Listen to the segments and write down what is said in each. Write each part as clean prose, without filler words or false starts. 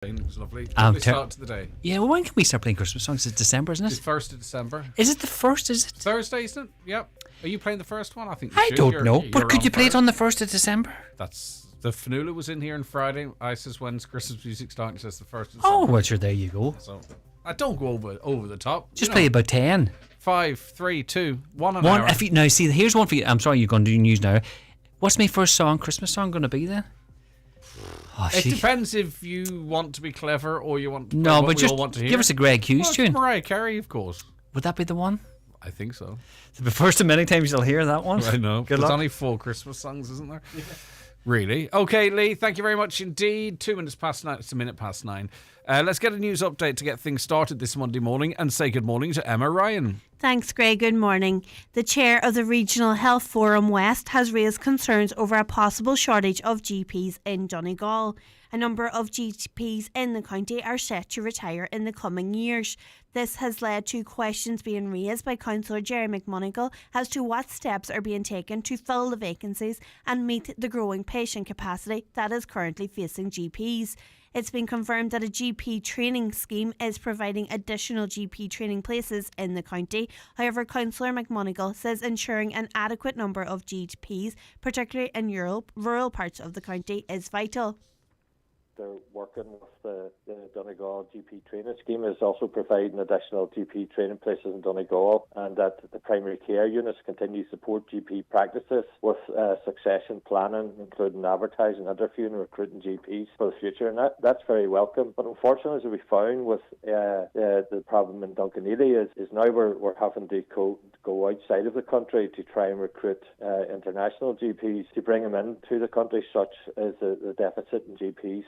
It was lovely. Lovely start to the day. Yeah, well, when can we start playing Christmas songs? It's December, isn't it? It's 1st of December. Is it the 1st, is it? Thursday, isn't it? Yep. Are you playing the first one? I think you I should. don't know, You're but could you play it first. on the 1st of December? That's... The Fanula was in here on Friday. I says, when's Christmas music starting? It says the 1st of December. Oh, well, sure, there you go. So, I don't go over the top. Just play about 10. 5, 3, 2, 1 an hour. Now, see, here's one for you. I'm sorry, you're going to do news now. What's my first song, Christmas song, going to be then? It depends if you want to be clever or you want to no, but just all want to hear. Give us a Greg Hughes tune. Mariah Carey, of course. Would that be the one? I think so. It's the first of many times you'll hear that one. I know. Good There's luck. only 4 Christmas songs, isn't there? Yeah. Really? Okay, Lee, thank you very much indeed. 2 minutes past 9. It's a minute past 9. Let's get a news update to get things started this Monday morning and say good morning to Emma Ryan. Thanks, Greg. Good morning. The chair of the Regional Health Forum West has raised concerns over a possible shortage of GPs in Donegal. A number of GPs in the county are set to retire in the coming years. This has led to questions being raised by Councillor Jerry McMonigal as to what steps are being taken to fill the vacancies and meet the growing patient capacity that is currently facing GPs. It's been confirmed that a GP training scheme is providing additional GP training places in the county. However, Councillor McMonigal says ensuring an adequate number of GPs, particularly in rural parts of the county, is vital. They're working with the Donegal GP training scheme is also providing additional GP training places in Donegal, and that the primary care units continue to support GP practices with succession planning, including advertising, interviewing and recruiting GPs for the future, and that's very welcome. But unfortunately, as we found with the problem in Duncanely is now we're having to go outside of the country to try and recruit international GPs to bring them into the country, such as the deficit in GPs.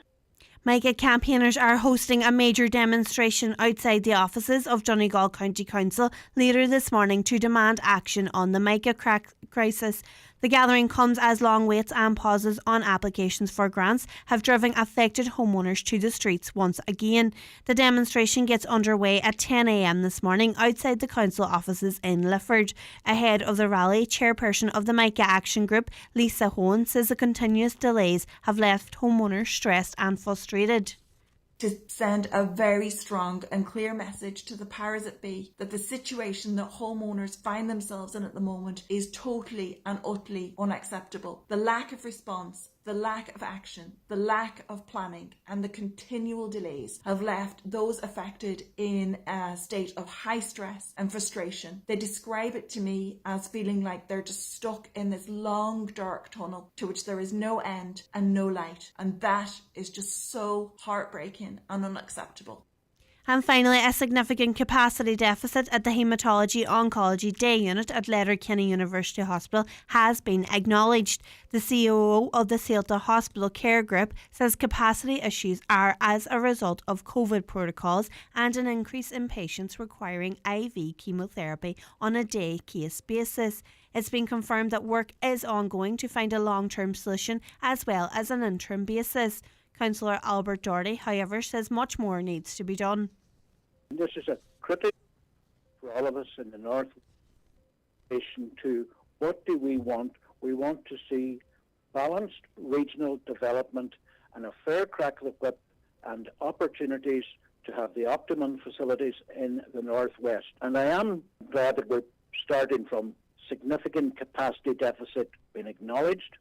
Mica campaigners are hosting a major demonstration outside the offices of Donegal County Council later this morning to demand action on the Mica crisis. The gathering comes as long waits and pauses on applications for grants have driven affected homeowners to the streets once again. The demonstration gets underway at 10 a.m. this morning outside the council offices in Lifford. Ahead of the rally, chairperson of the Mica Action Group, Lisa Hohen, says the continuous delays have left homeowners stressed and frustrated. To send a very strong and clear message to the powers that be that the situation that homeowners find themselves in at the moment is totally and utterly unacceptable. The lack of response, the lack of action, the lack of planning and the continual delays have left those affected in a state of high stress and frustration. They describe it to me as feeling like they're just stuck in this long dark tunnel to which there is no end and no light, and that is just so heartbreaking and unacceptable. And finally, a significant capacity deficit at the Haematology Oncology Day Unit at Letterkenny University Hospital has been acknowledged. The COO of the Ceuta Hospital Care Group says capacity issues are as a result of COVID protocols and an increase in patients requiring IV chemotherapy on a day case basis. It's been confirmed that work is ongoing to find a long-term solution as well as an interim basis. Councillor Albert Doherty, however, says much more needs to be done. This is a critical for all of us in the north to what do we want? We want to see balanced regional development and a fair crackle of whip and opportunities to have the optimum facilities in the northwest. And I am glad that we're starting from significant capacity deficit being acknowledged.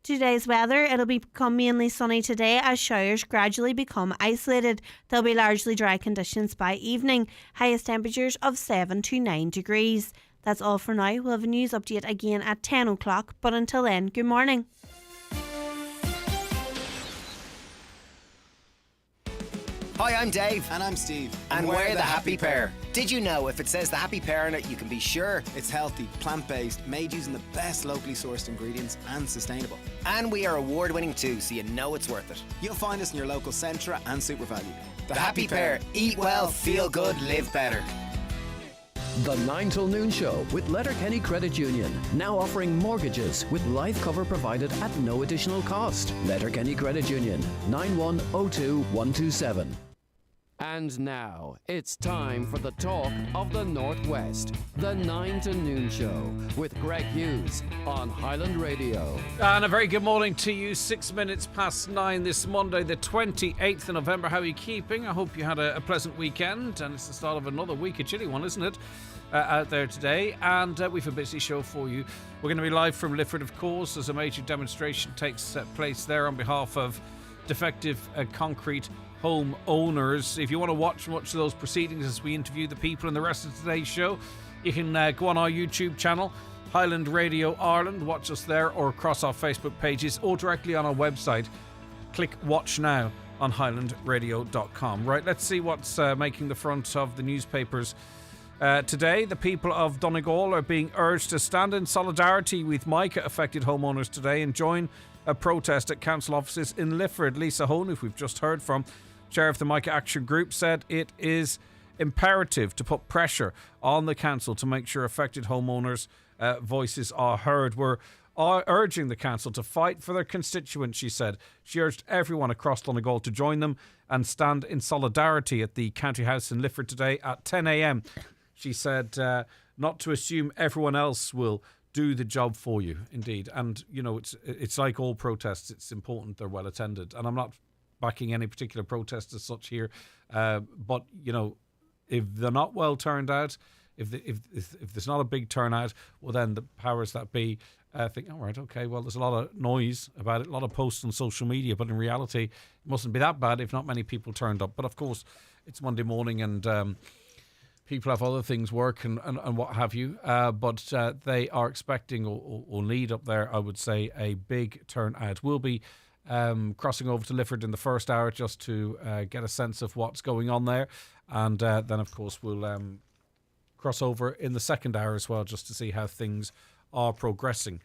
Today's weather, it'll become mainly sunny today as showers gradually become isolated. There'll be largely dry conditions by evening. Highest temperatures of 7 to 9 degrees. That's all for now. We'll have a news update again at 10 o'clock. But until then, good morning. Hi, I'm Dave. And I'm Steve. And we're the Happy Pair. Did you know if it says the Happy Pair on it, you can be sure It's healthy, plant-based, made using the best locally sourced ingredients and sustainable. And we are award-winning too, so you know it's worth it. You'll find us in your local Centra and SuperValu. The Happy Pair. Eat well, feel good, live better. The 9 till noon show with Letterkenny Credit Union. Now offering mortgages with life cover provided at no additional cost. Letterkenny Credit Union, 9102127. And now, it's time for the talk of the Northwest. The 9 to Noon Show with Greg Hughes on Highland Radio. And a very good morning to you. 6 minutes past 9 this Monday, the 28th of November. How are you keeping? I hope you had a pleasant weekend. And it's the start of another week, a chilly one, isn't it? Out there today. And we've a busy show for you. We're going to be live from Lifford, of course, as a major demonstration takes place there on behalf of defective concrete homeowners. If you want to watch much of those proceedings as we interview the people in the rest of today's show, you can go on our YouTube channel, Highland Radio Ireland, watch us there, or across our Facebook pages, or directly on our website. Click Watch Now on highlandradio.com. Right, let's see what's making the front of the newspapers today. The people of Donegal are being urged to stand in solidarity with Mica affected homeowners today and join a protest at council offices in Lifford. Lisa Hone, who we've just heard from, chair of the Mica Action Group, said it is imperative to put pressure on the council to make sure affected homeowners' voices are heard. We're urging the council to fight for their constituents, she said. She urged everyone across Donegal to join them and stand in solidarity at the County House in Lifford today at 10 a.m. She said not to assume everyone else will do the job for you, indeed. And, you know, it's like all protests. It's important they're well attended. And I'm not backing any particular protest as such here. But, you know, if they're not well turned out, if there's not a big turnout, well, then the powers that be think, all right, okay, well, there's a lot of noise about it, a lot of posts on social media, but in reality, it mustn't be that bad if not many people turned up. But, of course, it's Monday morning and people have other things, work and what have you. But they are expecting or need up there, I would say, a big turnout. We'll be crossing over to Lifford in the first hour just to get a sense of what's going on there. And then, of course, we'll cross over in the second hour as well just to see how things are progressing.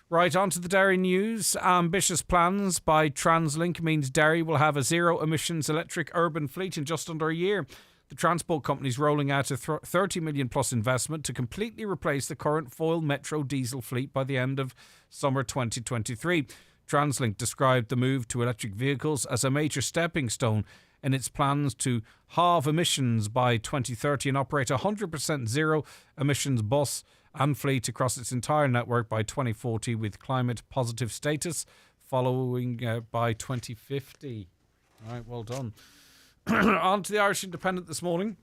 Right, on to the Derry news. Ambitious plans by TransLink means Derry will have a zero-emissions electric urban fleet in just under a year. The transport company is rolling out a 30 million plus investment to completely replace the current foil metro diesel fleet by the end of summer 2023. TransLink described the move to electric vehicles as a major stepping stone in its plans to halve emissions by 2030 and operate a 100% zero emissions bus and fleet across its entire network by 2040 with climate positive status following by 2050. All right, well done. On to the Irish Independent this morning.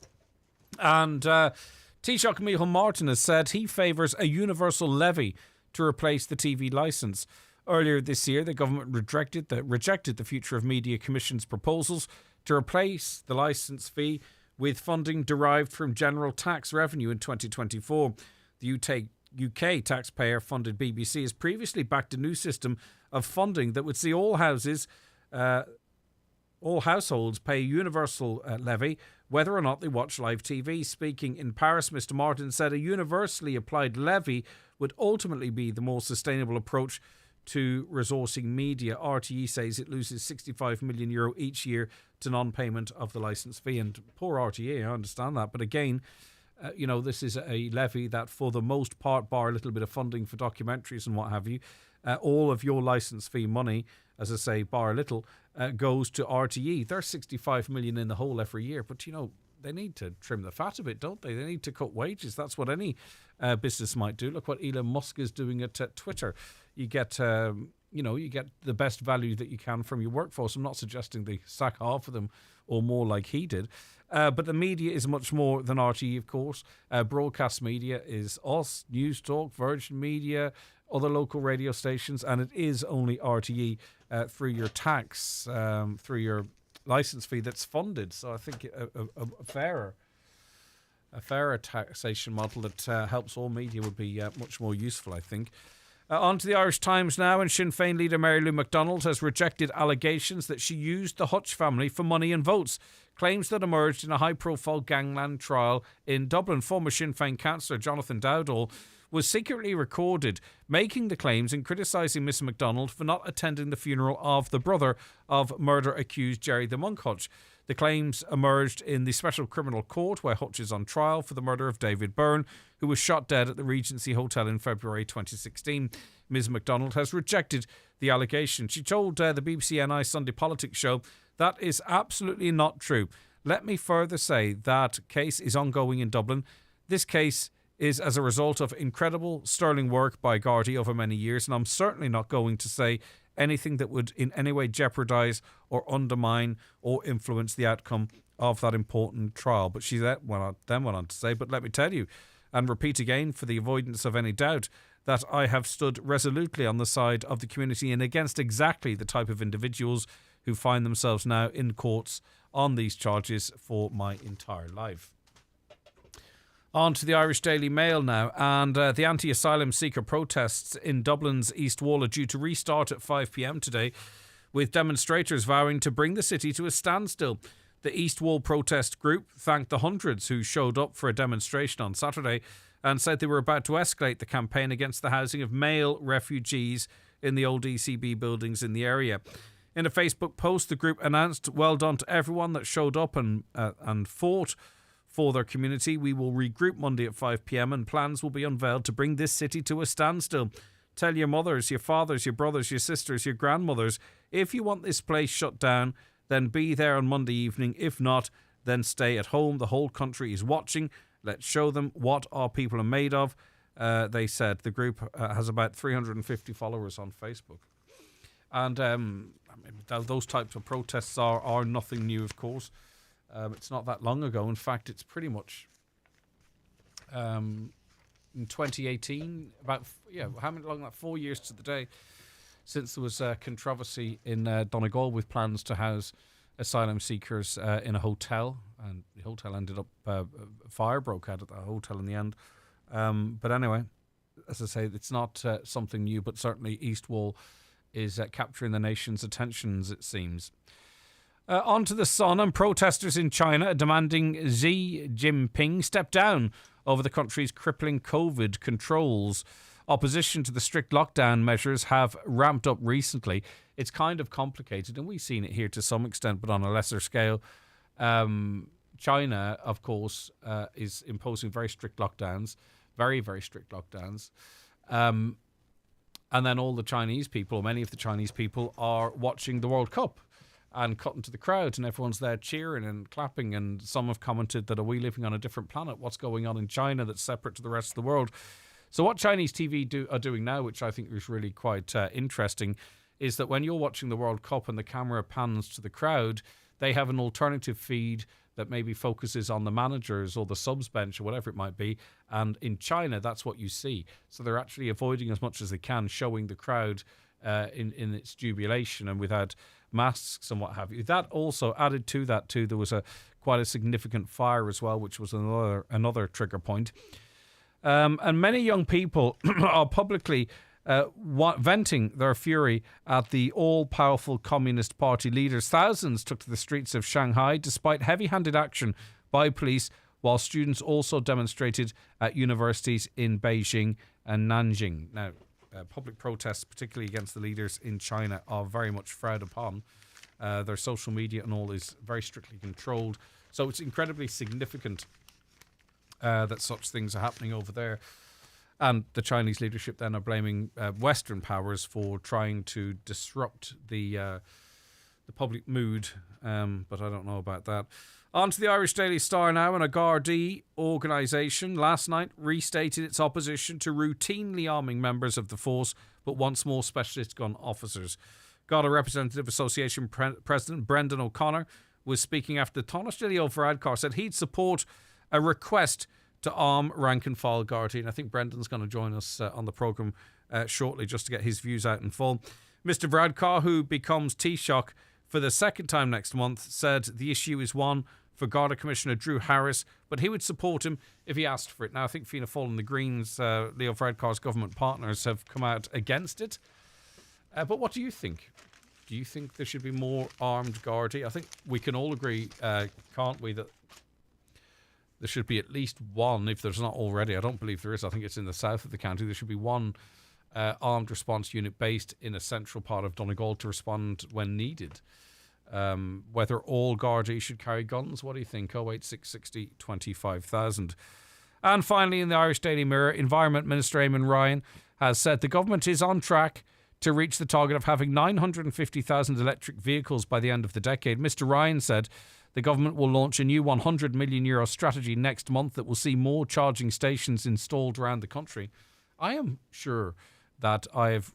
And Taoiseach Micheál Martin has said he favours a universal levy to replace the TV licence. Earlier this year, the government rejected the Future of Media Commission's proposals to replace the licence fee with funding derived from general tax revenue in 2024. The UK taxpayer-funded BBC has previously backed a new system of funding that would see all households pay a universal levy, whether or not they watch live TV. Speaking in Paris, Mr Martin said a universally applied levy would ultimately be the more sustainable approach to resourcing media. RTE says it loses €65 million each year to non-payment of the licence fee. And poor RTE, I understand that. But again, this is a levy that for the most part, bar a little bit of funding for documentaries and what have you, all of your licence fee money, as I say, bar a little, goes to RTE. They're 65 million in the hole every year. But, they need to trim the fat a bit, don't they? They need to cut wages. That's what any business might do. Look what Elon Musk is doing at Twitter. You get, you get the best value that you can from your workforce. I'm not suggesting they sack half of them or more like he did. But the media is much more than RTE, of course. Broadcast media is us, News Talk, Virgin Media, other local radio stations, and it is only RTE through your tax, through your licence fee that's funded. So I think a fairer taxation model that helps all media would be much more useful, I think. On to the Irish Times now, and Sinn Fein leader Mary Lou McDonald has rejected allegations that she used the Hutch family for money and votes. Claims that emerged in a high-profile gangland trial in Dublin. Former Sinn Fein councillor Jonathan Dowdall was secretly recorded making the claims and criticising Miss McDonald for not attending the funeral of the brother of murder-accused Jerry the Monk Hutch. The claims emerged in the Special Criminal Court, where Hutch is on trial for the murder of David Byrne, who was shot dead at the Regency Hotel in February 2016. Ms McDonald has rejected the allegation. She told the BBC NI Sunday Politics show that is absolutely not true. Let me further say that case is ongoing in Dublin. This case is as a result of incredible sterling work by Garda over many years, and I'm certainly not going to say anything that would in any way jeopardise or undermine or influence the outcome of that important trial. But she then went on to say, but let me tell you, and repeat again for the avoidance of any doubt, that I have stood resolutely on the side of the community and against exactly the type of individuals who find themselves now in courts on these charges for my entire life. On to the Irish Daily Mail now, and the anti-asylum seeker protests in Dublin's East Wall are due to restart at 5 p.m. today, with demonstrators vowing to bring the city to a standstill. The East Wall protest group thanked the hundreds who showed up for a demonstration on Saturday and said they were about to escalate the campaign against the housing of male refugees in the old ECB buildings in the area. In a Facebook post, the group announced, "Well done to everyone that showed up and fought for their community. We will regroup Monday at 5 p.m. and plans will be unveiled to bring this city to a standstill. Tell your mothers, your fathers, your brothers, your sisters, your grandmothers, if you want this place shut down, then be there on Monday evening. If not, then stay at home. The whole country is watching. Let's show them what our people are made of," they said. The group has about 350 followers on Facebook. And those types of protests are nothing new, of course. It's not that long ago. In fact, it's pretty much in 2018, how many long? Like 4 years to the day since there was controversy in Donegal with plans to house asylum seekers in a hotel, and the hotel ended up fire broke out at the hotel in the end. But anyway, as I say, it's not something new, but certainly East Wall is capturing the nation's attentions, it seems. On to the Sun, and protesters in China are demanding Xi Jinping step down over the country's crippling COVID controls. Opposition to the strict lockdown measures have ramped up recently. It's kind of complicated, and we've seen it here to some extent, but on a lesser scale. China, of course, is imposing very strict lockdowns, very, very strict lockdowns. And then all the Chinese people, many of the Chinese people, are watching the World Cup and cutting to the crowd, and everyone's there cheering and clapping, and some have commented that, are we living on a different planet? What's going on in China that's separate to the rest of the world? So what Chinese TV are doing now, which I think is really quite interesting, is that when you're watching the World Cup and the camera pans to the crowd, they have an alternative feed that maybe focuses on the managers or the subs bench or whatever it might be. And in China, that's what you see. So they're actually avoiding as much as they can showing the crowd in its jubilation and without masks and what have you. That also added to that too. There was quite a significant fire as well, which was another trigger point. And many young people are publicly venting their fury at the all-powerful Communist Party leaders. Thousands took to the streets of Shanghai despite heavy-handed action by police, while students also demonstrated at universities in Beijing and Nanjing. Now, public protests, particularly against the leaders in China, are very much frowned upon. Their social media and all is very strictly controlled. So it's incredibly significant that such things are happening over there. And the Chinese leadership then are blaming Western powers for trying to disrupt the public mood. But I don't know about that. On to the Irish Daily Star now, and a Garda organisation last night restated its opposition to routinely arming members of the force, but wants more specialist gun officers. Garda Representative Association President Brendan O'Connor was speaking after the Taoiseach Leo Varadkar said he'd support a request to arm rank and file Gardaí. And I think Brendan's going to join us on the programme shortly just to get his views out in full. Mr Varadkar, who becomes Taoiseach for the second time next month, said the issue is one for Garda Commissioner Drew Harris, but he would support him if he asked for it. Now, I think Fianna Fáil and the Greens, Leo Varadkar's government partners, have come out against it. But what do you think? Do you think there should be more armed Gardaí? I think we can all agree, can't we, that there should be at least one, if there's not already. I don't believe there is. I think it's in the south of the county. There should be one armed response unit based in a central part of Donegal to respond when needed. Whether all Gardaí should carry guns, what do you think? 08660 25,000. And finally, in the Irish Daily Mirror, Environment Minister Eamon Ryan has said the government is on track to reach the target of having 950,000 electric vehicles by the end of the decade. Mr Ryan said The government will launch a new €100 million strategy next month that will see more charging stations installed around the country. I am sure that I've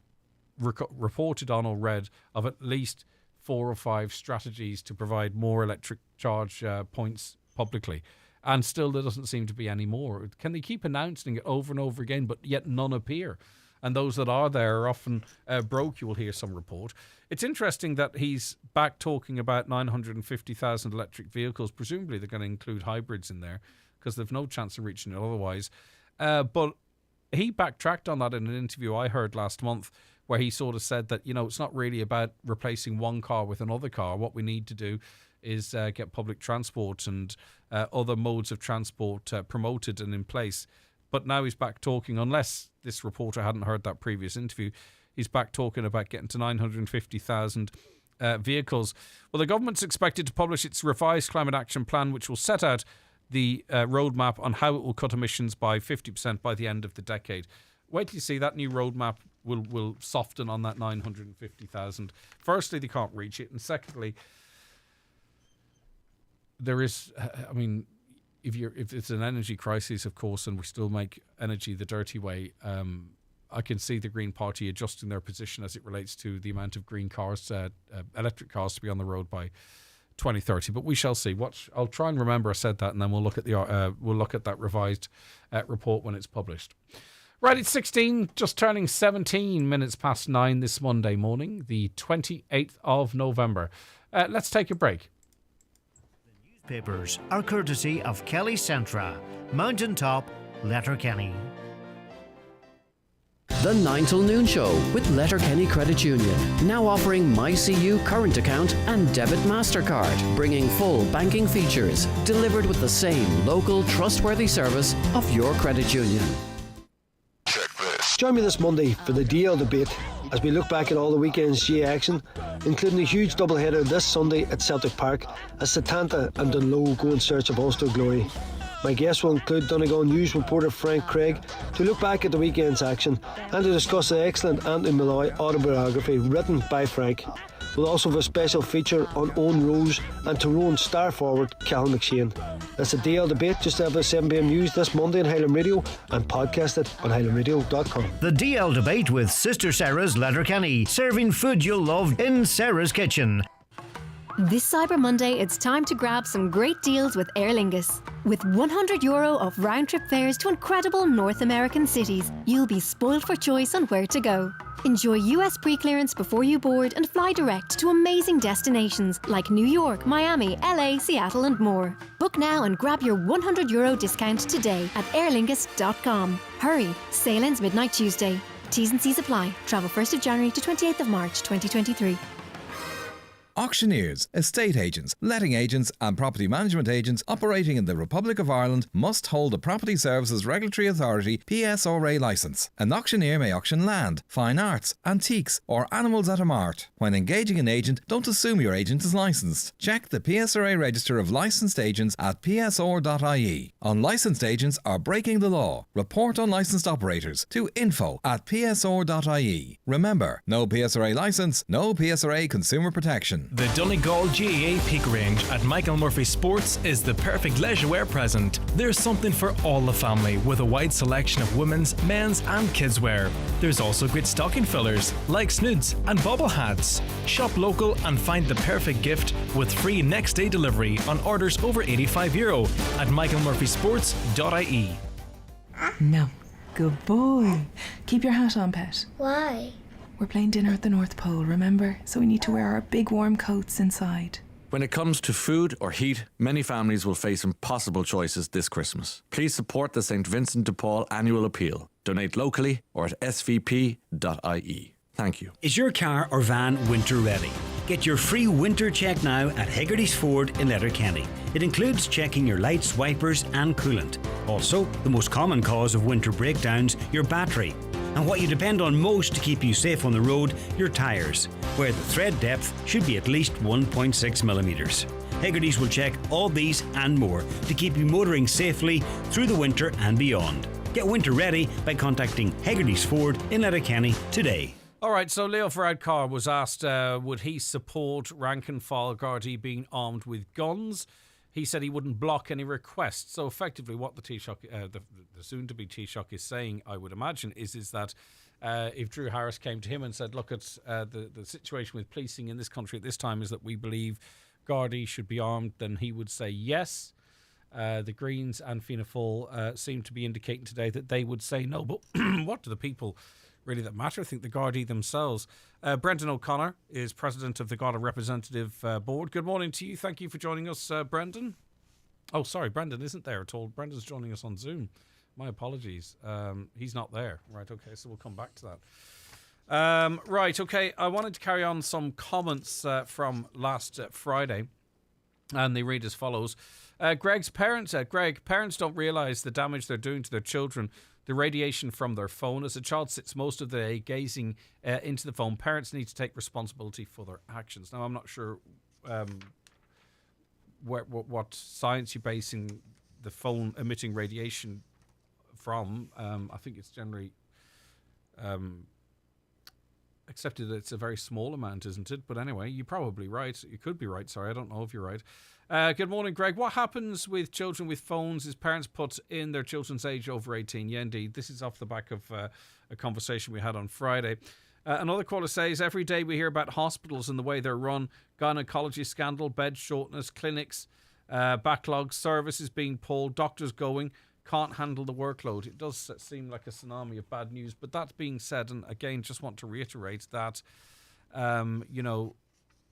reported on or read of at least 4 or 5 strategies to provide more electric charge points publicly. And still there doesn't seem to be any more. Can they keep announcing it over and over again, but yet none appear? And those that are there are often broke, you will hear some report. It's interesting that he's back talking about 950,000 electric vehicles. Presumably they're going to include hybrids in there because they've no chance of reaching it otherwise. But he backtracked on that in an interview I heard last month where he sort of said that, it's not really about replacing one car with another car. What we need to do is get public transport and other modes of transport promoted and in place. But now he's back talking, unless this reporter hadn't heard that previous interview, he's back talking about getting to 950,000 vehicles. Well, the government's expected to publish its revised climate action plan, which will set out the roadmap on how it will cut emissions by 50% by the end of the decade. Wait till you see that new roadmap will soften on that 950,000. Firstly, they can't reach it. And secondly, there is, if it's an energy crisis, of course, and we still make energy the dirty way, I can see the Green Party adjusting their position as it relates to the amount of green cars, electric cars to be on the road by 2030. But we shall see. I'll try and remember I said that, and then we'll look at that revised report when it's published. Right, it's 16, just turning 17 minutes past 9 this Monday morning, the 28th of November. Let's take a break. Papers are courtesy of Kelly Centra, Mountaintop, Letterkenny. The 9 till noon show with Letterkenny Credit Union, now offering MyCU current account and debit MasterCard, bringing full banking features, delivered with the same local trustworthy service of your credit union. Join me this Monday for the DL debate as we look back at all the weekend's GA action, including a huge doubleheader this Sunday at Celtic Park as Setanta and Dunloe go in search of Ulster glory. My guests will include Donegal News reporter Frank Craig to look back at the weekend's action and to discuss the excellent Anthony Malloy autobiography written by Frank. We'll also have a special feature on Owen Rose and Tyrone star forward Callum McShane. That's the DL debate just after 7pm news this Monday on Highland Radio and podcast it on highlandradio.com. The DL debate with Sister Sarah's Letterkenny, serving food you'll love in Sarah's kitchen. This Cyber Monday, it's time to grab some great deals with Aer Lingus. With €100 off round-trip fares to incredible North American cities, you'll be spoiled for choice on where to go. Enjoy US pre-clearance before you board and fly direct to amazing destinations like New York, Miami, LA, Seattle and more. Book now and grab your €100 discount today at airlingus.com. Hurry, sail ends midnight Tuesday. T's and C's apply. Travel 1st of January to 28th of March 2023. Auctioneers, estate agents, letting agents and property management agents operating in the Republic of Ireland must hold a Property Services Regulatory Authority PSRA licence. An auctioneer may auction land, fine arts, antiques or animals at a mart. When engaging an agent, don't assume your agent is licensed. Check the PSRA Register of Licensed Agents at psr.ie. Unlicensed agents are breaking the law. Report unlicensed operators to info@psr.ie. Remember, no PSRA licence, no PSRA consumer protection. The Donegal GAA Peak Range at Michael Murphy Sports is the perfect leisure wear present. There's something for all the family with a wide selection of women's, men's and kids wear. There's also great stocking fillers like snoods and bobble hats. Shop local and find the perfect gift with free next day delivery on orders over €85 at michaelmurphysports.ie. No. Good boy. Keep your hat on, pet. Why? We're playing dinner at the North Pole, remember? So we need to wear our big warm coats inside. When it comes to food or heat, many families will face impossible choices this Christmas. Please support the St. Vincent de Paul annual appeal. Donate locally or at svp.ie. Thank you. Is your car or van winter ready? Get your free winter check now at Hegarty's Ford in Letterkenny. It includes checking your lights, wipers and coolant. Also, the most common cause of winter breakdowns, your battery. And what you depend on most to keep you safe on the road, your tyres, where the tread depth should be at least 1.6 millimetres. Hegarty's will check all these and more to keep you motoring safely through the winter and beyond. Get winter ready by contacting Hegarty's Ford in Letterkenny today. All right, so Leo Varadkar was asked would he support rank and file Gardaí being armed with guns. He said he wouldn't block any requests. So effectively what the Taoiseach, the soon-to-be Taoiseach is saying, I would imagine, is that if Drew Harris came to him and said, look, it's the situation with policing in this country at this time is that we believe Gardaí should be armed, then he would say yes. The Greens and Fianna Fáil seem to be indicating today that they would say no. But what do the people really that matter? I think the Gardaí themselves. Brendan O'Connor is president of the Garda Representative Board. Good morning to you. Thank you for joining us, Brendan. Oh, sorry, Brendan isn't there at all. Brendan's joining us on Zoom. My apologies. He's not there. Right, okay, so we'll come back to that. Right, okay, I wanted to carry on some comments from last Friday, and they read as follows. Greg's parents said, Greg, parents don't realise the damage they're doing to their children. The radiation from their phone. As a child sits most of the day gazing into the phone, parents need to take responsibility for their actions. Now, I'm not sure what science you're basing the phone emitting radiation from. I think it's generally accepted that it's a very small amount, isn't it? But anyway, you're probably right. You could be right. Sorry, I don't know if you're right. Good morning, Greg. What happens with children with phones? Is parents put in their children's age over 18? Yeah, indeed. This is off the back of a conversation we had on Friday. Another caller says, every day we hear about hospitals and the way they're run, gynecology scandal, bed shortness, clinics, backlog, services being pulled, doctors going, can't handle the workload. It does seem like a tsunami of bad news. But that being said, and again, just want to reiterate that,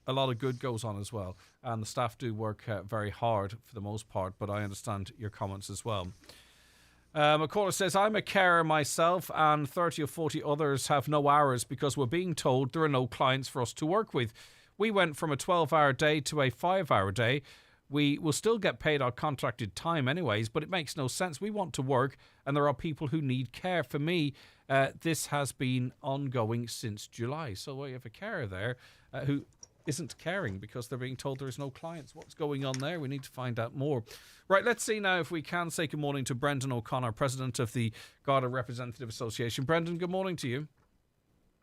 a lot of good goes on as well. And the staff do work very hard for the most part, but I understand your comments as well. A caller says, I'm a carer myself and 30 or 40 others have no hours because we're being told there are no clients for us to work with. We went from a 12-hour day to a 5-hour day. We will still get paid our contracted time anyways, but it makes no sense. We want to work and there are people who need care. For me, this has been ongoing since July. So we have a carer there who isn't caring because they're being told there is no clients. What's going on there? We need to find out more. Right, let's see now if we can say good morning to Brendan O'Connor, president of the Garda Representative Association. Brendan, good morning to you.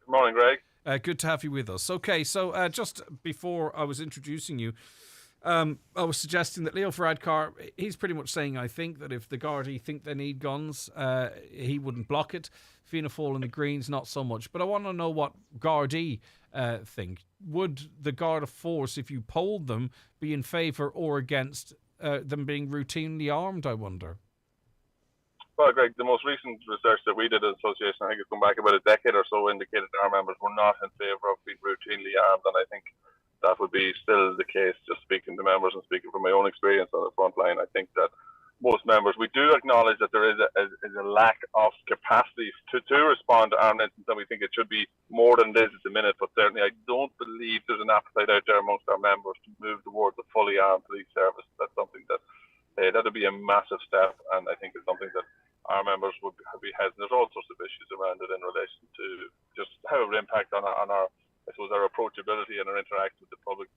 Good morning, Greg. Good to have you with us. Okay, so just before I was introducing you, I was suggesting that Leo Varadkar, he's pretty much saying, I think, that if the Gardaí think they need guns, he wouldn't block it. Fianna Fáil and the Greens, not so much. But I want to know what Gardaí think. Would the Garda force, if you polled them, be in favour or against them being routinely armed, I wonder? Well, Greg, the most recent research that we did as an association, I think it's gone back about a decade or so, indicated that our members were not in favour of being routinely armed, and I think that would be still the case, just speaking to members and speaking from my own experience on the front line. I think that most members, we do acknowledge that there is a lack of capacity to respond to armed incidents, and we think it should be more than it is at the minute, but certainly I don't believe there's an appetite out there amongst our members to move towards a fully armed police service. That's something that that would be a massive step, and I think it's something that our members would be hesitant. There's all sorts of issues around it in relation to just how it would impact on our I suppose our approachability and our interaction with the public,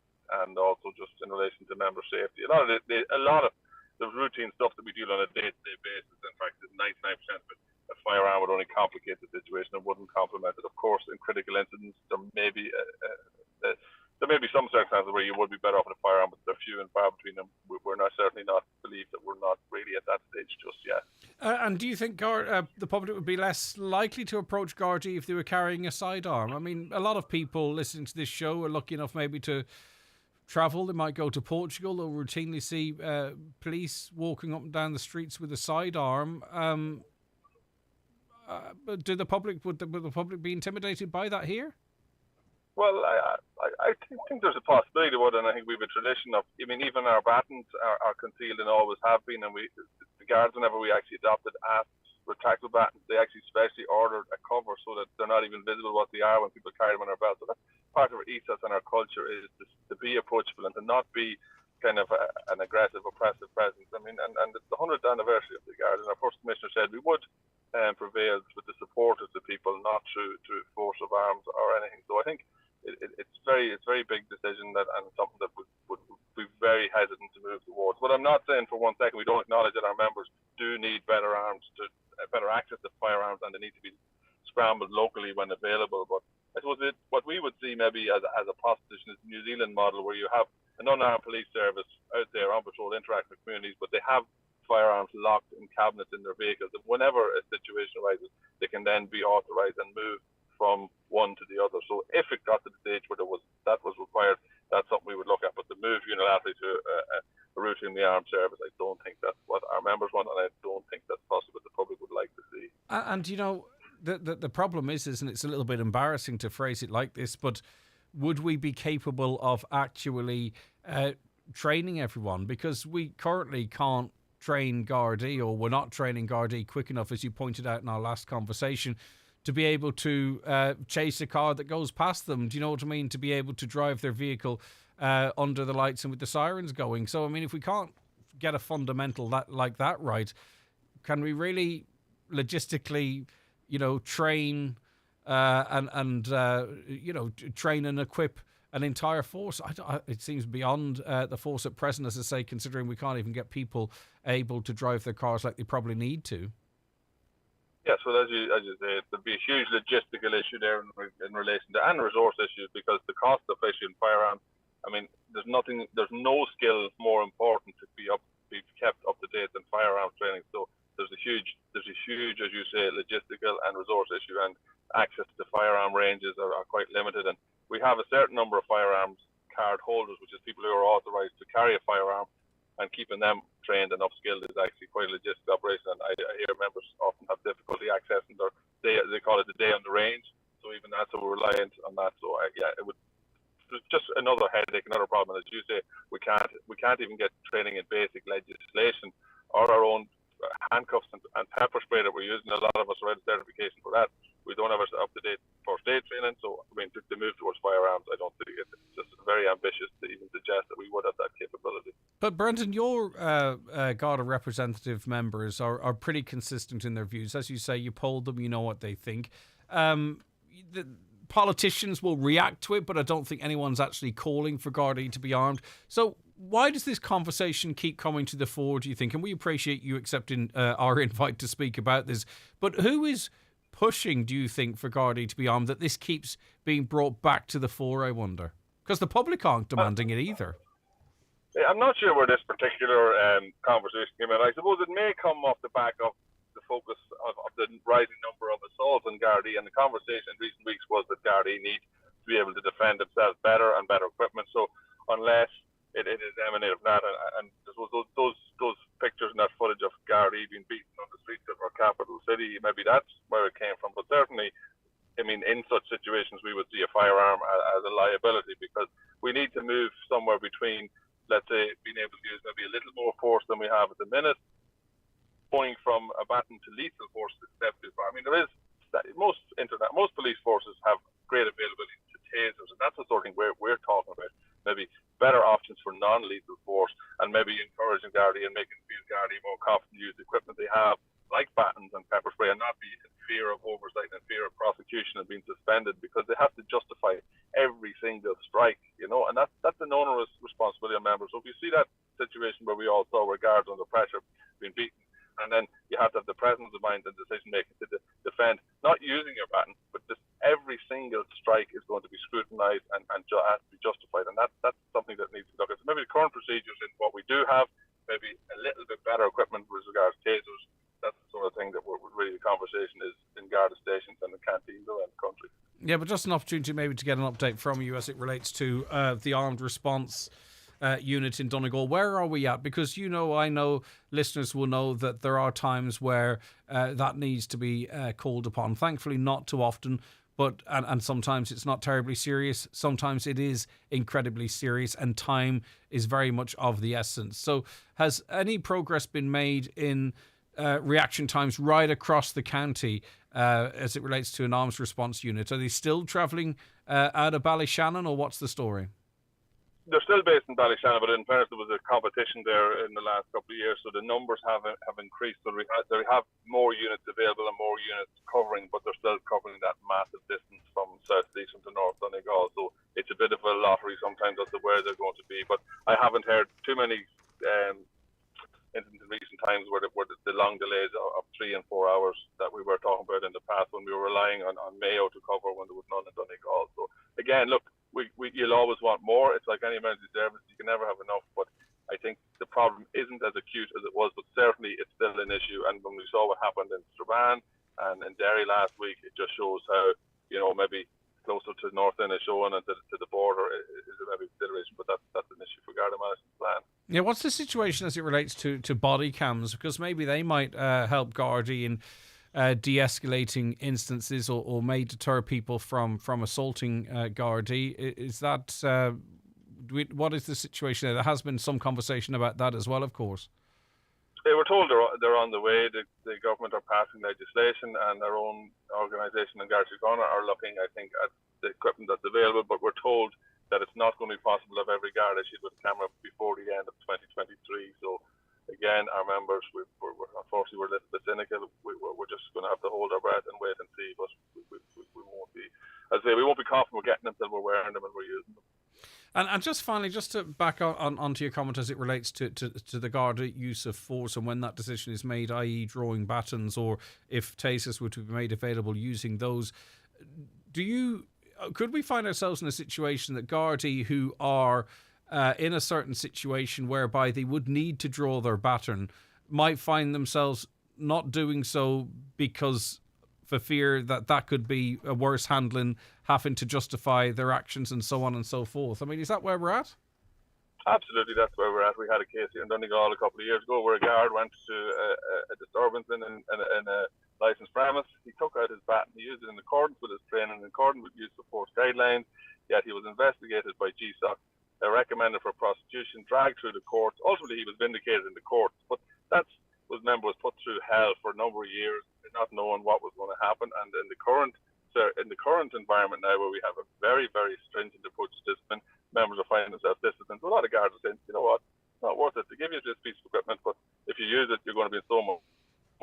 and also just in relation to member safety. A lot of the routine stuff that we deal on a day-to-day basis, in fact, 99% of it, a firearm would only complicate the situation and wouldn't complement it. Of course, in critical incidents, there may be some circumstances where you would be better off with a firearm, but they're few and far between them. We're certainly not believe that we're not really at that stage just yet. And do you think the public would be less likely to approach Gardaí if they were carrying a sidearm? I mean, a lot of people listening to this show are lucky enough maybe to travel. They might go to Portugal. They'll routinely see police walking up and down the streets with a sidearm. But would the public be intimidated by that here? Well, I think there's a possibility of it, and I think we have a tradition of, I mean, even our batons are concealed and always have been, and the guards, whenever we actually adopted retractable batons, they actually specially ordered a cover so that they're not even visible what they are when people carry them on their belt. So that's part of our ethos and our culture, is to be approachable and to not be kind of an aggressive, oppressive presence. I mean, and it's the 100th anniversary of the Garda, and our first commissioner said we would prevail with the support of the people, not through force of arms or anything. So I think it's very big decision, and something that would be very hesitant to move towards. But I'm not saying for one second we don't acknowledge that our members do need better access to firearms, and they need to be scrambled locally when available. But I suppose what we would see maybe as a proposition is the New Zealand model, where you have an unarmed police service out there on patrol interacting with communities, but they have firearms locked in cabinets in their vehicles. And whenever a situation arises, they can then be authorised and moved from one to the other. So if it got to the stage where that was required, that's something we would look at. But to move unilaterally to a routinely armed service, I don't think that's what our members want, and I don't think that's possible what the public would like to see. And you know, the problem is, and it's a little bit embarrassing to phrase it like this, but would we be capable of actually training everyone? Because we currently can't train Gardaí, or we're not training Gardaí quick enough, as you pointed out in our last conversation, to be able to chase a car that goes past them. Do you know what I mean? To be able to drive their vehicle under the lights and with the sirens going. So, I mean, if we can't get a fundamental like that right, can we really logistically, train train and equip an entire force? It seems beyond the force at present, as I say, considering we can't even get people able to drive their cars like they probably need to. Yeah, so as you say, there'd be a huge logistical issue there in relation to, and resource issues, because the cost of issuing firearms, I mean, there's no skill more important to be kept up to date than firearms training. So there's a huge, as you say, logistical and resource issue, and access to firearm ranges are quite limited. And we have a certain number of firearms card holders, which is people who are authorised to carry a firearm, and keeping them trained and upskilled is actually quite a logistic operation. And I hear members often have difficulty accessing their they call it the day on the range. So even that's, so we're reliant on that. So it would just another headache, another problem. And as you say, we can't even get training in basic legislation or our own handcuffs and pepper spray that we're using. A lot of us are out of certification for that. We don't have up-to-date first aid training. So, I mean, to move towards firearms, I don't think it's just very ambitious to even suggest that we would have that capability. But Brendan, your Garda representative members are pretty consistent in their views. As you say, you polled them, you know what they think. The politicians will react to it, but I don't think anyone's actually calling for Gardaí to be armed. So why does this conversation keep coming to the fore, do you think? And we appreciate you accepting our invite to speak about this. But who is pushing, do you think, for Gardaí to be armed, that this keeps being brought back to the fore, I wonder? Because the public aren't demanding it either. I'm not sure where this particular conversation came in. I suppose it may come off the back of the focus of the rising number of assaults on Gardaí, and the conversation in recent weeks was that Gardaí need to be able to defend themselves better and better equipment. So unless it is emanated from that, and those pictures and that footage of Gardaí being beaten on the streets of our capital city, maybe that's where it came from. But certainly, I mean, in such situations, we would see a firearm as a liability, because we need to move somewhere between, let's say, being able to use maybe a little more force than we have at the minute, going from a baton to lethal force is step too far. I mean, there is most police forces have great availability to tasers, and that's the sort of thing we're talking about. Maybe better options for non-lethal force, and maybe encouraging Gardaí and making Gardaí more confident to use the equipment they have, like batons and pepper spray, and not be in fear of oversight and fear of prosecution and being suspended, because they have to justify every single strike, and that's an onerous responsibility on members. So if you see that situation where we all saw where guards under pressure being beaten, and then you have to have the presence of mind and decision making to defend, not using your baton, but just every single strike is going to be scrutinised and has to be justified, and that's something that needs to be looked at. So maybe the current procedures in what we do have, maybe a little bit better equipment with regards to tasers. That's the sort of thing that really the conversation is in Garda stations and the canteens around the country. Yeah, but just an opportunity maybe to get an update from you as it relates to the armed response unit in Donegal. Where are we at? Because I know listeners will know that there are times where that needs to be called upon. Thankfully, not too often, but and sometimes it's not terribly serious. Sometimes it is incredibly serious, and time is very much of the essence. So, has any progress been made in reaction times right across the county as it relates to an arms response unit? Are they still travelling out of Ballyshannon, or what's the story? They're still based in Ballyshannon, but in fairness, there was a competition there in the last couple of years, so the numbers have increased. So they have more units available and more units covering, but they're still covering that massive distance from South Leitrim to North Donegal. So it's a bit of a lottery sometimes as to where they're going to be. But I haven't heard too many in recent times were the long delays of 3 and 4 hours that we were talking about in the past when we were relying on Mayo to cover when there was none in Donegal. So again, look, you'll always want more. It's like any emergency service, you can never have enough, but I think the problem isn't as acute as it was, but certainly it's still an issue. And when we saw what happened in Strabane and in Derry last week, it just shows how, maybe closer to North Inishowen and to the border is a maybe consideration, but that's an issue for Garda Management Plan. Yeah, what's the situation as it relates to body cams? Because maybe they might help Gardaí in de-escalating instances or may deter people from assaulting Gardaí. Is that what is the situation there? There has been some conversation about that as well, of course. They were told they're on the way. The government are passing legislation, and their own organisation in Garda Síochána are looking, I think, at the equipment that's available. But we're told that it's not going to be possible of every guard issued with a camera before the end of 2023. So again, our members, unfortunately, we're a little bit cynical. We're just going to have to hold our breath and wait and see. But we won't be, as I say, we won't be confident we're getting them until we're wearing them and we're using them. And just finally, just to back onto your comment as it relates to the Garda use of force and when that decision is made, i.e. drawing batons, or if tasers were to be made available using those, could we find ourselves in a situation that Gardaí who are in a certain situation whereby they would need to draw their baton might find themselves not doing so because for fear that could be a worse handling, having to justify their actions and so on and so forth? I mean, is that where we're at? Absolutely, that's where we're at. We had a case here in Donegal a couple of years ago where a guard went to a disturbance in a licensed premise. He took out his baton, he used it in accordance with his training, in accordance with use of force guidelines, yet he was investigated by GSOC, recommended for prosecution, dragged through the courts. Ultimately, he was vindicated in the courts, but was put through hell for a number of years, not knowing what was going to happen. And in the current environment now, where we have a very, very stringent approach to discipline, members are finding themselves disciplined. So a lot of guards are saying, you know what, it's not worth it to give you this piece of equipment, but if you use it, you're going to be in so much.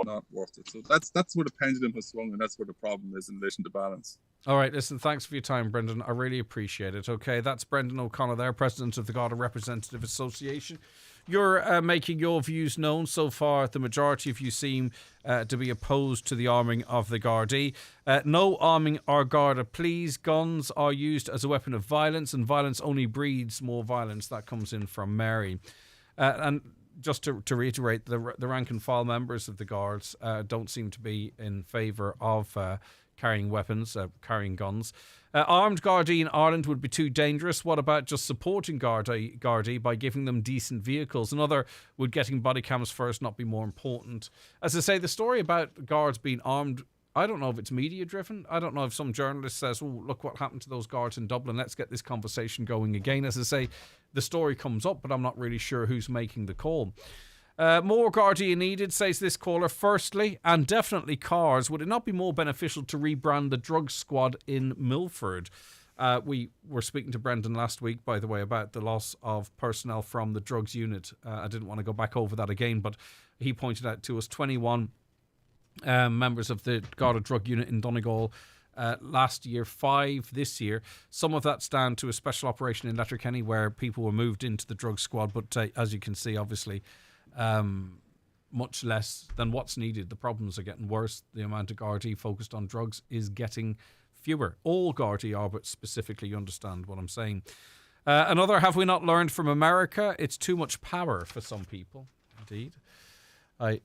Not worth it. So that's where the pendulum has swung, and that's where the problem is in relation to balance. All right, listen, thanks for your time, Brendan. I really appreciate it. Okay, that's Brendan O'Connor there, President of the Garda Representative Association. You're making your views known. So far, the majority of you seem to be opposed to the arming of the Gardaí. No arming our Garda, please. Guns are used as a weapon of violence, and violence only breeds more violence. That comes in from Mary. And just to reiterate, the rank and file members of the Guards don't seem to be in favour of carrying weapons, carrying guns. Armed Gardaí in Ireland would be too dangerous. What about just supporting Gardaí by giving them decent vehicles? Another, would getting body cams first not be more important? As I say, the story about guards being armed, I don't know if it's media driven. I don't know if some journalist says, oh, look what happened to those guards in Dublin. Let's get this conversation going again. As I say, the story comes up, but I'm not really sure who's making the call. More Gardaí needed, says this caller. Firstly, and definitely cars. Would it not be more beneficial to rebrand the drug squad in Milford? We were speaking to Brendan last week, by the way, about the loss of personnel from the drugs unit. I didn't want to go back over that again, but he pointed out to us 21 members of the Garda drug unit in Donegal last year, 5 this year. Some of that's down to a special operation in Letterkenny where people were moved into the drug squad, but as you can see, obviously, much less than what's needed. The problems are getting worse. The amount of Gardaí focused on drugs is getting fewer. All Gardaí are, but specifically, you understand what I'm saying. Another, have we not learned from America? It's too much power for some people. Indeed. I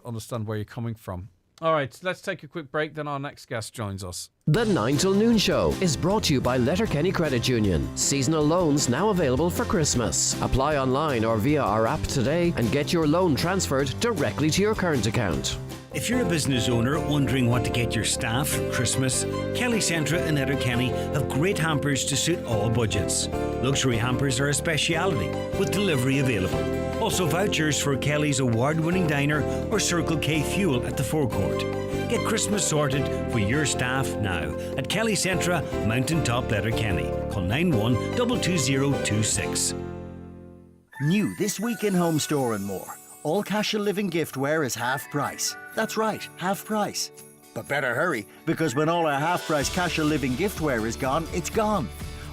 understand where you're coming from. All right, let's take a quick break, then our next guest joins us. The 9 till noon show is brought to you by Letterkenny Credit Union. Seasonal loans now available for Christmas. Apply online or via our app today and get your loan transferred directly to your current account. If you're a business owner wondering what to get your staff for Christmas, Kelly Centra in Letterkenny have great hampers to suit all budgets. Luxury hampers are a speciality, with delivery available. Also vouchers for Kelly's award-winning diner or Circle K fuel at the forecourt. Get Christmas sorted for your staff now at Kelly Centra, Mountaintop, Letterkenny. Call 91-22026. New this week in Home Store and More. All Cashel Living giftware is half price. That's right, half price. But better hurry, because when all our half price Cashel Living giftware is gone, it's gone.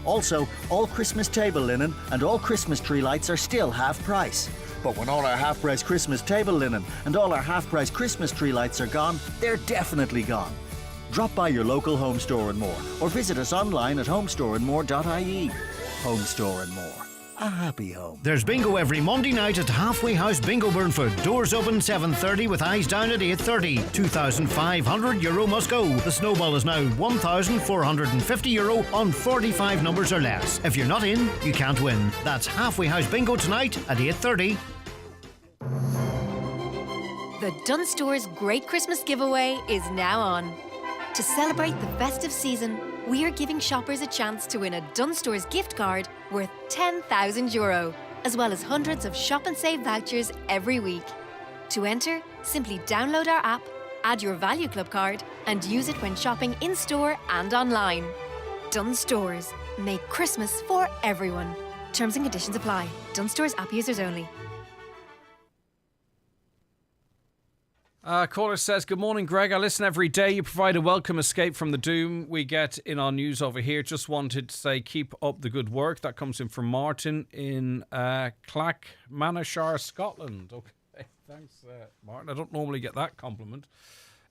Also, all Christmas table linen and all Christmas tree lights are still half price. But when all our half-price Christmas table linen and all our half-price Christmas tree lights are gone, they're definitely gone. Drop by your local Home Store and More or visit us online at homestoreandmore.ie. Home Store and More. A happy home. There's bingo every Monday night at Halfway House Bingo Burnfoot. Doors open 7:30 with eyes down at 8:30. €2,500 must go. The snowball is now €1,450 on 45 numbers or less. If you're not in, you can't win. That's Halfway House Bingo tonight at 8:30. The Dunstores Great Christmas Giveaway is now on. To celebrate the festive season, we are giving shoppers a chance to win a Dunstores gift card worth €10,000, as well as hundreds of shop and save vouchers every week. To enter, simply download our app, add your Value Club card, and use it when shopping in-store and online. Dunstores. Make Christmas for everyone. Terms and conditions apply. Dunstores app users only. Caller says, good morning, Greg. I listen every day. You provide a welcome escape from the doom we get in our news over here. Just wanted to say keep up the good work. That comes in from Martin in Clackmannashire, Scotland. Okay, thanks, Martin. I don't normally get that compliment,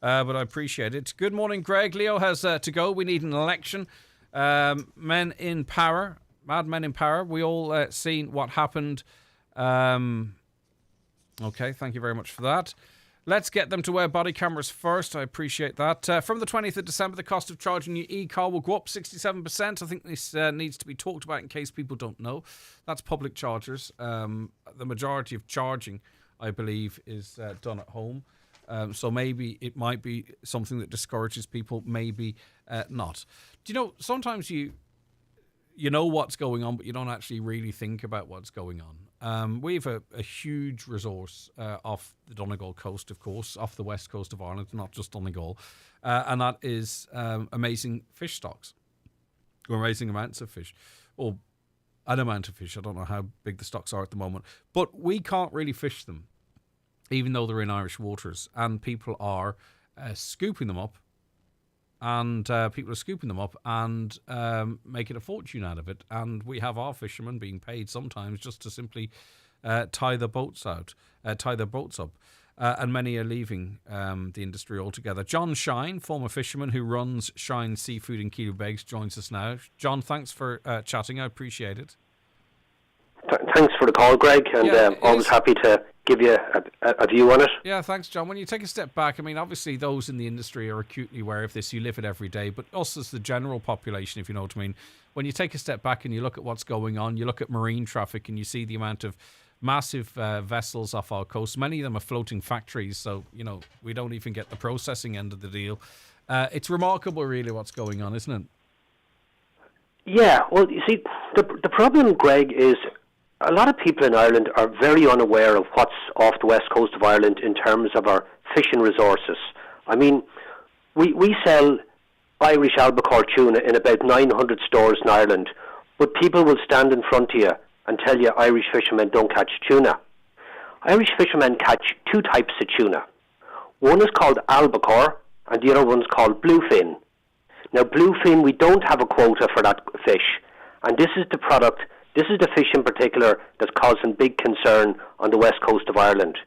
but I appreciate it. Good morning, Greg. Leo has to go. We need an election. Men in power, mad men in power. We all seen what happened. Okay, thank you very much for that. Let's get them to wear body cameras first. I appreciate that. From the 20th of December, the cost of charging your e-car will go up 67%. I think this needs to be talked about in case people don't know. That's public chargers. The majority of charging, I believe, is done at home. So maybe it might be something that discourages people, maybe not. Do you know, sometimes you know what's going on, but you don't actually really think about what's going on. We have a huge resource off the Donegal coast, of course, off the west coast of Ireland, not just Donegal, and that is amazing fish stocks, or amazing amounts of fish, or an amount of fish. I don't know how big the stocks are at the moment, but we can't really fish them, even though they're in Irish waters, and people are scooping them up. And people are scooping them up and making a fortune out of it. And we have our fishermen being paid sometimes just to simply tie their boats up. And many are leaving the industry altogether. John Shine, former fisherman who runs Shine Seafood in Keelbegs, joins us now. John, thanks for chatting. I appreciate it. Thanks for the call, Greg, and always happy to give you a view on it. Yeah, thanks, John. When you take a step back, I mean, obviously those in the industry are acutely aware of this. You live it every day, but us as the general population, if you know what I mean, when you take a step back and you look at what's going on, you look at marine traffic and you see the amount of massive vessels off our coast. Many of them are floating factories, so, you know, we don't even get the processing end of the deal. It's remarkable, really, what's going on, isn't it? Yeah, well, you see, the problem, Greg, is a lot of people in Ireland are very unaware of what's off the west coast of Ireland in terms of our fishing resources. I mean, we sell Irish albacore tuna in about 900 stores in Ireland, but people will stand in front of you and tell you Irish fishermen don't catch tuna. Irish fishermen catch two types of tuna. One is called albacore and the other one's called bluefin. Now, bluefin, we don't have a quota for that fish, and this is the product. This is the fish in particular that's causing big concern on the west coast of Ireland.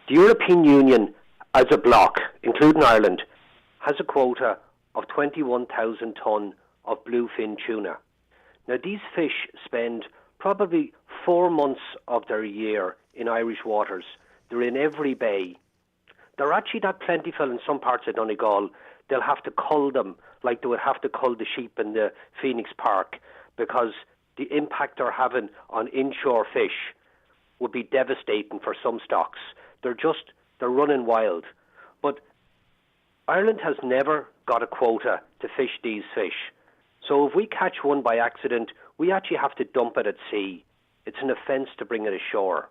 The European Union, as a bloc, including Ireland, has a quota of 21,000 tonne of bluefin tuna. Now, these fish spend probably 4 months of their year in Irish waters. They're in every bay. They're actually that plentiful in some parts of Donegal, they'll have to cull them like they would have to cull the sheep in the Phoenix Park, because the impact they're having on inshore fish would be devastating for some stocks. They're running wild. But Ireland has never got a quota to fish these fish. So if we catch one by accident, we actually have to dump it at sea. It's an offence to bring it ashore.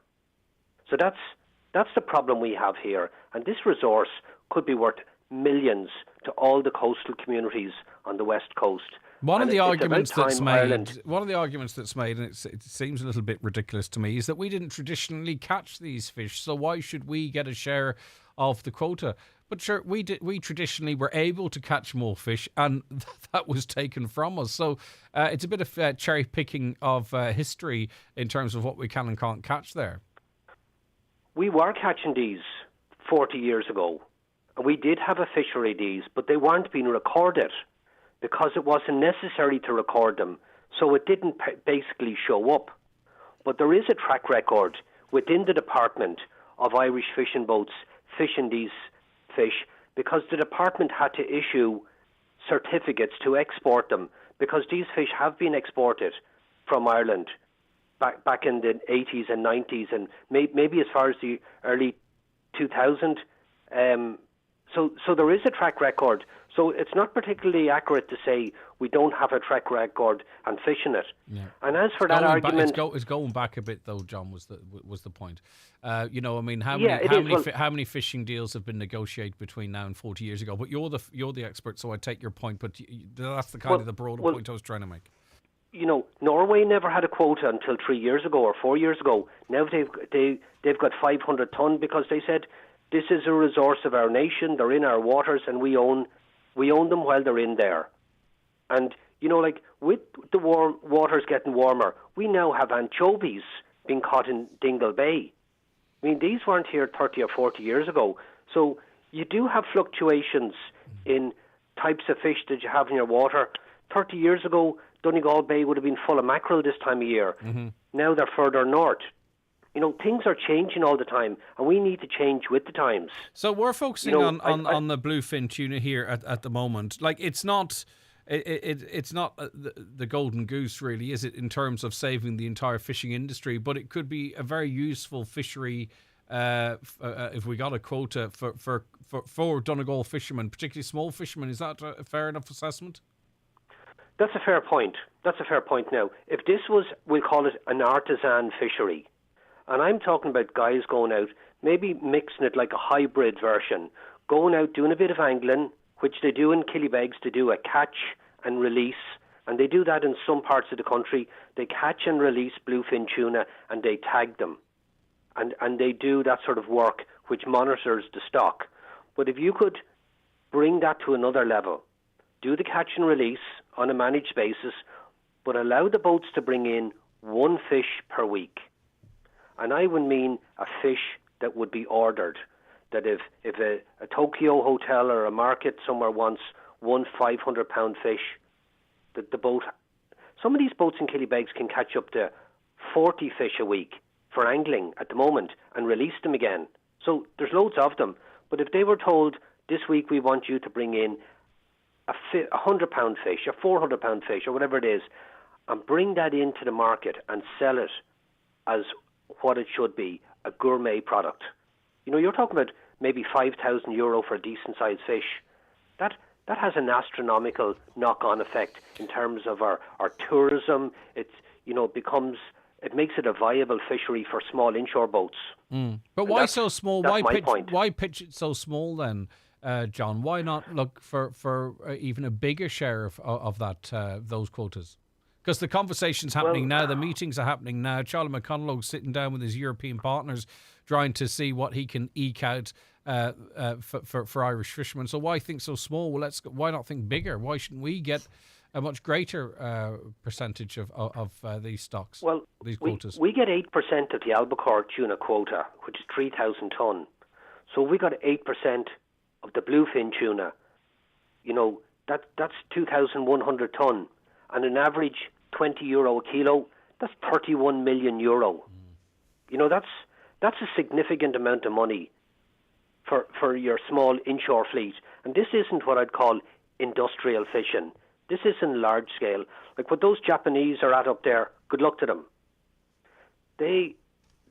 So that's the problem we have here. And this resource could be worth millions to all the coastal communities on the west coast. One of the arguments that's made, Ireland... and it seems a little bit ridiculous to me, is that we didn't traditionally catch these fish, so why should we get a share of the quota? But sure, we traditionally were able to catch more fish, and that was taken from us. So it's a bit of cherry picking of history in terms of what we can and can't catch there. We were catching these 40 years ago, and we did have a fishery these, but they weren't being recorded because it wasn't necessary to record them, so it didn't basically show up. But there is a track record within the department of Irish fishing boats fishing these fish, because the department had to issue certificates to export them, because these fish have been exported from Ireland back in the 80s and 90s, and maybe as far as the early 2000s. So there is a track record. So it's not particularly accurate to say we don't have a track record on fishing it. Yeah. And as for that argument, it's going back a bit though, John. Was the point? How many fishing deals have been negotiated between now and 40 years ago? But you're the expert, so I take your point. But that's the kind of the broader point I was trying to make. Norway never had a quota until 3 years ago or 4 years ago. Now they've got 500 ton because they said this is a resource of our nation. They're in our waters, and we own them while they're in there. And with the waters getting warmer, we now have anchovies being caught in Dingle Bay. I mean, these weren't here 30 or 40 years ago. So you do have fluctuations in types of fish that you have in your water. 30 years ago, Donegal Bay would have been full of mackerel this time of year. Mm-hmm. Now they're further north. Things are changing all the time, and we need to change with the times. So we're focusing on the bluefin tuna here at the moment. Like, it's not the golden goose, really, is it, in terms of saving the entire fishing industry? But it could be a very useful fishery if we got a quota for Donegal fishermen, particularly small fishermen. Is that a fair enough assessment? That's a fair point. Now, if this was, we'll call it an artisan fishery, and I'm talking about guys going out, maybe mixing it like a hybrid version, going out doing a bit of angling, which they do in Killybegs to do a catch and release, and they do that in some parts of the country. They catch and release bluefin tuna, and they tag them, and they do that sort of work which monitors the stock. But if you could bring that to another level, do the catch and release on a managed basis, but allow the boats to bring in one fish per week. And I would mean a fish that would be ordered. That if a Tokyo hotel or a market somewhere wants one 500-pound fish, that the boat... Some of these boats in Killybegs can catch up to 40 fish a week for angling at the moment and release them again. So there's loads of them. But if they were told, this week we want you to bring in a 100-pound fish, a 400-pound fish, or whatever it is, and bring that into the market and sell it as what it should be, a gourmet product. You're talking about maybe €5,000 for a decent-sized fish. That has an astronomical knock-on effect in terms of our tourism. It makes it a viable fishery for small inshore boats. Mm. But why so small? Why pitch it so small then? John, why not look for even a bigger share of those quotas? Because the conversation's happening now, the meetings are happening now. Charlie McConaughey's sitting down with his European partners, trying to see what he can eke out for Irish fishermen. So why think so small? Well, why not think bigger? Why shouldn't we get a much greater percentage of these stocks? Well, these quotas. We get 8% of the albacore tuna quota, which is 3,000 ton. So we got 8% of the bluefin tuna. That's 2,100 ton, and an average €20 a kilo. That's €31 million. That's a significant amount of money for your small inshore fleet. And this isn't what I'd call industrial fishing. This isn't large scale. Like what those Japanese are at up there, good luck to them. They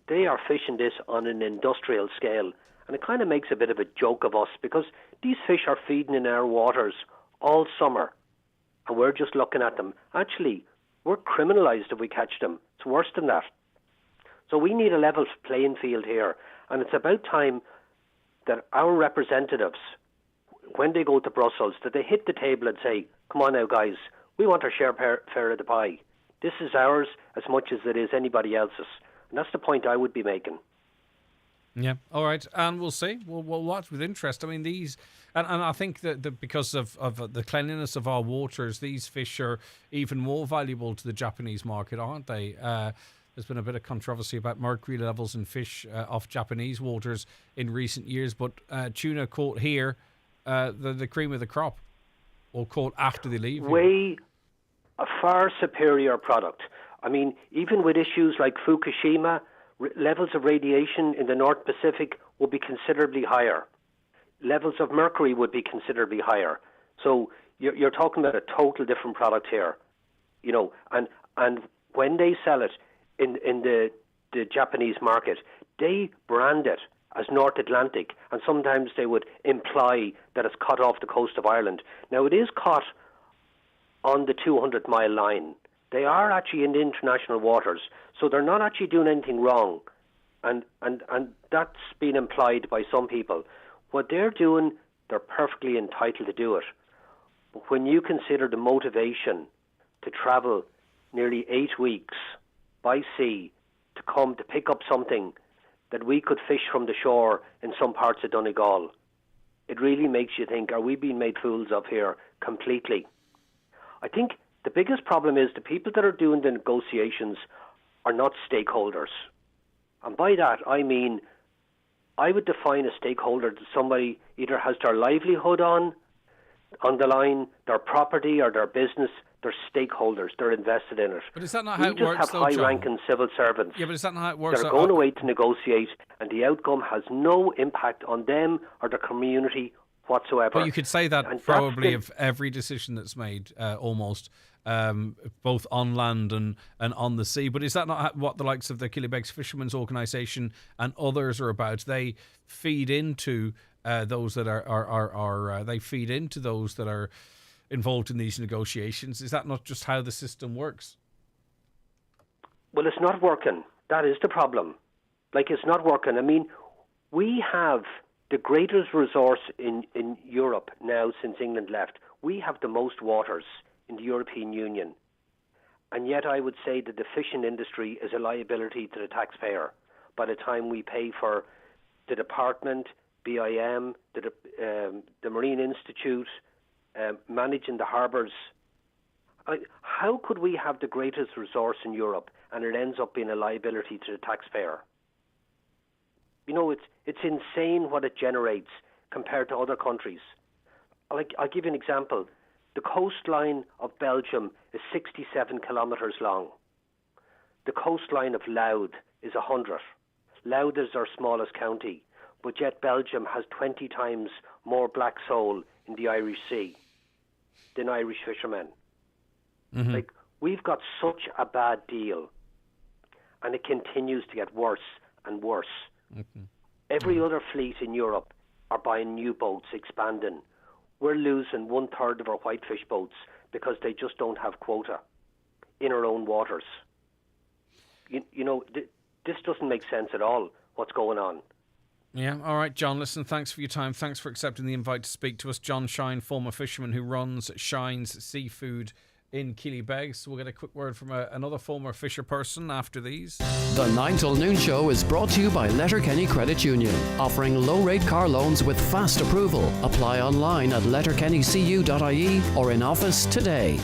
are fishing this on an industrial scale. And it kind of makes a bit of a joke of us because these fish are feeding in our waters all summer. And we're just looking at them. Actually, we're criminalised if we catch them. It's worse than that. So we need a level playing field here. And it's about time that our representatives, when they go to Brussels, that they hit the table and say, come on now, guys, We want our share of the pie. This is ours as much as it is anybody else's. And that's the point I would be making. Yeah, all right, and we'll see. We'll watch with interest. I mean, these, and I think that because of the cleanliness of our waters, these fish are even more valuable to the Japanese market, aren't they? There's been a bit of controversy about mercury levels in fish off Japanese waters in recent years, but tuna caught here, the cream of the crop, or caught after they leave. Way a far superior product. I mean, even with issues like Fukushima, levels of radiation in the North Pacific would be considerably higher. Levels of mercury would be considerably higher. So you're talking about a total different product here, you know. And when they sell it in the Japanese market, they brand it as North Atlantic, and sometimes they would imply that it's caught off the coast of Ireland. Now, it is caught on the 200-mile line. They are actually in the international waters, so they're not actually doing anything wrong. And that's been implied by some people. What they're doing, they're perfectly entitled to do it. But when you consider the motivation to travel nearly 8 weeks by sea to come to pick up something that we could fish from the shore in some parts of Donegal, it really makes you think, are we being made fools of here completely? I think the biggest problem is the people that are doing the negotiations are not stakeholders. And by that, I mean, I would define a stakeholder as somebody either has their livelihood on the line, their property or their business. They're stakeholders. They're invested in it. But is that not how it works, just have high-ranking civil servants. Yeah, but is that not how it works? They're going away to negotiate, and the outcome has no impact on them or the community whatsoever. But you could say that probably of every decision that's made, almost, both on land and on the sea. But is that not what the likes of the Killybegs Fishermen's Organisation and others are about? They feed into those that are involved in these negotiations. Is that not just how the system works? Well, it's not working. That is the problem. Like, it's not working. I mean, we have the greatest resource in Europe now since England left. We have the most waters in the European Union. And yet I would say that the fishing industry is a liability to the taxpayer by the time we pay for the department, BIM, the Marine Institute, managing the harbours. How could we have the greatest resource in Europe and it ends up being a liability to the taxpayer? You know, it's insane what it generates compared to other countries. I'll give you an example. The coastline of Belgium is 67 kilometres long. The coastline of Louth is 100. Louth is our smallest county, but yet Belgium has 20 times more black sole in the Irish Sea than Irish fishermen. Mm-hmm. Like, we've got such a bad deal, and it continues to get worse and worse. Mm-hmm. Every other fleet in Europe are buying new boats, expanding. We're losing 1/3 of our whitefish boats because they just don't have quota in our own waters. You know, this doesn't make sense at all, what's going on. Yeah, all right, John, listen, thanks for your time. Thanks for accepting the invite to speak to us. John Shine, former fisherman who runs Shine's Seafood in Killybegs. We'll get a quick word from another former fisher person after these. The 9 till noon show is brought to you by Letterkenny Credit Union, offering low-rate car loans with fast approval. Apply online at letterkennycu.ie or in office today.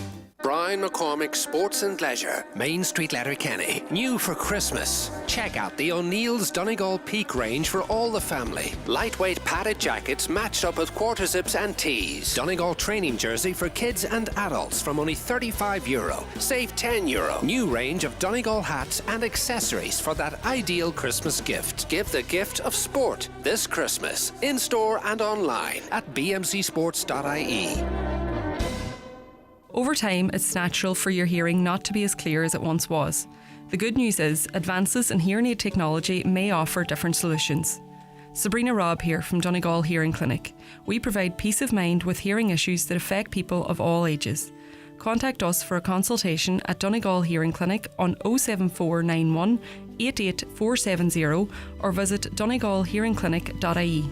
Brian McCormick Sports and Leisure, Main Street, Letterkenny. New for Christmas. Check out the O'Neill's Donegal Peak range for all the family. Lightweight padded jackets matched up with quarter zips and tees. Donegal training jersey for kids and adults from only €35. Save €10. New range of Donegal hats and accessories for that ideal Christmas gift. Give the gift of sport this Christmas. In store and online at bmcsports.ie. Over time, it's natural for your hearing not to be as clear as it once was. The good news is, advances in hearing aid technology may offer different solutions. Sabrina Robb here from Donegal Hearing Clinic. We provide peace of mind with hearing issues that affect people of all ages. Contact us for a consultation at Donegal Hearing Clinic on 07491 88470 or visit donegalhearingclinic.ie.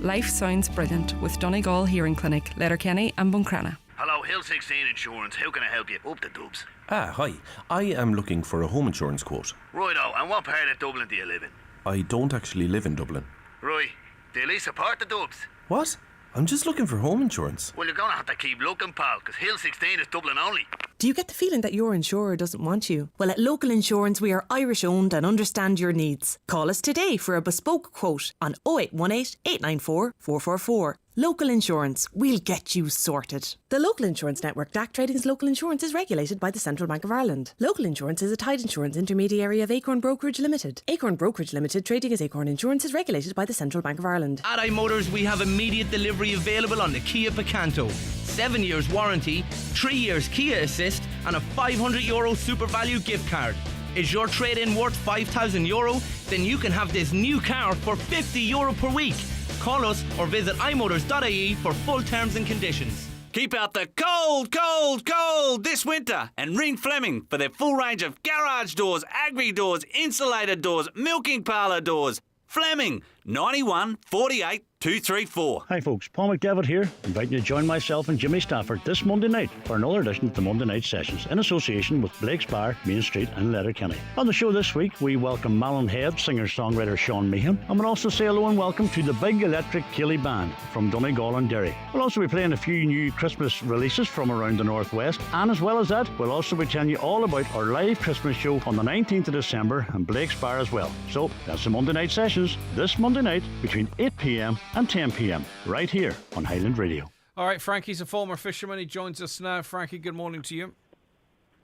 Life sounds brilliant with Donegal Hearing Clinic, Letterkenny and Buncrana. Hello, Hill 16 Insurance, how can I help you? Up the dubs. Hi. I am looking for a home insurance quote. Righto, and what part of Dublin do you live in? I don't actually live in Dublin. Right, do you at least support the dubs? What? I'm just looking for home insurance. Well, you're gonna have to keep looking, pal, because Hill 16 is Dublin only. Do you get the feeling that your insurer doesn't want you? Well, at Local Insurance, we are Irish owned and understand your needs. Call us today for a bespoke quote on 0818 894 444. Local Insurance, we'll get you sorted. The Local Insurance Network, DAC Trading's Local Insurance, is regulated by the Central Bank of Ireland. Local Insurance is a tied insurance intermediary of Acorn Brokerage Limited. Acorn Brokerage Limited, trading as Acorn Insurance, is regulated by the Central Bank of Ireland. At iMotors, we have immediate delivery available on the Kia Picanto. 7 years warranty, 3 years Kia Assist, and a €500 Super Value gift card. Is your trade-in worth €5,000? Then you can have this new car for €50 per week. Call us or visit imotors.ie for full terms and conditions. Keep out the cold, cold, cold this winter and ring Fleming for their full range of garage doors, agri doors, insulated doors, milking parlour doors. Fleming, 91 48 234. Hi folks, Paul McDevitt here, inviting you to join myself and Jimmy Stafford this Monday night for another edition of the Monday Night Sessions in association with Blake's Bar, Main Street and Letterkenny. On the show this week, we welcome Malin Head singer-songwriter Sean Meehan, and we'll also say hello and welcome to the Big Electric Ceilidh Band from Donegal and Derry. We'll also be playing a few new Christmas releases from around the Northwest, and as well as that, we'll also be telling you all about our live Christmas show on the 19th of December and Blake's Bar as well. So, that's the Monday Night Sessions this Monday night between 8 p.m. and 10 p.m. right here on Highland Radio. All right, Frankie's a former fisherman. He joins us now. Frankie, good morning to you.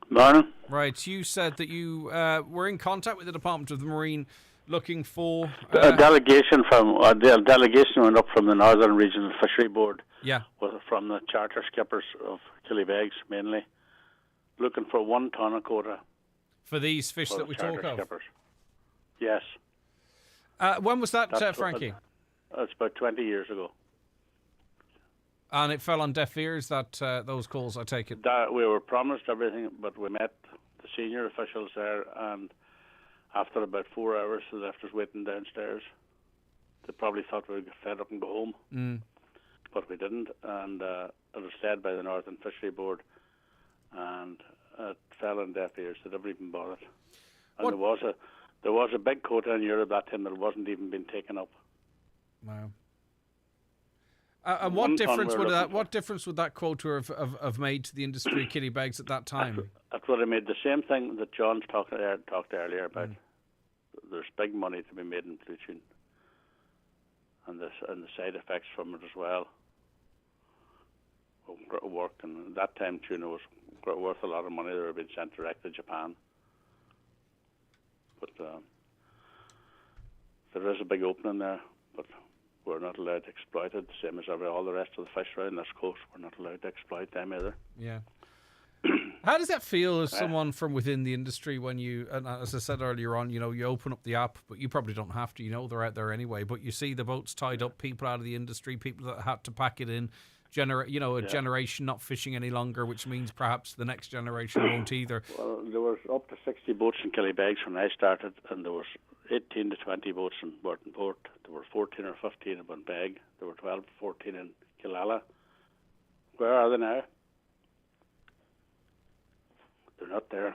Morning. Right, you said that you were in contact with the Department of the Marine looking for... a delegation went up from the Northern Regional Fishery Board. Yeah. From the charter skippers of Killybegs mainly, looking for 1 tonne of quota. For these fish that we talk of? Skippers. Yes. When was that, Frankie? That's about 20 years ago. And it fell on deaf ears, that those calls, I take it? We were promised everything, but we met the senior officials there, and after about 4 hours, they left us waiting downstairs. They probably thought we'd get fed up and go home, but we didn't, and it was said by the Northern Fishery Board, and it fell on deaf ears. They never even bothered. And there was a big quota in Europe that time that wasn't even being taken up. Wow. And what difference would that quota have made to the industry of Killybegs at that time? That's what I made. The same thing that John's talked earlier about. There's big money to be made in poaching, and the side effects from it as well. Work, and at that time tuna was worth a lot of money. They were being sent direct to Japan. But there is a big opening there, but we're not allowed to exploit it, the same as all the rest of the fish around this coast. We're not allowed to exploit them either. Yeah. How does that feel as someone from within the industry when you, and as I said earlier on, you open up the app, but you probably don't have to, they're out there anyway, but you see the boats tied up, people out of the industry, people that had to pack it in, generation not fishing any longer, which means perhaps the next generation won't either. Well, there was up to 60 boats in Killybegs when I started, and there was 18 to 20 boats in Burton Port. There were 14 or 15 in Bunbeg. There were 12 or 14 in Killala. Where are they now? They're not there.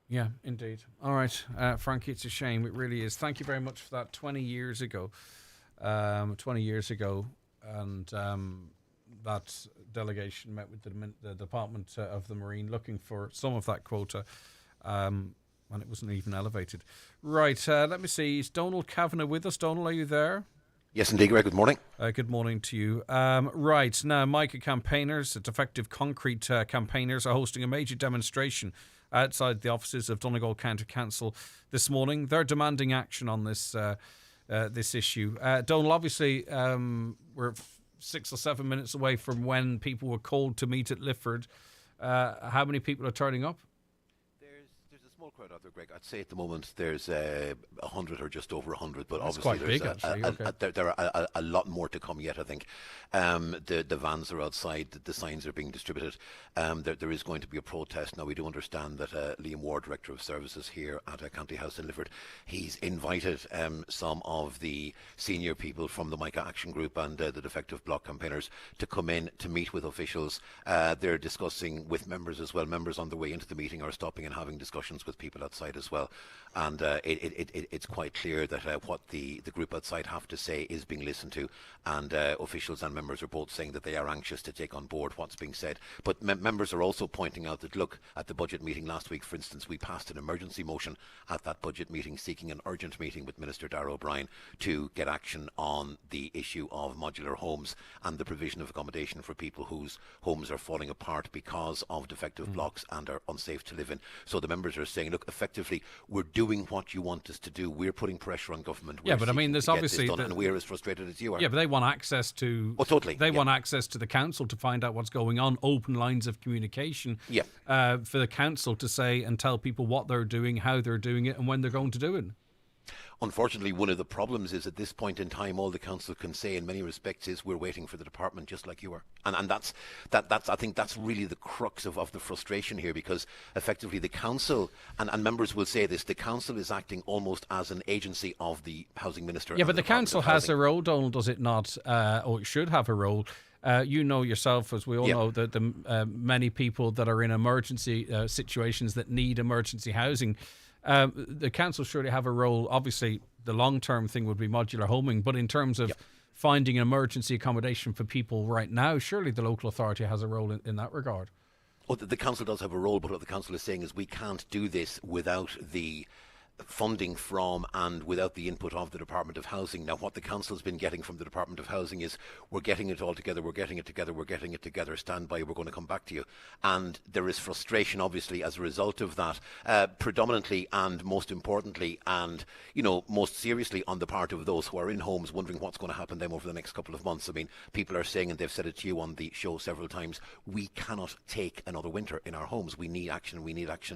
Yeah, indeed. All right, Frankie, it's a shame. It really is. Thank you very much for that. 20 years ago, and that delegation met with the Department of the Marine looking for some of that quota, and it wasn't even elevated. Right, let me see. Is Donald Kavanagh with us? Donald, are you there? Yes, indeed, Greg. Good morning. Good morning to you. Right, now, Mica campaigners, defective concrete campaigners, are hosting a major demonstration outside the offices of Donegal County Council this morning. They're demanding action on this this issue. Donald, obviously, we're 6 or 7 minutes away from when people were called to meet at Lifford. How many people are turning up? There's a small crowd out there, Greg. I'd say at the moment there's 100 or just over 100, but That's obviously quite there's big, actually. there are a lot more to come yet, I think. The vans are outside, the signs are being distributed. There is going to be a protest. Now, we do understand that Liam Ward, Director of Services here at County House in Lifford, he's invited some of the senior people from the Mica Action Group and the Defective Block campaigners to come in to meet with officials. They're discussing with members as well. Members on the way into the meeting are stopping and having discussions with people outside as well. And it's quite clear that what the group outside have to say is being listened to, and officials and members are both saying that they are anxious to take on board what's being said. But members are also pointing out that, look, at the budget meeting last week, for instance, we passed an emergency motion at that budget meeting seeking an urgent meeting with Minister Darragh O'Brien to get action on the issue of modular homes and the provision of accommodation for people whose homes are falling apart because of defective blocks and are unsafe to live in. So the members are saying, look, effectively, we're doing what you want us to do. We're putting pressure on government. Yeah, but I mean, there's obviously... and we're as frustrated as you are. Yeah, but they want access to... Oh, totally. They want access to the council to find out what's going on, open lines of communication for the council to say and tell people what they're doing, how they're doing it, and when they're going to do it. Unfortunately, one of the problems is at this point in time, all the council can say in many respects is we're waiting for the department just like you are. And that's I think that's really the crux of the frustration here, because effectively the council, and members will say this, the council is acting almost as an agency of the housing minister. Yeah, but the council has a role, Donal, does it not? Or it should have a role. You know yourself, as we all know, that the many people that are in emergency situations that need emergency housing, the council surely have a role. Obviously, the long-term thing would be modular homing, but in terms of finding emergency accommodation for people right now, surely the local authority has a role in that regard. Well, the council does have a role, but what the council is saying is we can't do this without the funding from and without the input of the Department of Housing. Now, what the council's been getting from the Department of Housing is we're getting it all together, we're getting it together, stand by, we're going to come back to you. And there is frustration, obviously, as a result of that, predominantly and most importantly and, most seriously on the part of those who are in homes wondering what's going to happen to them over the next couple of months. I mean, people are saying, and they've said it to you on the show several times, we cannot take another winter in our homes. We need action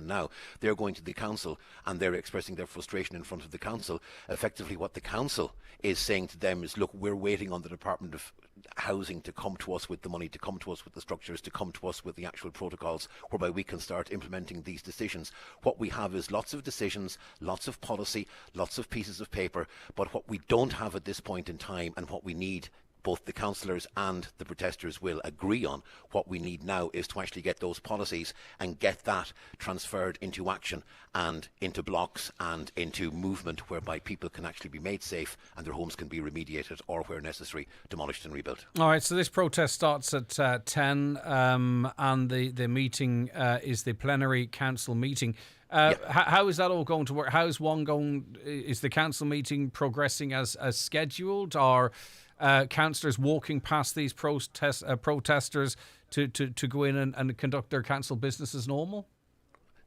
now. They're going to the council and they're expressing their frustration in front of the council. Effectively, what the council is saying to them is, look, we're waiting on the Department of Housing to come to us with the money, to come to us with the structures, to come to us with the actual protocols whereby we can start implementing these decisions. What we have is lots of decisions, lots of policy, lots of pieces of paper, but what we don't have at this point in time, and what we need, both the councillors and the protesters will agree on, what we need now is to actually get those policies and get that transferred into action and into blocks and into movement whereby people can actually be made safe and their homes can be remediated or, where necessary, demolished and rebuilt. All right, so this protest starts at 10 and the meeting is the plenary council meeting. How is that all going to work? How is one going? Is the council meeting progressing as scheduled? Or councillors walking past these protesters to go in and conduct their council business as normal?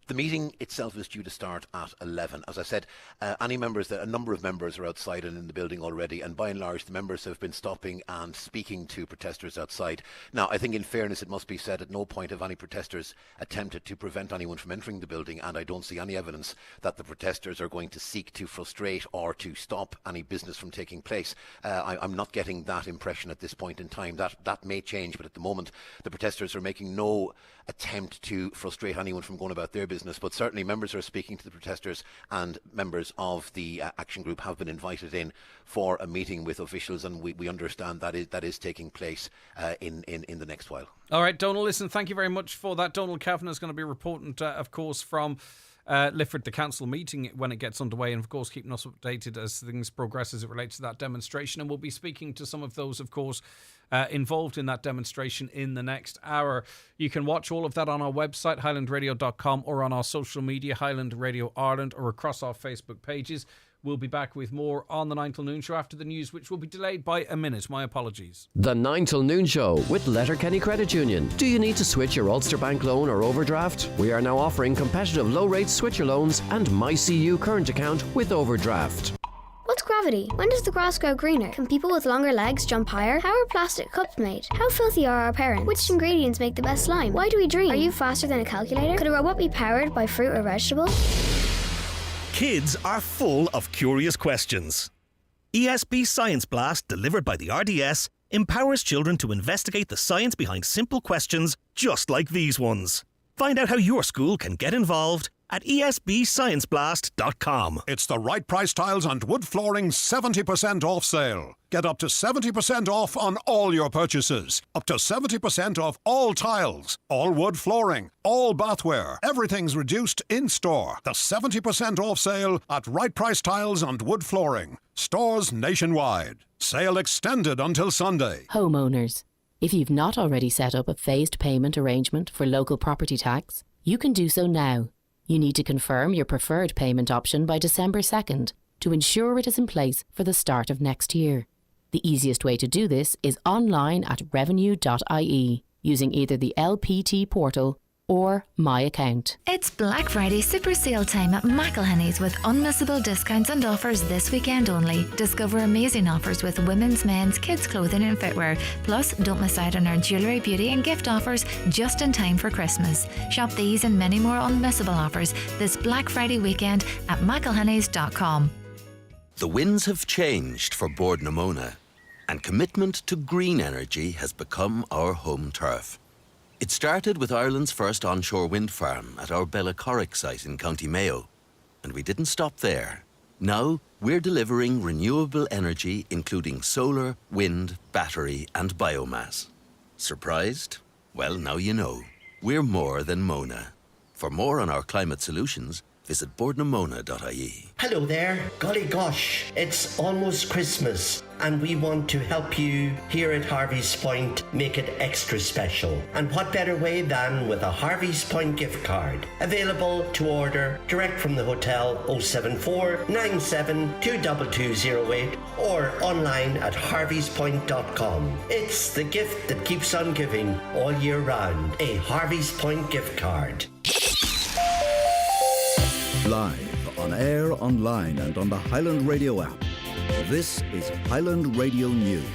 The meeting itself is due to start at 11. As I said, a number of members are outside and in the building already, and by and large the members have been stopping and speaking to protesters outside. Now, I think in fairness it must be said at no point have any protesters attempted to prevent anyone from entering the building, and I don't see any evidence that the protesters are going to seek to frustrate or to stop any business from taking place. I'm not getting that impression at this point in time. That may change, but at the moment the protesters are making no attempt to frustrate anyone from going about their business. But certainly members are speaking to the protesters, and members of the action group have been invited in for a meeting with officials, and we understand that is taking place in the next while. All right, Donal, listen, thank you very much for that. Donal Kavanagh is going to be reporting, of course, from Lifford, the council meeting, when it gets underway, and of course keeping us updated as things progress as it relates to that demonstration. And we'll be speaking to some of those, of course, involved in that demonstration in the next hour. You can watch all of that on our website, highlandradio.com, or on our social media, Highland Radio Ireland, or across our Facebook pages. We'll be back with more on the 9 till noon show after the news, which will be delayed by a minute. My apologies. The 9 till noon show with Letterkenny Credit Union. Do you need to switch your Ulster Bank loan or overdraft? We are now offering competitive low-rate switcher loans and MyCU current account with overdraft. What's gravity? When does the grass grow greener? Can people with longer legs jump higher? How are plastic cups made? How filthy are our parents? Which ingredients make the best slime? Why do we dream? Are you faster than a calculator? Could a robot be powered by fruit or vegetables? Kids are full of curious questions. ESB Science Blast, delivered by the RDS, empowers children to investigate the science behind simple questions just like these ones. Find out how your school can get involved at esbscienceblast.com. It's the Right Price Tiles and Wood Flooring 70% off sale. Get up to 70% off on all your purchases. Up to 70% off all tiles, all wood flooring, all bathware. Everything's reduced in-store. The 70% off sale at Right Price Tiles and Wood Flooring. Stores nationwide. Sale extended until Sunday. Homeowners. If you've not already set up a phased payment arrangement for local property tax, you can do so now. You need to confirm your preferred payment option by December 2nd to ensure it is in place for the start of next year. The easiest way to do this is online at revenue.ie using either the LPT portal or My Account. It's Black Friday super sale time at McElhenney's with unmissable discounts and offers this weekend only. Discover amazing offers with women's, men's, kids' clothing and footwear. Plus, don't miss out on our jewellery, beauty and gift offers just in time for Christmas. Shop these and many more unmissable offers this Black Friday weekend at mcelhenneys.com. The winds have changed for Bord na Móna, and commitment to green energy has become our home turf. It started with Ireland's first onshore wind farm at our Bellacorrick site in County Mayo. And we didn't stop there. Now, we're delivering renewable energy including solar, wind, battery and biomass. Surprised? Well, now you know. We're more than Mona. For more on our climate solutions, visit bordnamona.ie. Hello there. Golly gosh, it's almost Christmas and we want to help you here at Harvey's Point make it extra special. And what better way than with a Harvey's Point gift card. Available to order direct from the hotel 074 97 22208 or online at harveyspoint.com. It's the gift that keeps on giving all year round. A Harvey's Point gift card. Live, on air, online and on the Highland Radio app. This is Highland Radio News.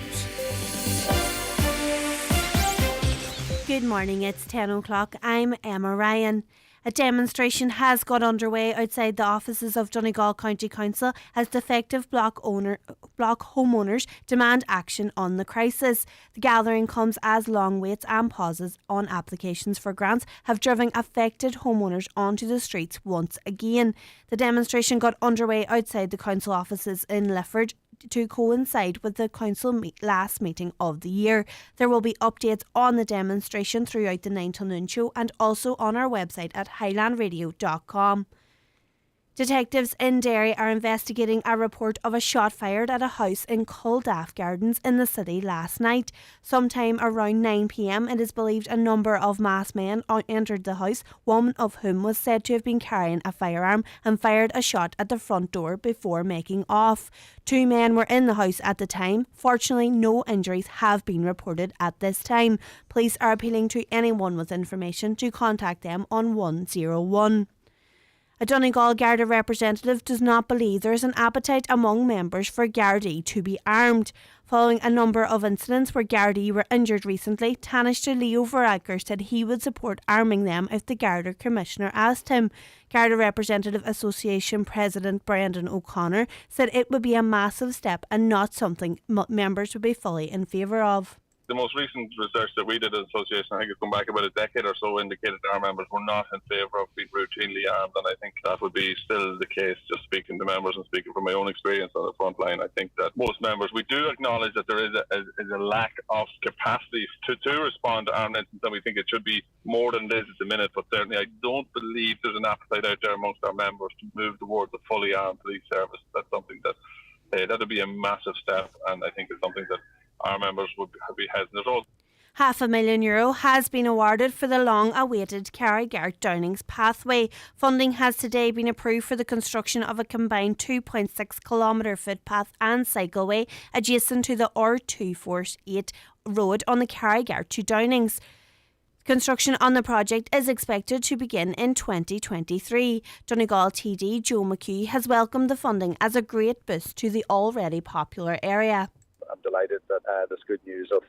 Good morning, it's 10 o'clock. I'm Emma Ryan. A demonstration has got underway outside the offices of Donegal County Council as defective block homeowners demand action on the crisis. The gathering comes as long waits and pauses on applications for grants have driven affected homeowners onto the streets once again. The demonstration got underway outside the council offices in Lifford to coincide with the council last meeting of the year. There will be updates on the demonstration throughout the 9 till noon show and also on our website at highlandradio.com. Detectives in Derry are investigating a report of a shot fired at a house in Culdaff Gardens in the city last night. Sometime around 9 p.m, it is believed a number of masked men entered the house, one of whom was said to have been carrying a firearm and fired a shot at the front door before making off. 2 men were in the house at the time. Fortunately, no injuries have been reported at this time. Police are appealing to anyone with information to contact them on 101. A Donegal Garda representative does not believe there is an appetite among members for Gardaí to be armed. Following a number of incidents where Gardaí were injured recently, Taoiseach Leo Varadkar said he would support arming them if the Garda Commissioner asked him. Garda Representative Association President Brendan O'Connor said it would be a massive step and not something members would be fully in favour of. The most recent research that we did as an association, I think it's gone back about a decade or so, indicated that our members were not in favour of being routinely armed, and I think that would be still the case, just speaking to members and speaking from my own experience on the front line. I think that most members, we do acknowledge that there is a lack of capacity to respond to armed incidents, and we think it should be more than it is at the minute, but certainly I don't believe there's an appetite out there amongst our members to move towards a fully armed police service. That's something that would be a massive step, and I think it's something that our members would be hesitant at all. €500,000 has been awarded for the long-awaited Carrigart Downings pathway. Funding has today been approved for the construction of a combined 2.6 kilometre footpath and cycleway adjacent to the R248 road on the Carrigart to Downings. Construction on the project is expected to begin in 2023. Donegal TD Joe McHugh has welcomed the funding as a great boost to the already popular area. I'm delighted that there's good news of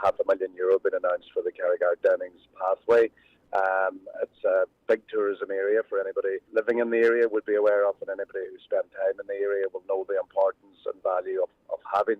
€500,000 been announced for the Carrigart Downings pathway. It's a big tourism area for anybody living in the area would be aware of, and anybody who spent time in the area will know the importance and value of having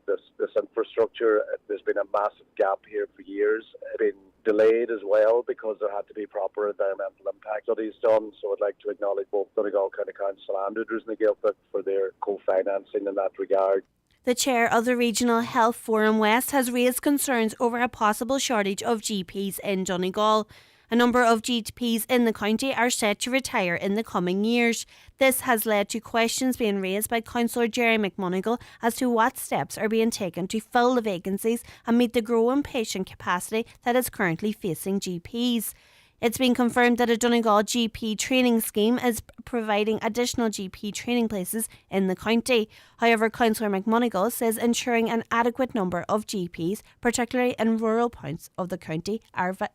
this infrastructure. There's been a massive gap here for years. It's been delayed as well because there had to be proper environmental impact studies done. So I'd like to acknowledge both Donegal County Council and Udrus na Gaeltacht for their co-financing in that regard. The chair of the Regional Health Forum West has raised concerns over a possible shortage of GPs in Donegal. A number of GPs in the county are set to retire in the coming years. This has led to questions being raised by Councillor Jerry McMonigal as to what steps are being taken to fill the vacancies and meet the growing patient capacity that is currently facing GPs. It's been confirmed that a Donegal GP training scheme is providing additional GP training places in the county. However, Councillor McMonigal says ensuring an adequate number of GPs, particularly in rural points of the county,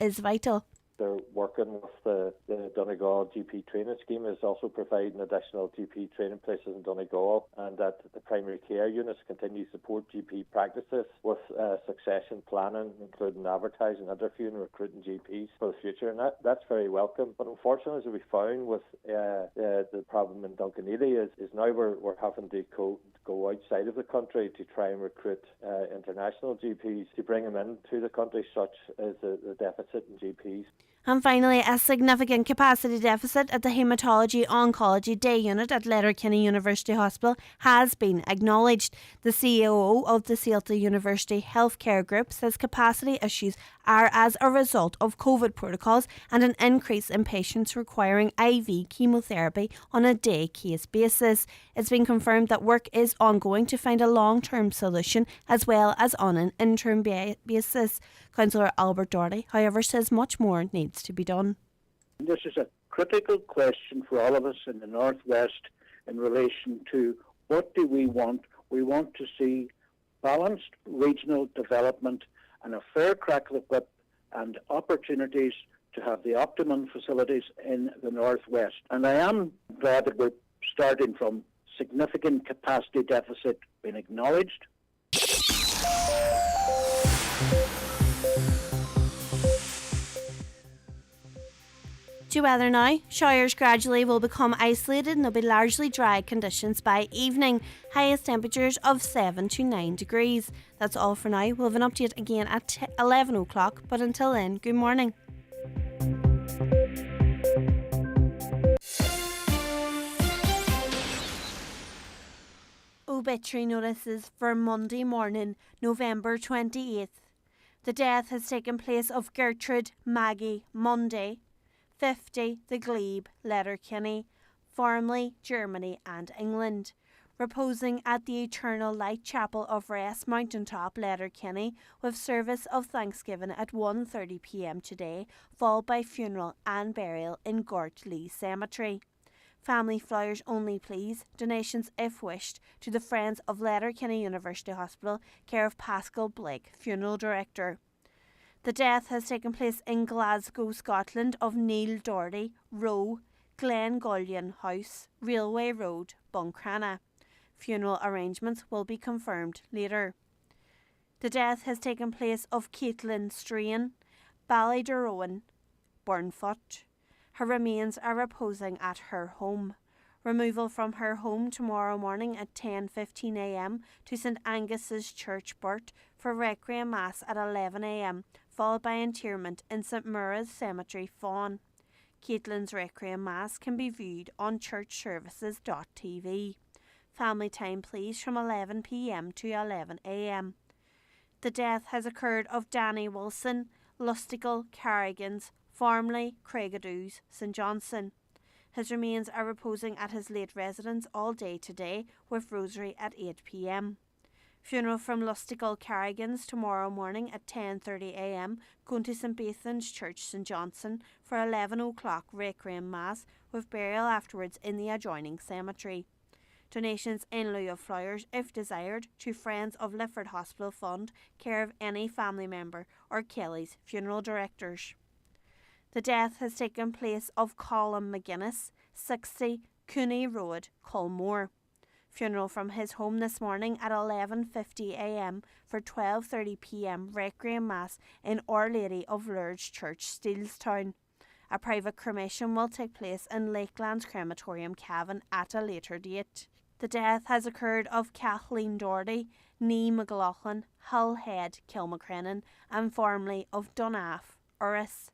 is vital. They're working with the Donegal GP training scheme is also providing additional GP training places in Donegal, and that the primary care units continue to support GP practices with succession planning, including advertising, interviewing and recruiting GPs for the future, and that's very welcome. But unfortunately, as we found with the problem in Duncanely is now we're having to go outside of the country to try and recruit international GPs to bring them into the country, such as the deficit in GPs. And finally, a significant capacity deficit at the Haematology Oncology Day Unit at Letterkenny University Hospital has been acknowledged. The CEO of the Ceuta University Healthcare Group says capacity issues are as a result of COVID protocols and an increase in patients requiring IV chemotherapy on a day-case basis. It's been confirmed that work is ongoing to find a long-term solution as well as on an interim basis. Councillor Albert Doherty, however, says much more needs to be done. This is a critical question for all of us in the Northwest in relation to what do we want. We want to see balanced regional development and a fair crack of the whip and opportunities to have the optimum facilities in the Northwest. And I am glad that we're starting from significant capacity deficit being acknowledged. To weather now, showers gradually will become isolated and there'll be largely dry conditions by evening. Highest temperatures of 7 to 9 degrees. That's all for now. We'll have an update again at 11 o'clock, but until then, good morning. Obituary notices for Monday morning, November 28th. The death has taken place of Gertrude Maggie Monday, 50, the Glebe, Letterkenny, formerly Germany and England, reposing at the Eternal Light Chapel of Rest, Mountaintop, Letterkenny, with service of Thanksgiving at 1:30 p.m. today, followed by funeral and burial in Gort Lee Cemetery. Family flowers only, please. Donations, if wished, to the Friends of Letterkenny University Hospital, care of Pascal Blake, Funeral Director. The death has taken place in Glasgow, Scotland, of Neil Doherty, Row, Glengullion House, Railway Road, Buncrana. Funeral arrangements will be confirmed later. The death has taken place of Caitlin Strain, Ballyderowan, Burnfoot. Her remains are reposing at her home. Removal from her home tomorrow morning at 10:15 a.m. to St Angus's Church, Burt, for Requiem Mass at 11 a.m, followed by interment in St Mura's Cemetery, Fawn. Caitlin's Requiem Mass can be viewed on churchservices.tv. Family time, please, from 11 p.m. to 11 a.m. The death has occurred of Danny Wilson, Lusticle, Carrigans, formerly Craigadoos, St Johnson. His remains are reposing at his late residence all day today, with rosary at 8 p.m. Funeral from Lusticle Carrigans tomorrow morning at 10:30 a.m, going to St Bethan's Church, St Johnson, for 11 o'clock Requiem Mass, with burial afterwards in the adjoining cemetery. Donations in lieu of flowers, if desired, to Friends of Lifford Hospital Fund, care of any family member or Kelly's Funeral Directors. The death has taken place of Colin McGuinness, 60, Cooney Road, Culmore. Funeral from his home this morning at 11:50 a.m. for 12:30 p.m. Requiem Mass in Our Lady of Lourdes Church, Steelstown. A private cremation will take place in Lakelands Crematorium, Cavan, at a later date. The death has occurred of Kathleen Doherty, Nee McLaughlin, Hull Head, Kilmacrennan, and formerly of Dunaff, Uris.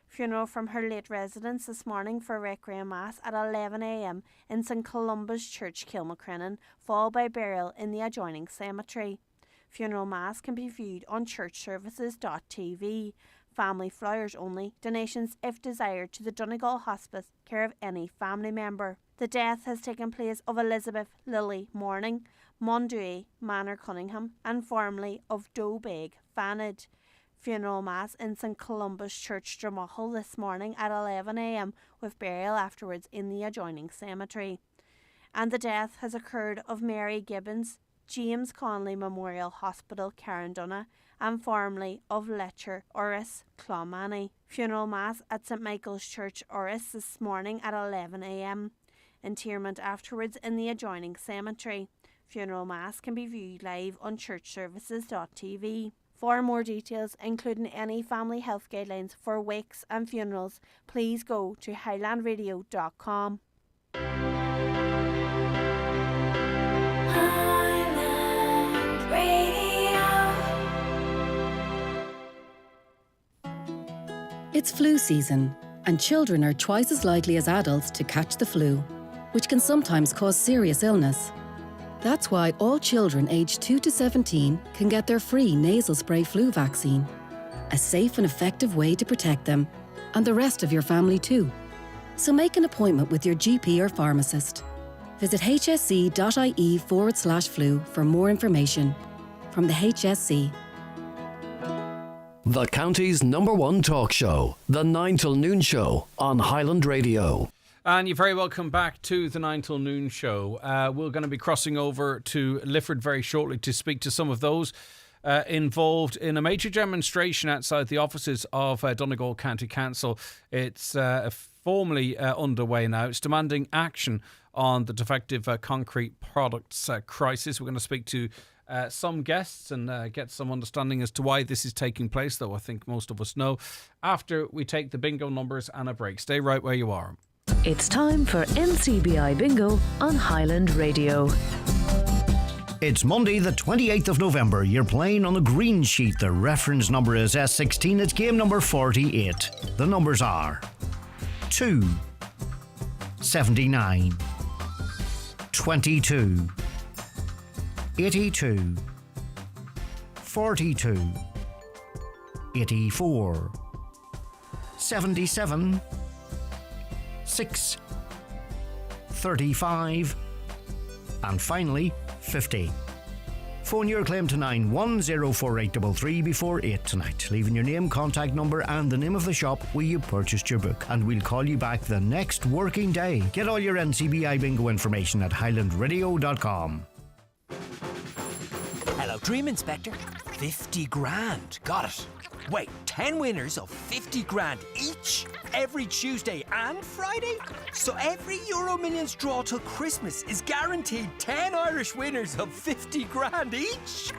Funeral from her late residence this morning for Requiem Mass at 11 a.m. in St Columba's Church, Kilmacrennan, followed by burial in the adjoining cemetery. Funeral Mass can be viewed on churchservices.tv. Family flowers only, donations if desired to the Donegal Hospice, care of any family member. The death has taken place of Elizabeth Lily Morning, Mondue Manor, Cunningham, and formerly of Dobeg, Fanid. Funeral Mass in St Columba's Church, Dromahal this morning at 11 a.m. with burial afterwards in the adjoining cemetery. And the death has occurred of Mary Gibbons, James Connolly Memorial Hospital, Carndonagh, and formerly of Letcher, Uris, Clonmany. Funeral Mass at St Michael's Church, Uris this morning at 11 a.m. Interment afterwards in the adjoining cemetery. Funeral Mass can be viewed live on churchservices.tv. For more details, including any family health guidelines for wakes and funerals, please go to highlandradio.com. It's flu season, and children are twice as likely as adults to catch the flu, which can sometimes cause serious illness. That's why all children aged 2 to 17 can get their free nasal spray flu vaccine, a safe and effective way to protect them, and the rest of your family too. So make an appointment with your GP or pharmacist. Visit hsc.ie/flu for more information. From the HSC. The county's #1 talk show, the 9 till noon show on Highland Radio. And you're very welcome back to the 9 till noon show. We're going to be crossing over to Lifford very shortly to speak to some of those involved in a major demonstration outside the offices of Donegal County Council. It's formally underway now. It's demanding action on the defective concrete products crisis. We're going to speak to some guests and get some understanding as to why this is taking place, though I think most of us know, after we take the bingo numbers and a break. Stay right where you are. It's time for NCBI Bingo on Highland Radio. It's Monday the 28th of November. You're playing on the green sheet. The reference number is S16. It's game number 48. The numbers are 2, 79, 22, 82, 42, 84, 77, 6, 35, and finally 50. Phone your claim to 91048333 before 8 tonight, leaving your name, contact number and the name of the shop where you purchased your book, and we'll call you back the next working day. Get all your NCBI bingo information at highlandradio.com. Hello, Dream Inspector. 50 grand. Got it. Wait, 10 winners of 50 grand each every Tuesday and Friday? So every Euro Millions draw till Christmas is guaranteed 10 Irish winners of 50 grand each?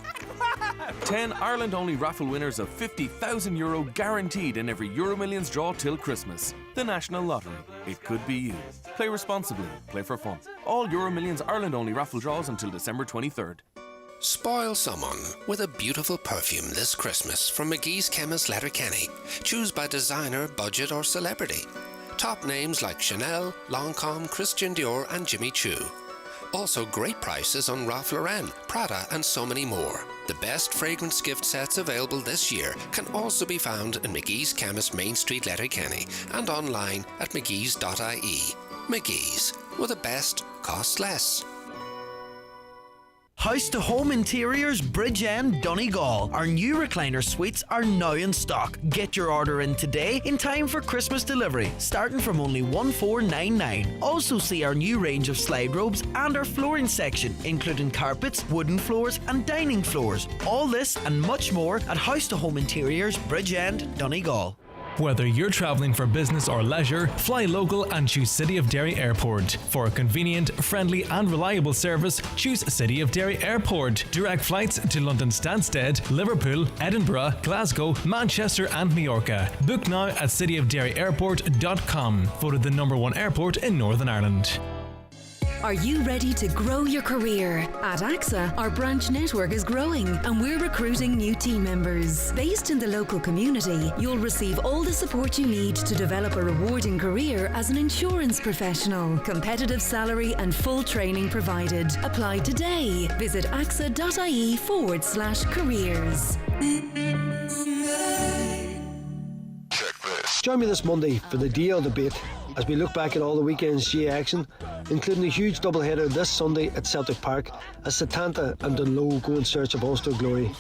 10 Ireland-only raffle winners of €50,000 guaranteed in every Euro Millions draw till Christmas. The National Lottery. It could be you. Play responsibly. Play for fun. All Euro Millions Ireland-only raffle draws until December 23rd. Spoil someone with a beautiful perfume this Christmas from McGee's Chemist Letterkenny. Choose by designer, budget or celebrity. Top names like Chanel, Lancôme, Christian Dior and Jimmy Choo. Also great prices on Ralph Lauren, Prada and so many more. The best fragrance gift sets available this year can also be found in McGee's Chemist Main Street Letterkenny and online at mcgees.ie. McGee's, where the best costs less. House to Home Interiors, Bridgend, Donegal. Our new recliner suites are now in stock. Get your order in today in time for Christmas delivery, starting from only $1499. Also see our new range of slide robes and our flooring section, including carpets, wooden floors and dining floors. All this and much more at House to Home Interiors, Bridgend, Donegal. Whether you're travelling for business or leisure, fly local and choose City of Derry Airport. For a convenient, friendly and reliable service, choose City of Derry Airport. Direct flights to London Stansted, Liverpool, Edinburgh, Glasgow, Manchester and Majorca. Book now at cityofderryairport.com. Voted the #1 airport in Northern Ireland. Are you ready to grow your career? At AXA, our branch network is growing and we're recruiting new team members. Based in the local community, you'll receive all the support you need to develop a rewarding career as an insurance professional. Competitive salary and full training provided. Apply today. Visit axa.ie/careers. Join me this Monday for the DL debate as we look back at all the weekend's GA action, including a huge doubleheader this Sunday at Celtic Park as Setanta and Dunloe go in search of Ulster glory.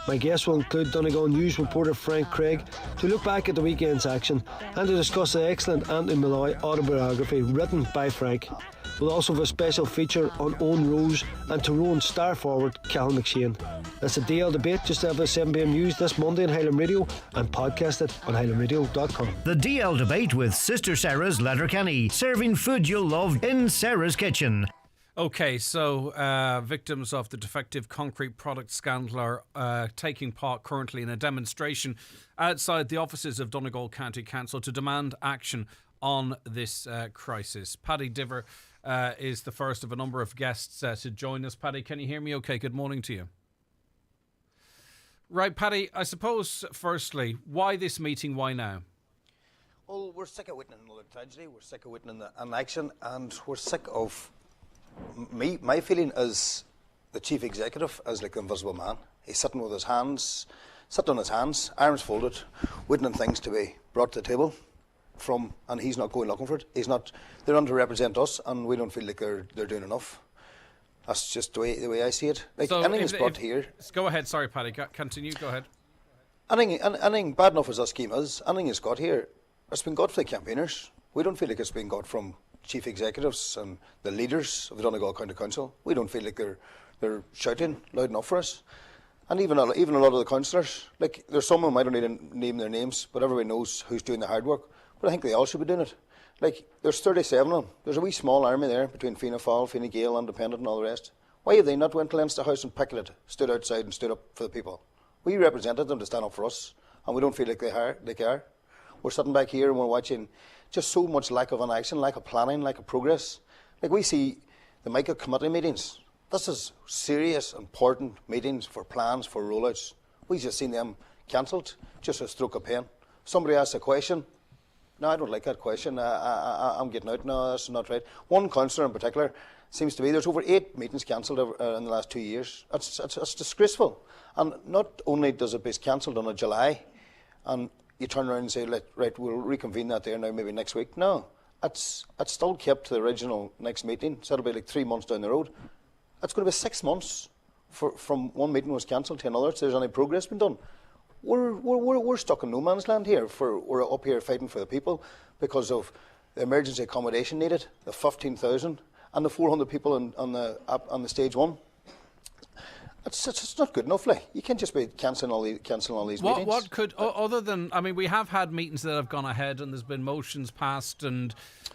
My guests will include Donegal News reporter Frank Craig to look back at the weekend's action and to discuss the excellent Anthony Malloy autobiography written by Frank. We'll also have a special feature on Owen Rose and Tyrone star forward Callum McShane. That's the DL debate just after 7pm news this Monday on Highland Radio and podcast it on highlandradio.com. The DL debate with Sister Sarah's Letterkenny, serving food you'll love in Sarah's kitchen. Okay, so victims of the defective concrete product scandal are taking part currently in a demonstration outside the offices of Donegal County Council to demand action on this crisis. Paddy Diver is the first of a number of guests to join us. Paddy, can you hear me okay? Good morning to you. Right, Paddy, I suppose, firstly, why this meeting, why now? Well, we're sick of witnessing another tragedy, we're sick of witnessing an action, and we're sick of... My feeling is the chief executive is like the invisible man. He's sitting with his hands, arms folded, waiting things to be brought to the table from, and he's not going looking for it. They're on to represent us, and we don't feel like they're doing enough. That's just the way I see it. Like, so anything is brought here. Go ahead, sorry, Paddy. Continue. Go ahead. Anything bad enough as our scheme is, anything is got here. It's been got for the campaigners. We don't feel like it's been got from chief executives and the leaders of the Donegal County Council. We don't feel like they're shouting loud enough for us. And even a lot of the councillors, like there's some of them, I don't need to name their names, but everybody knows who's doing the hard work. But I think they all should be doing it. Like, there's 37 of them. There's a wee small army there between Fianna Fáil, Fine Gael, Independent and all the rest. Why have they not went to Leinster House and picketed, stood outside and stood up for the people? We represented them to stand up for us, and we don't feel like they are. We're sitting back here and we're watching just so much lack of an action, lack of planning, lack of progress. Like, we see the Mica committee meetings. This is serious, important meetings for plans, for rollouts. We've just seen them cancelled, just a stroke of pen. Somebody asks a question. No, I don't like that question. I'm getting out. No, that's not right. One councillor in particular seems to be, there's over 8 meetings cancelled in the last 2 years. It's disgraceful. And not only does it be cancelled on a July, and you turn around and say, right, we'll reconvene that there now, maybe next week. No, it's still kept to the original next meeting, so it'll be like 3 months down the road. It's going to be 6 months from one meeting was cancelled to another, if there's any progress been done. We're stuck in no man's land here. We're up here fighting for the people because of the emergency accommodation needed, the 15,000 and the 400 people on the stage 1. It's not good enough. Like, you can't just be cancelling all these meetings. What could, other than, I mean, we have had meetings that have gone ahead and there's been motions passed and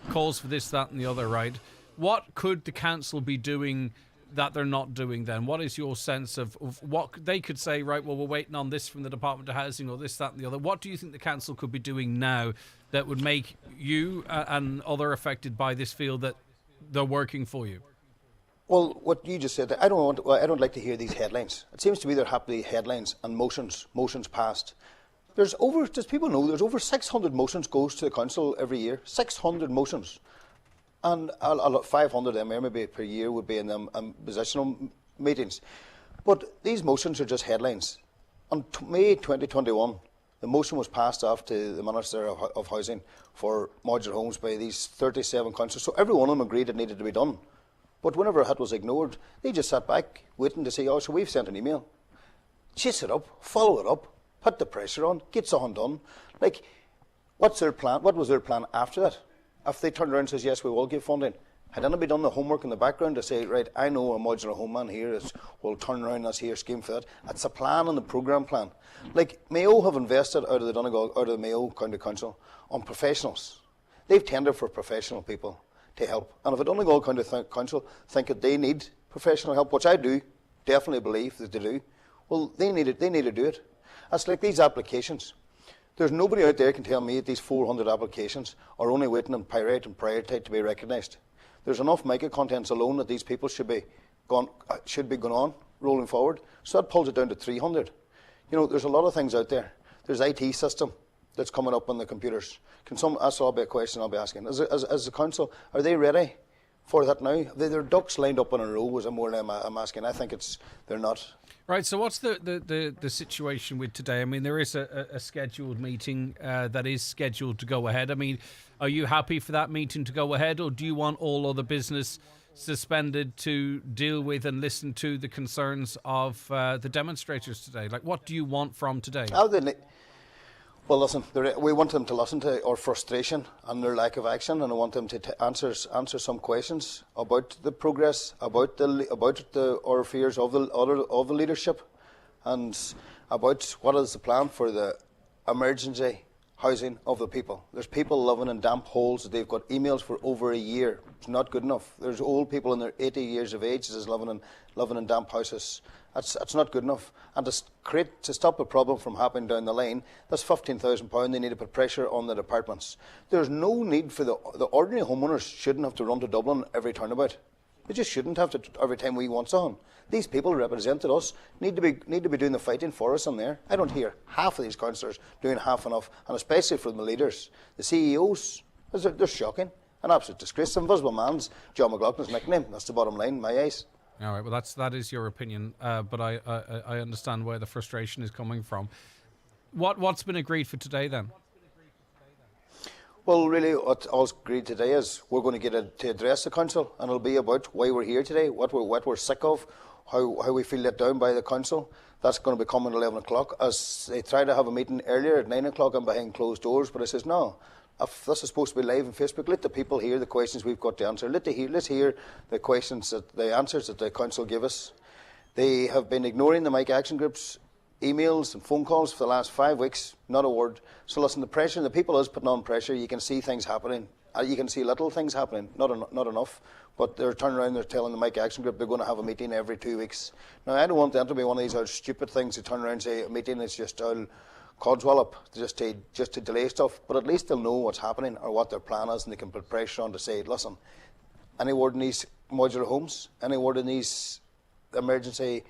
calls for this, that and the other, right? What could the council be doing that they're not doing then? What is your sense of what they could say, right, well, we're waiting on this from the Department of Housing or this, that and the other. What do you think the council could be doing now that would make you and other affected by this feel that they're working for you? Well, what you just said, I don't like to hear these headlines. It seems to me they're happy headlines and motions passed. Does people know there's over 600 motions goes to the council every year? 600 motions. And 500 of them maybe per year would be in them positional meetings. But these motions are just headlines. On May 2021, the motion was passed off to the Minister of Housing for modular homes by these 37 councillors. So every one of them agreed it needed to be done. But whenever it was ignored, they just sat back waiting to say, oh, so we've sent an email. Chase it up, follow it up, put the pressure on, get something done. Like, what's their plan? What was their plan after that? If they turned around and says, yes, we will give funding, Had anybody done the homework in the background to say, right, I know a modular home man here will turn around this here scheme for that. It's a plan and a programme plan. Like Mayo have invested out of the Donegal, out of the Mayo County Council on professionals. They've tendered for professional people to help. And if the Donegal County Council think that they need professional help, which I do, definitely believe that they do, well, they need to do it. It's like these applications. There's nobody out there can tell me that these 400 applications are only waiting on Pirate and Priority to be recognised. There's enough Mica contents alone that these people should be going on, rolling forward. So that pulls it down to 300. You know, there's a lot of things out there. There's IT system that's coming up on the computers. That's all be a question I'll be asking. As the council, are they ready for that now? They're ducks lined up in a row, as I'm asking. I think they're not. Right, so what's the situation with today? I mean, there is a scheduled meeting that is scheduled to go ahead. I mean, are you happy for that meeting to go ahead, or do you want all other business suspended to deal with and listen to the concerns of the demonstrators today? Like, what do you want from today? Well, listen, we want them to listen to our frustration and their lack of action, and I want them to answer some questions about the progress, about our fears of the leadership, and about what is the plan for the emergency housing of the people. There's people living in damp holes that they've got emails for over a year. It's not good enough. There's old people in their 80 years of age that is living in damp houses. That's not good enough. And to stop a problem from happening down the line, that's £15,000. They need to put pressure on the departments. There's no need for the ordinary homeowners shouldn't have to run to Dublin every turnabout. They just shouldn't have to every time we want something. These people who represented us need to be doing the fighting for us in there. I don't hear half of these councillors doing half enough, and especially from the leaders. The CEOs, they're shocking. An absolute disgrace. Invisible Man's John McLaughlin's nickname. That's the bottom line in my eyes. All right, well, that is your opinion, but I understand where the frustration is coming from. What's been agreed for today then? Well, really, what's agreed today is we're going to get to address the council, and it'll be about why we're here today, what we're sick of, how we feel let down by the council. That's going to be coming at 11 o'clock. As they tried to have a meeting earlier at 9 o'clock and behind closed doors, but I says no. If this is supposed to be live on Facebook, let the people hear the questions we've got to answer. Let's hear the answers that the council give us. They have been ignoring the Mica Action Group's emails and phone calls for the last 5 weeks, not a word. So listen, the pressure, the people is putting on pressure. You can see things happening. You can see little things happening, not enough. But they're turning around, they're telling the Mica Action Group they're going to have a meeting every 2 weeks. Now, I don't want that to be one of these stupid things to turn around and say a meeting is just codswallop, just to delay stuff. But at least they'll know what's happening or what their plan is, and they can put pressure on to say, listen, any word in these modular homes, any word in these emergency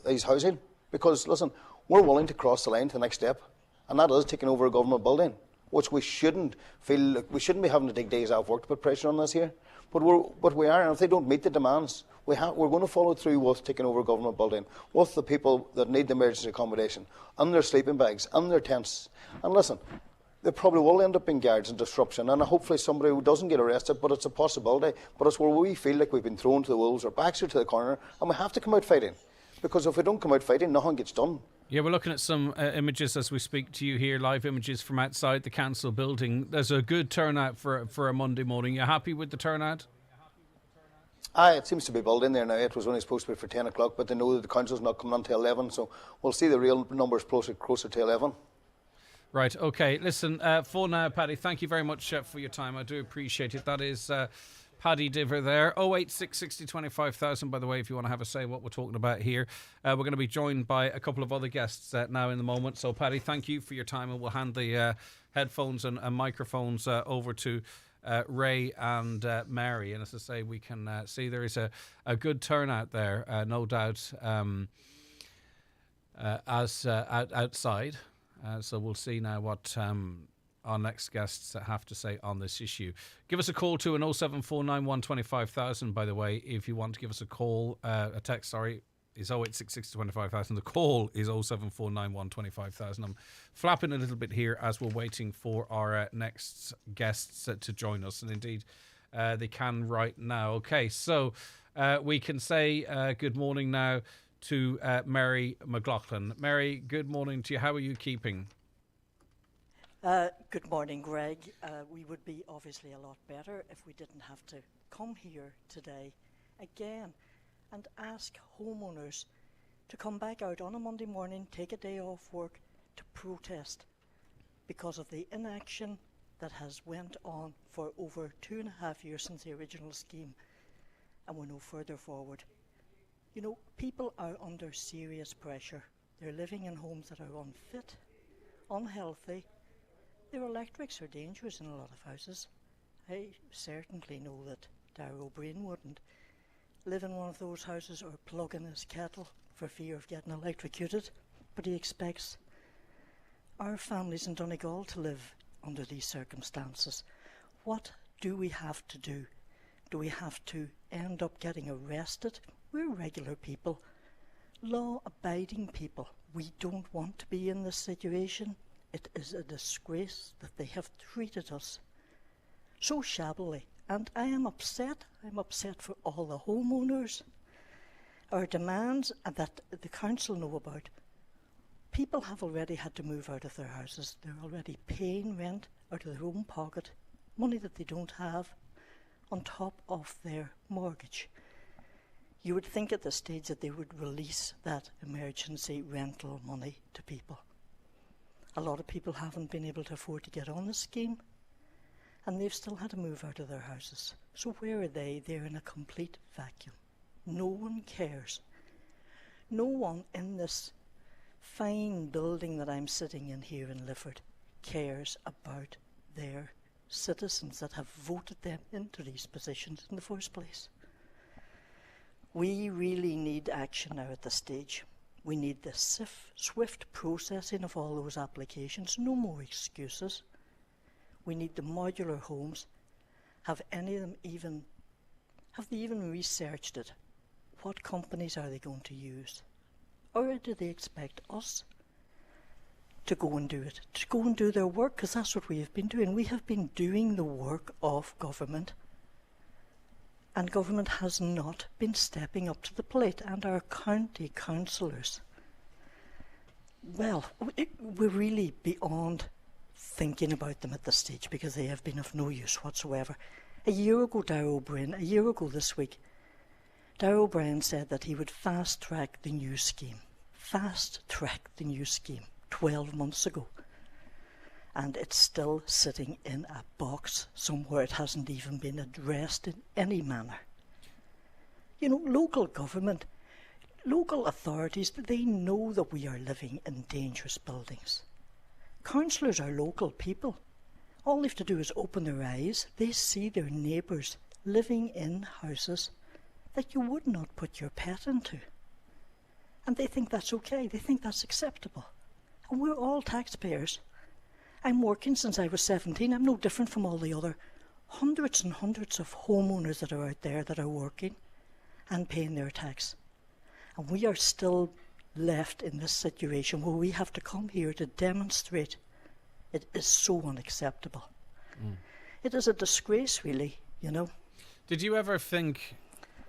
these housing, because listen, we're willing to cross the line to the next step, and that is taking over a government building, which we shouldn't be having to take days off work to put pressure on us here. But we are, and if they don't meet the demands, we're going to follow through with taking over a government building, with the people that need the emergency accommodation, and their sleeping bags, and their tents. And listen, there probably will end up being guards and disruption, and hopefully somebody who doesn't get arrested, but it's a possibility. But it's where we feel like we've been thrown to the wolves, our backs are to the corner, and we have to come out fighting. Because if we don't come out fighting, nothing gets done. Yeah, we're looking at some images as we speak to you here, live images from outside the council building. There's a good turnout for a Monday morning. You happy with the turnout? It seems to be building there now. It was only supposed to be for 10 o'clock, but they know that the council's not coming until 11, so we'll see the real numbers closer to 11. Right, okay. Listen, for now, Paddy, thank you very much for your time. I do appreciate it. That is Paddy Diver there. 086 60 25,000, by the way, if you want to have a say what we're talking about here. We're going to be joined by a couple of other guests now in the moment. So, Paddy, thank you for your time, and we'll hand the headphones and microphones over to Ray and Mary. And as I say, we can see there is a good turnout there, no doubt, outside. So we'll see now what our next guests have to say on this issue. Give us a call to an 07491 25,000, by the way, if you want to give us a call. A text, sorry, is 086 25,000. The call is 07491 25,000. I'm flapping a little bit here as we're waiting for our next guests to join us. And indeed, they can right now. Okay, so we can say good morning now to Mary McLaughlin. Mary, good morning to you. How are you keeping? Good morning, Greg. We would be obviously a lot better if we didn't have to come here today again and ask homeowners to come back out on a Monday morning, take a day off work to protest because of the inaction that has went on for over 2.5 years since the original scheme, and we're no further forward. You know, people are under serious pressure. They're living in homes that are unfit, unhealthy. Their electrics are dangerous in a lot of houses. I certainly know that Darragh O'Brien wouldn't live in one of those houses or plug in his kettle for fear of getting electrocuted, but he expects our families in Donegal to live under these circumstances. What do we have to do? Do we have to end up getting arrested? We're regular people, law-abiding people. We don't want to be in this situation. It is a disgrace that they have treated us so shabbily, and I am upset. I'm upset for all the homeowners. Our demands that the council know about. People have already had to move out of their houses. They're already paying rent out of their own pocket, money that they don't have, on top of their mortgage. You would think at this stage that they would release that emergency rental money to people. A lot of people haven't been able to afford to get on the scheme, and they've still had to move out of their houses. So where are they? They're in a complete vacuum. No one cares. No one in this fine building that I'm sitting in here in Lifford cares about their citizens that have voted them into these positions in the first place. We really need action now at this stage. We need the swift processing of all those applications, no more excuses. We need the modular homes. Have any of them have they even researched it? What companies are they going to use? Or do they expect us to go and do it, to go and do their work? Because that's what we have been doing. We have been doing the work of government, and government has not been stepping up to the plate. And our county councillors, well, we're really beyond thinking about them at this stage because they have been of no use whatsoever. A year ago this week, Darragh O'Brien said that he would fast-track the new scheme. Fast-track the new scheme 12 months ago. And it's still sitting in a box somewhere. It hasn't even been addressed in any manner. You know, local government, local authorities, they know that we are living in dangerous buildings. Councillors are local people. All they have to do is open their eyes. They see their neighbours living in houses that you would not put your pet into. And they think that's okay. They think that's acceptable. And we're all taxpayers. I'm working since I was 17. I'm no different from all the other hundreds and hundreds of homeowners that are out there that are working and paying their tax. And we are still left in this situation where we have to come here to demonstrate. It is so unacceptable. It is a disgrace, really, you know. Did you ever think,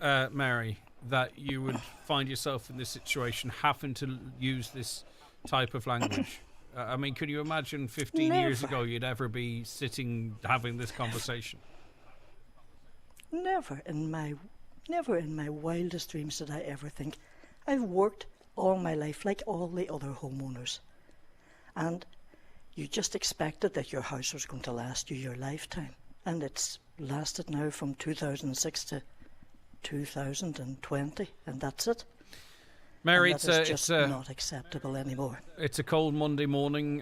Mary, that you would find yourself in this situation having to use this type of language? I mean, could you imagine 15 years ago you'd ever be sitting having this conversation? Never in my wildest dreams did I ever think. I've worked all my life like all the other homeowners, and you just expected that your house was going to last you your lifetime, and it's lasted now from 2006 to 2020, and that's it. Mary, it's not acceptable anymore. It's a cold Monday morning.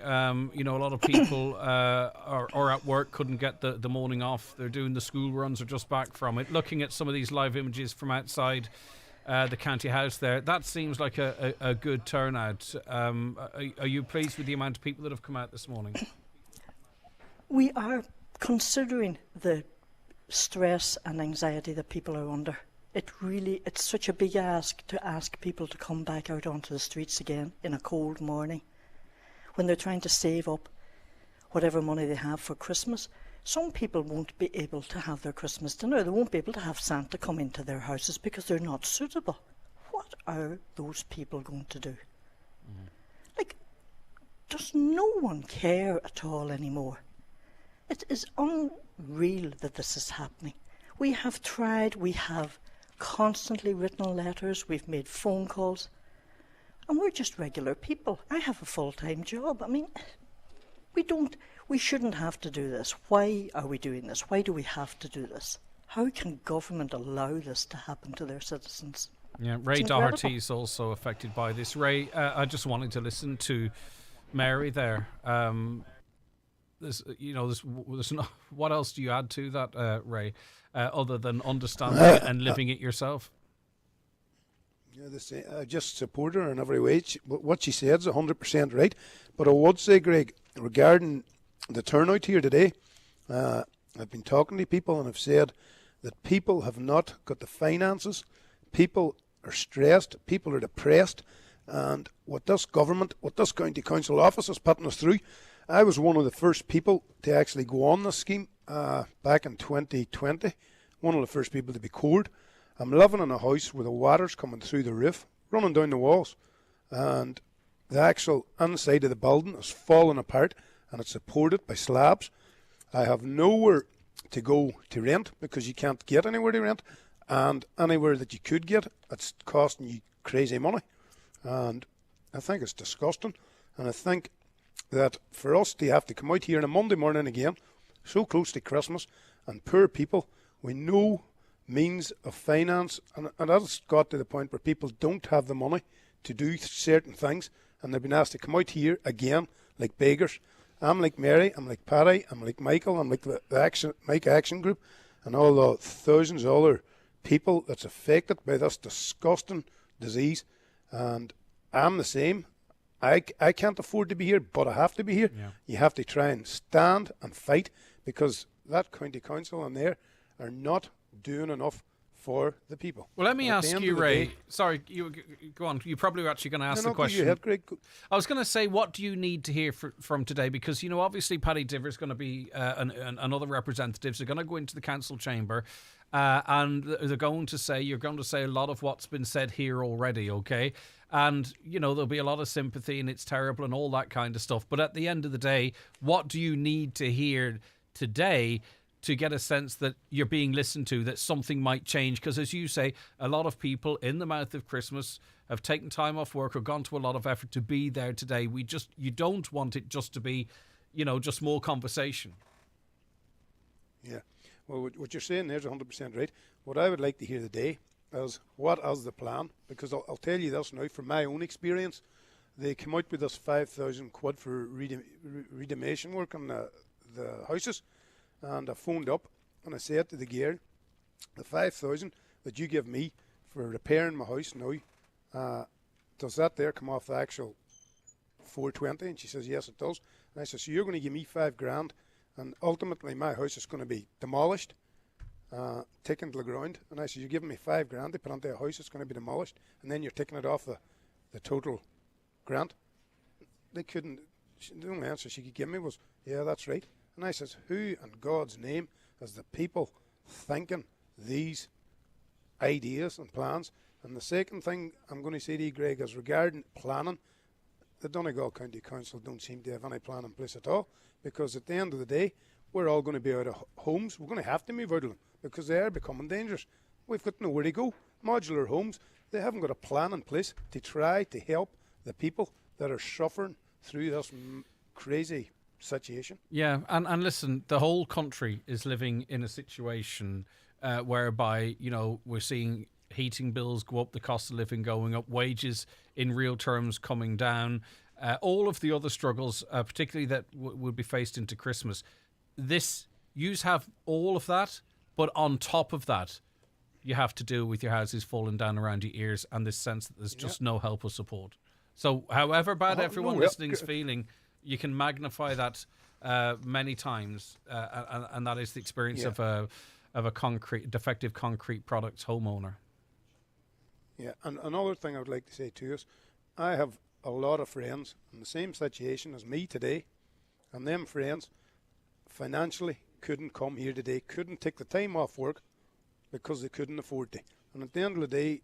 You know, a lot of people are at work, couldn't get the morning off. They're doing the school runs or just back from it. Looking at some of these live images from outside the county house there, that seems like a good turnout. Are you pleased with the amount of people that have come out this morning? We are, considering the stress and anxiety that people are under. It's such a big ask to ask people to come back out onto the streets again in a cold morning when they're trying to save up whatever money they have for Christmas. Some people won't be able to have their Christmas dinner. They won't be able to have Santa come into their houses because they're not suitable. What are those people going to do? Like, does no one care at all anymore? It is unreal that this is happening. We have tried, we have constantly written letters, we've made phone calls, and we're just regular people. I have a full-time job. I mean, we shouldn't have to do this. Why are we doing this? Why do we have to do this? How can government allow this to happen to their citizens? Yeah, Ray Doherty is also affected by this. Ray, I just wanted to listen to Mary there. There's not, what else do you add to that, Ray, other than understanding it and living it yourself? Yeah, I just support her in every way. What she said is 100% right. But I would say, Greg, regarding the turnout here today, I've been talking to people and I've said that people have not got the finances. People are stressed. People are depressed. And what this government, what this county council office is putting us through, I was one of the first people to actually go on this scheme back in 2020. One of the first people to be called. I'm living in a house where the water's coming through the roof, running down the walls, and the actual inside of the building is falling apart, and it's supported by slabs. I have nowhere to go to rent because you can't get anywhere to rent, and anywhere that you could get, it's costing you crazy money. And I think it's disgusting, and I think that for us to have to come out here on a Monday morning again, so close to Christmas, and poor people, we know means of finance, and that's got to the point where people don't have the money to do certain things, and they've been asked to come out here again like beggars. I'm like Mary, I'm like Paddy, I'm like Michael, I'm like the Mica Action Group, and all the thousands of other people that's affected by this disgusting disease, and I'm the same. I can't afford to be here, but I have to be here. Yeah. You have to try and stand and fight, because that county council and there are not doing enough for the people. Well, let me ask you, Ray. Sorry, you go on. You probably were actually going to ask the question. Ahead, Greg. I was going to say, what do you need to hear from today? Because, obviously Paddy Diver is going to be, and other representatives are going to go into the council chamber, and they're going to say, you're going to say a lot of what's been said here already, okay? And, there'll be a lot of sympathy and it's terrible and all that kind of stuff. But at the end of the day, what do you need to hear today to get a sense that you're being listened to, that something might change? Because as you say, a lot of people in the mouth of Christmas have taken time off work or gone to a lot of effort to be there today. You don't want it just to be, just more conversation. Yeah. Well, what you're saying there is 100% right. What I would like to hear today is, what is the plan? Because I'll tell you this now, from my own experience, they came out with this 5,000 quid for redemation work on the houses. And I phoned up and I said to the gear, the 5,000 that you give me for repairing my house now, does that there come off the actual 420? And she says, yes, it does. And I said, so you're going to give me $5,000, and ultimately my house is going to be demolished, taken to the ground. And I said, you're giving me $5,000 to put onto a house that's going to be demolished, and then you're taking it off the total grant. They couldn't. The only answer she could give me was, yeah, that's right. And I says, who in God's name is the people thinking these ideas and plans? And the second thing I'm going to say to you, Greg, is regarding planning. The Donegal County Council don't seem to have any plan in place at all, because at the end of the day, we're all going to be out of homes. We're going to have to move out of them because they are becoming dangerous. We've got nowhere to go. Modular homes, they haven't got a plan in place to try to help the people that are suffering through this crazy situation. Yeah, and listen, the whole country is living in a situation whereby, we're seeing heating bills go up, the cost of living going up, wages in real terms coming down, all of the other struggles, particularly that would be faced into Christmas. You have all of that, but on top of that, you have to deal with your houses falling down around your ears and this sense that there's just no help or support. So however bad everyone listening is feeling, you can magnify that many times, and that is the experience of a defective concrete products homeowner. Yeah, and another thing I would like to say to us, I have a lot of friends in the same situation as me today, and them friends financially couldn't come here today, couldn't take the time off work because they couldn't afford to. And at the end of the day,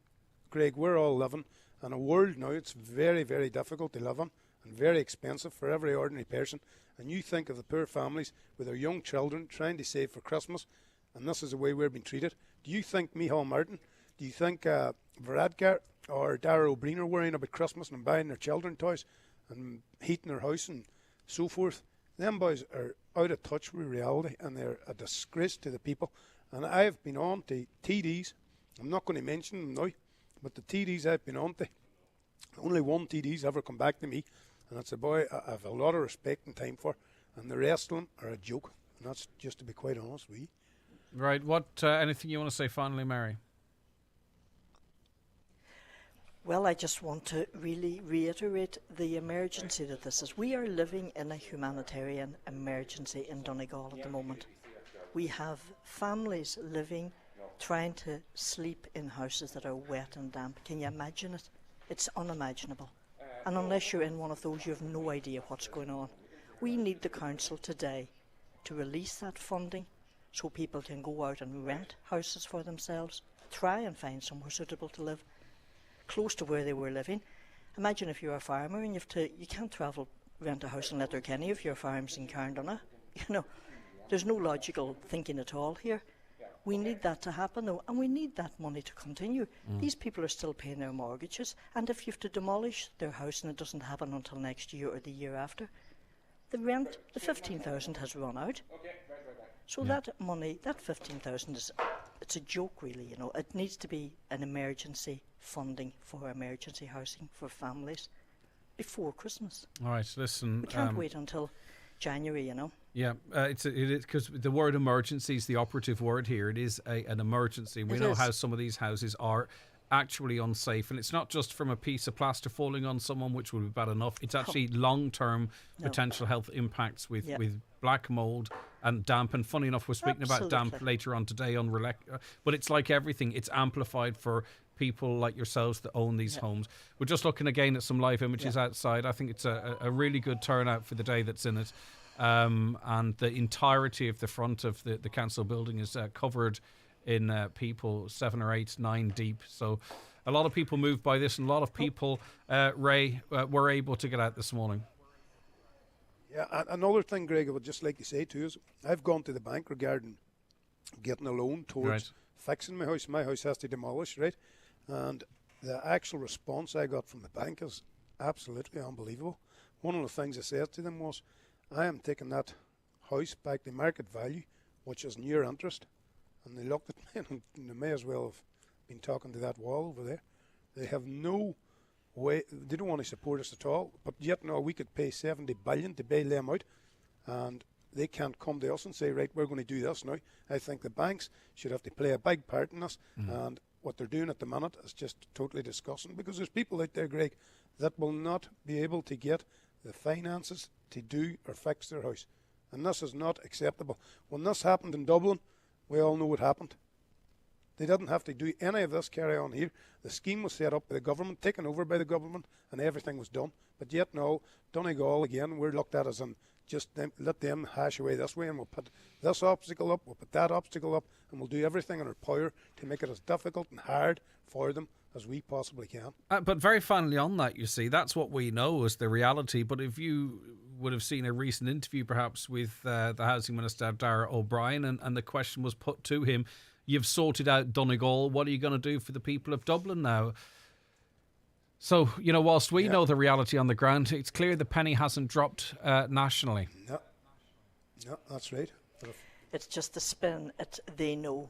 Greg, we're all living in a world now, it's very, very difficult to live in, and very expensive for every ordinary person. And you think of the poor families with their young children trying to save for Christmas, and this is the way we're being treated. Do you think Micheál Martin, do you think Varadkar or Dara O'Brien are worrying about Christmas and buying their children toys and heating their house and so forth? Them boys are out of touch with reality, and they're a disgrace to the people. And I've been on to TDs. I'm not going to mention them now, but the TDs I've been on to, only one TD's ever come back to me, and it's a boy I have a lot of respect and time for, and the rest of them are a joke. And that's just to be quite honest with you. Right. What? Anything you want to say finally, Mary? Well, I just want to really reiterate the emergency that this is. We are living in a humanitarian emergency in Donegal at the moment. We have families living, trying to sleep in houses that are wet and damp. Can you imagine it? It's unimaginable. And unless you're in one of those, you have no idea what's going on. We need the council today to release that funding so people can go out and rent houses for themselves, try and find somewhere suitable to live, close to where they were living. Imagine if you're a farmer and you can't travel, rent a house in Letterkenny if your farm's in Carndonagh. There's no logical thinking at all here. We need that to happen though, and we need that money to continue. These people are still paying their mortgages, and if you have to demolish their house and it doesn't happen until next year or the year after, the rent, the 15,000 has run out. So that money, that 15,000 it's a joke really, It needs to be an emergency funding for emergency housing for families before Christmas. All right, listen. We can't wait until January, Yeah, it is because the word emergency is the operative word here. It is an emergency. We know how some of these houses are actually unsafe, and it's not just from a piece of plaster falling on someone, which would be bad enough. It's actually long-term potential health impacts with black mold and damp. And funny enough, we're speaking about damp later on today on but it's like everything. It's amplified for people like yourselves that own these homes. We're just looking again at some live images outside. I think it's a really good turnout for the day that's in it. And the entirety of the front of the council building is covered in people 7 or 8, 9 deep. So a lot of people moved by this, and a lot of people, Ray, were able to get out this morning. Yeah, another thing, Greg, I would just like to say too is I've gone to the bank regarding getting a loan towards fixing my house. My house has to demolish, right? And the actual response I got from the bank is absolutely unbelievable. One of the things I said to them was, I am taking that house back to market value, which is in your interest. And they looked at me and they may as well have been talking to that wall over there. They have no way, they don't want to support us at all, but yet now we could pay 70 billion to bail them out, and they can't come to us and say, right, we're going to do this now. I think the banks should have to play a big part in this, and what they're doing at the minute is just totally disgusting, because there's people out there, Greg, that will not be able to get the finances to do or fix their house, and this is not acceptable. When this happened in Dublin, we all know what happened. They didn't have to do any of this carry on here. The scheme was set up by the government, taken over by the government, and everything was done. But yet now, Donegal again, we're looked at as in just let them hash away this way, and we'll put this obstacle up, we'll put that obstacle up, and we'll do everything in our power to make it as difficult and hard for them as we possibly can. But very finally on that, you see, that's what we know as the reality. But if you would have seen a recent interview perhaps with the Housing Minister, Dara O'Brien, and the question was put to him, you've sorted out Donegal, what are you going to do for the people of Dublin now? So, whilst we know the reality on the ground, it's clear the penny hasn't dropped nationally. No, that's right. It's just the spin. They know.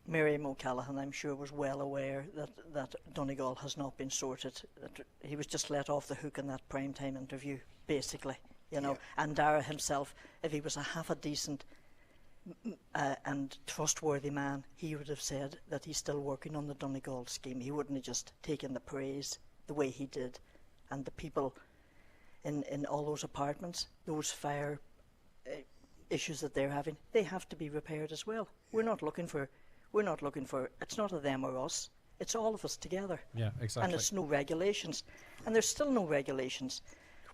Miriam O'Callaghan, I'm sure, was well aware that Donegal has not been sorted. That he was just let off the hook in that primetime interview, basically. And Dara himself, if he was half a decent and trustworthy man, he would have said that he's still working on the Donegal scheme. He wouldn't have just taken the praise the way he did. And the people in all those apartments, those fire issues that they're having, they have to be repaired as well. We're not looking for, it's not a them or us, it's all of us together. Yeah, exactly. And it's no regulations. And there's still no regulations.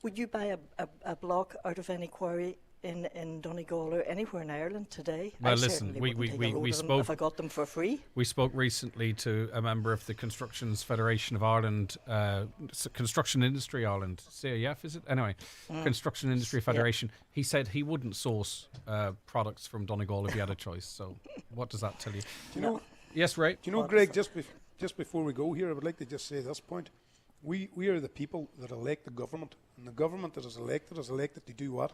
Would you buy a block out of any quarry in Donegal or anywhere in Ireland today. Well, I listen, certainly we wouldn't take a load of them spoke. if I got them for free. We spoke recently to a member of the Constructions Federation of Ireland, Construction Industry Ireland, CIF, is it? Anyway, Construction Industry Federation. Yeah. He said he wouldn't source products from Donegal if he had a choice. So, what does that tell you? Do you know? Yes, Ray. Do you know, Greg? Just before we go here, I would like to just say this point. We are the people that elect the government, and the government that is elected to do what?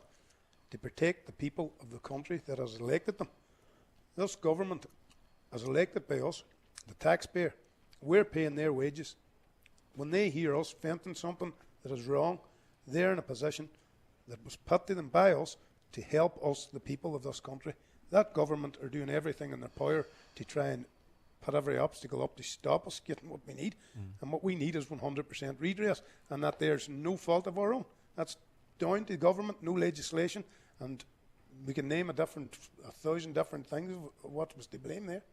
To protect the people of the country that has elected them. This government is elected by us, the taxpayer. We're paying their wages. When they hear us venting something that is wrong, they're in a position that was put to them by us to help us, the people of this country. That government are doing everything in their power to try and put every obstacle up to stop us getting what we need. And what we need is 100% redress, and that there's no fault of our own. That's down to government, no legislation, and we can name a thousand different things of what was to blame there.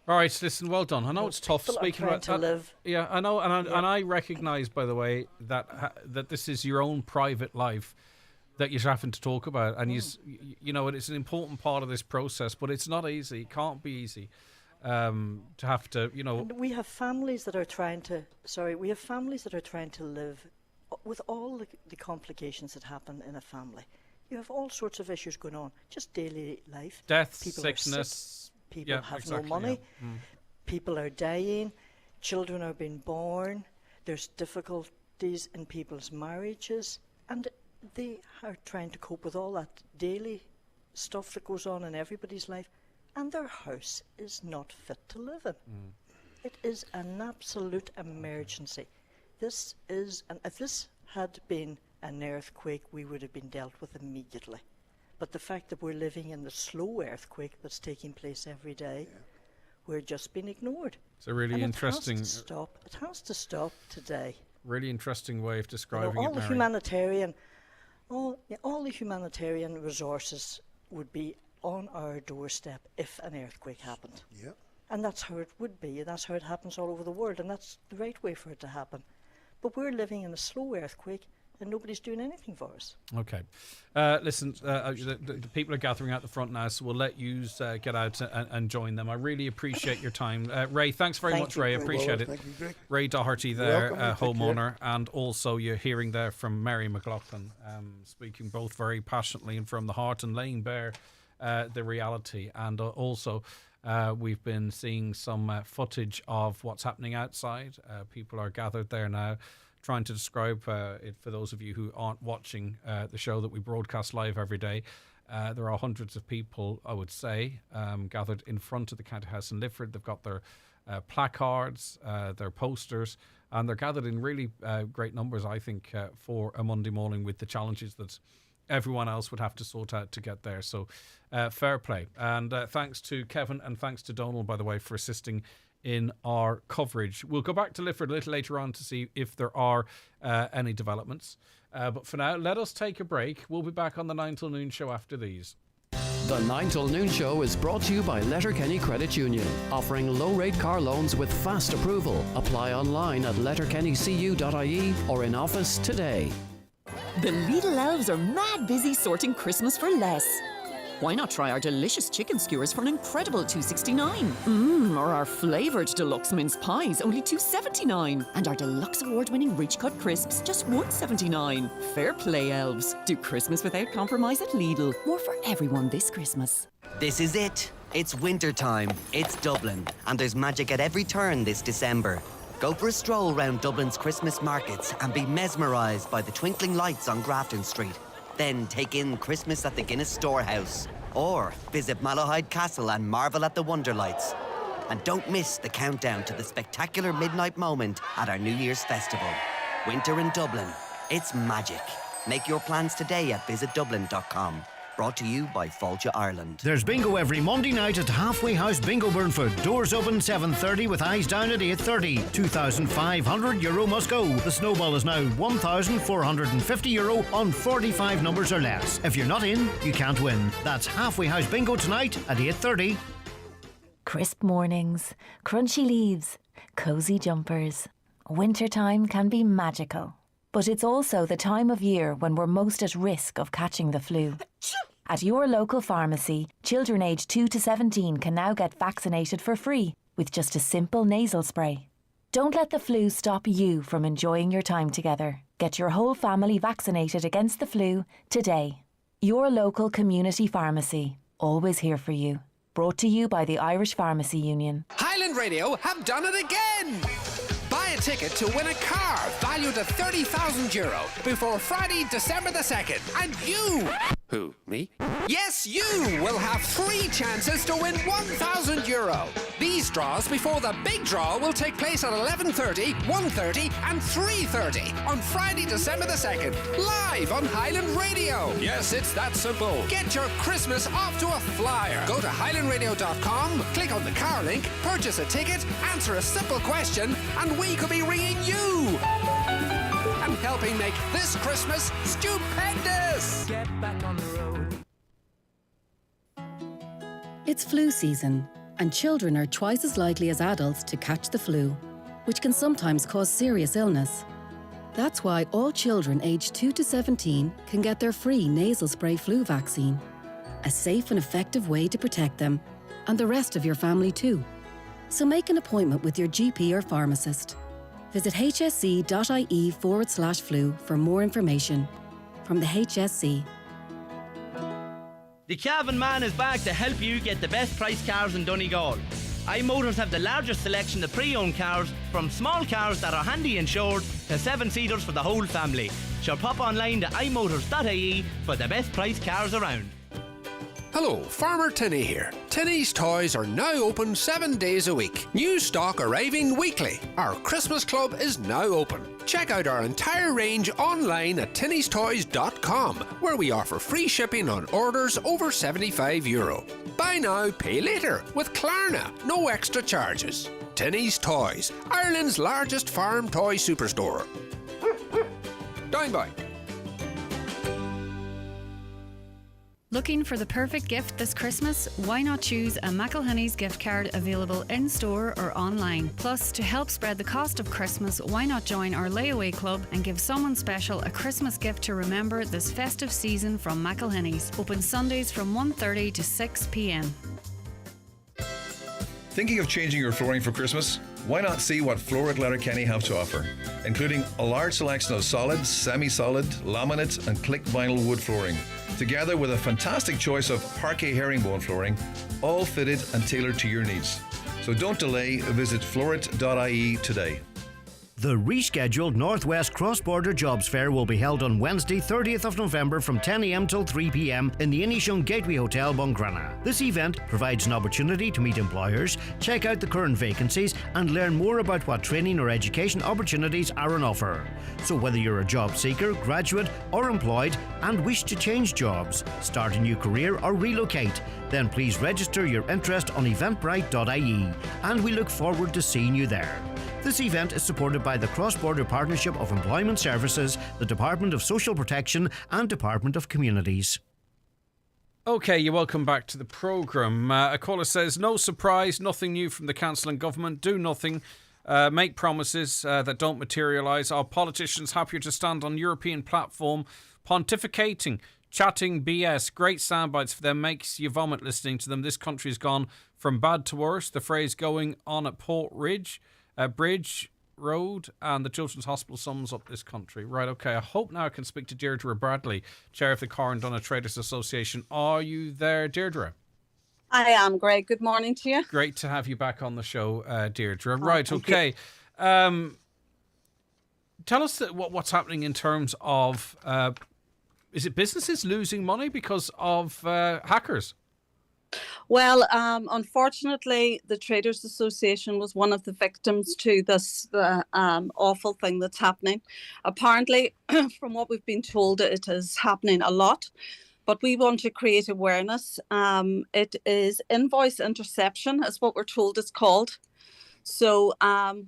All right, listen, well done. I know it's tough speaking about that. Live. Yeah, I know, and I recognise, by the way, that this is your own private life that you're having to talk about, and you know it's an important part of this process, but it's not easy. It can't be easy to have to, you know. And we have families that are trying to. We have families that are trying to live with all the complications that happen in a family. You have all sorts of issues going on, just daily life. Death, people sickness. People have no money. Yeah. People are dying. Children are being born. There's difficulties in people's marriages, and they are trying to cope with all that daily stuff that goes on in everybody's life, and their house is not fit to live in. It is an absolute emergency. This is, and if this had been an earthquake, we would have been dealt with immediately. But the fact that we're living in the slow earthquake that's taking place every day, we're just being ignored. It's a really interesting. It has to stop. It has to stop today. Really interesting way of describing all it, the Mary. humanitarian, all the humanitarian resources would be on our doorstep if an earthquake happened. Yeah. And that's how it would be. That's how it happens all over the world, and that's the right way for it to happen. But we're living in a slow earthquake, and nobody's doing anything for us. Okay. Listen, the people are gathering out the front now, so we'll let you get out and join them. I really appreciate your time. Ray, thanks very much, Ray. Appreciate it. Thank you, Greg. Ray Doherty there, homeowner, and also you're hearing there from Mary McLaughlin, speaking both very passionately and from the heart and laying bare the reality. And also we've been seeing some footage of what's happening outside. People are gathered there now, trying to describe it for those of you who aren't watching the show that we broadcast live every day. There are hundreds of people, I would say, gathered in front of the County House in Lifford. They've got their placards, their posters, and they're gathered in really great numbers, I think, for a Monday morning with the challenges that everyone else would have to sort out to get there. So fair play. And thanks to Kevin and thanks to Donald, by the way, for assisting in our coverage. We'll go back to Lifford a little later on to see if there are any developments. But for now, let us take a break. We'll be back on the 9 till noon show after these. The 9 till noon show is brought to you by Letterkenny Credit Union, offering low-rate car loans with fast approval. Apply online at letterkennycu.ie or in office today. The Lidl elves are mad busy sorting Christmas for less. Why not try our delicious chicken skewers for an incredible $2.69? Or our flavoured deluxe mince pies, only $2.79. And our deluxe award-winning rich cut crisps, just $1.79. Fair play, elves. Do Christmas without compromise at Lidl. More for everyone this Christmas. This is it. It's winter time. It's Dublin. And there's magic at every turn this December. Go for a stroll round Dublin's Christmas markets and be mesmerised by the twinkling lights on Grafton Street. Then take in Christmas at the Guinness Storehouse. Or visit Malahide Castle and marvel at the Wonder Lights. And don't miss the countdown to the spectacular midnight moment at our New Year's Festival. Winter in Dublin. It's magic. Make your plans today at visitdublin.com. Brought to you by Fáilte Ireland. There's bingo every Monday night at Halfway House Bingo Burnfoot. Doors open 7:30 with eyes down at 8:30. €2,500 must go. The snowball is now €1,450 on 45 numbers or less. If you're not in, you can't win. That's Halfway House Bingo tonight at 8:30. Crisp mornings, crunchy leaves, cosy jumpers. Wintertime can be magical. But it's also the time of year when we're most at risk of catching the flu. At your local pharmacy, children aged 2 to 17 can now get vaccinated for free with just a simple nasal spray. Don't let the flu stop you from enjoying your time together. Get your whole family vaccinated against the flu today. Your local community pharmacy, always here for you. Brought to you by the Irish Pharmacy Union. Highland Radio have done it again! Buy a ticket to win a car valued at €30,000 before Friday, December the 2nd. And you... Who, me? Yes, you will have 3 chances to win €1,000. These draws before the big draw will take place at 11:30, 1:30 and 3:30 on Friday, December the 2nd, live on Highland Radio. Yes, it's that simple. Get your Christmas off to a flyer. Go to highlandradio.com, click on the car link, purchase a ticket, answer a simple question, and we could be ringing you and helping make this Christmas stupendous. Get back on the road. It's flu season, and children are twice as likely as adults to catch the flu, which can sometimes cause serious illness. That's why all children aged 2 to 17 can get their free nasal spray flu vaccine, a safe and effective way to protect them and the rest of your family too. So make an appointment with your GP or pharmacist. Visit hsc.ie/flu for more information. From the HSC. The Cavan Man is back to help you get the best price cars in Donegal. iMotors have the largest selection of pre-owned cars, from small cars that are handy insured to 7-seaters for the whole family. So pop online to imotors.ie for the best price cars around. Hello, Farmer Tinney here. Tinney's Toys are now open 7 days a week. New stock arriving weekly. Our Christmas Club is now open. Check out our entire range online at tinnystoys.com, where we offer free shipping on orders over €75. Buy now, pay later with Klarna. No extra charges. Tinney's Toys, Ireland's largest farm toy superstore. Down by. Looking for the perfect gift this Christmas? Why not choose a McElhinney's gift card available in-store or online? Plus, to help spread the cost of Christmas, why not join our layaway club and give someone special a Christmas gift to remember this festive season from McElhinney's. Open Sundays from 1:30 to 6 p.m. Thinking of changing your flooring for Christmas? Why not see what Floor at Letterkenny have to offer, including a large selection of solid, semi-solid, laminate and click vinyl wood flooring, together with a fantastic choice of parquet herringbone flooring, all fitted and tailored to your needs. So don't delay, visit florit.ie today. The rescheduled Northwest Cross-Border Jobs Fair will be held on Wednesday, 30th of November from 10 a.m. till 3 p.m. in the Inishowen Gateway Hotel, Bungrana. This event provides an opportunity to meet employers, check out the current vacancies and learn more about what training or education opportunities are on offer. So whether you're a job seeker, graduate or employed and wish to change jobs, start a new career or relocate, then please register your interest on eventbrite.ie and we look forward to seeing you there. This event is supported by the Cross-Border Partnership of Employment Services, the Department of Social Protection and Department of Communities. Okay, you're welcome back to the programme. A caller says, no surprise, nothing new from the council and government, do nothing, make promises that don't materialise. Our politicians happier to stand on European platform, pontificating, chatting BS. Great soundbites for them, makes you vomit listening to them. This country's gone from bad to worse. The phrase going on at Port Ridge, Bridge Road and the Children's Hospital sums up this country. Right, okay. I hope now I can speak to Deirdre Bradley, Chair of the Correndona Traders Association. Are you there, Deirdre? I am, Greg. Good morning to you. Great to have you back on the show, Deirdre. Right, okay. Tell us what's happening in terms of, is it businesses losing money because of hackers? Well, unfortunately, the Traders Association was one of the victims to this awful thing that's happening. Apparently, from what we've been told, it is happening a lot, but we want to create awareness. It is invoice interception, is what we're told it's called. So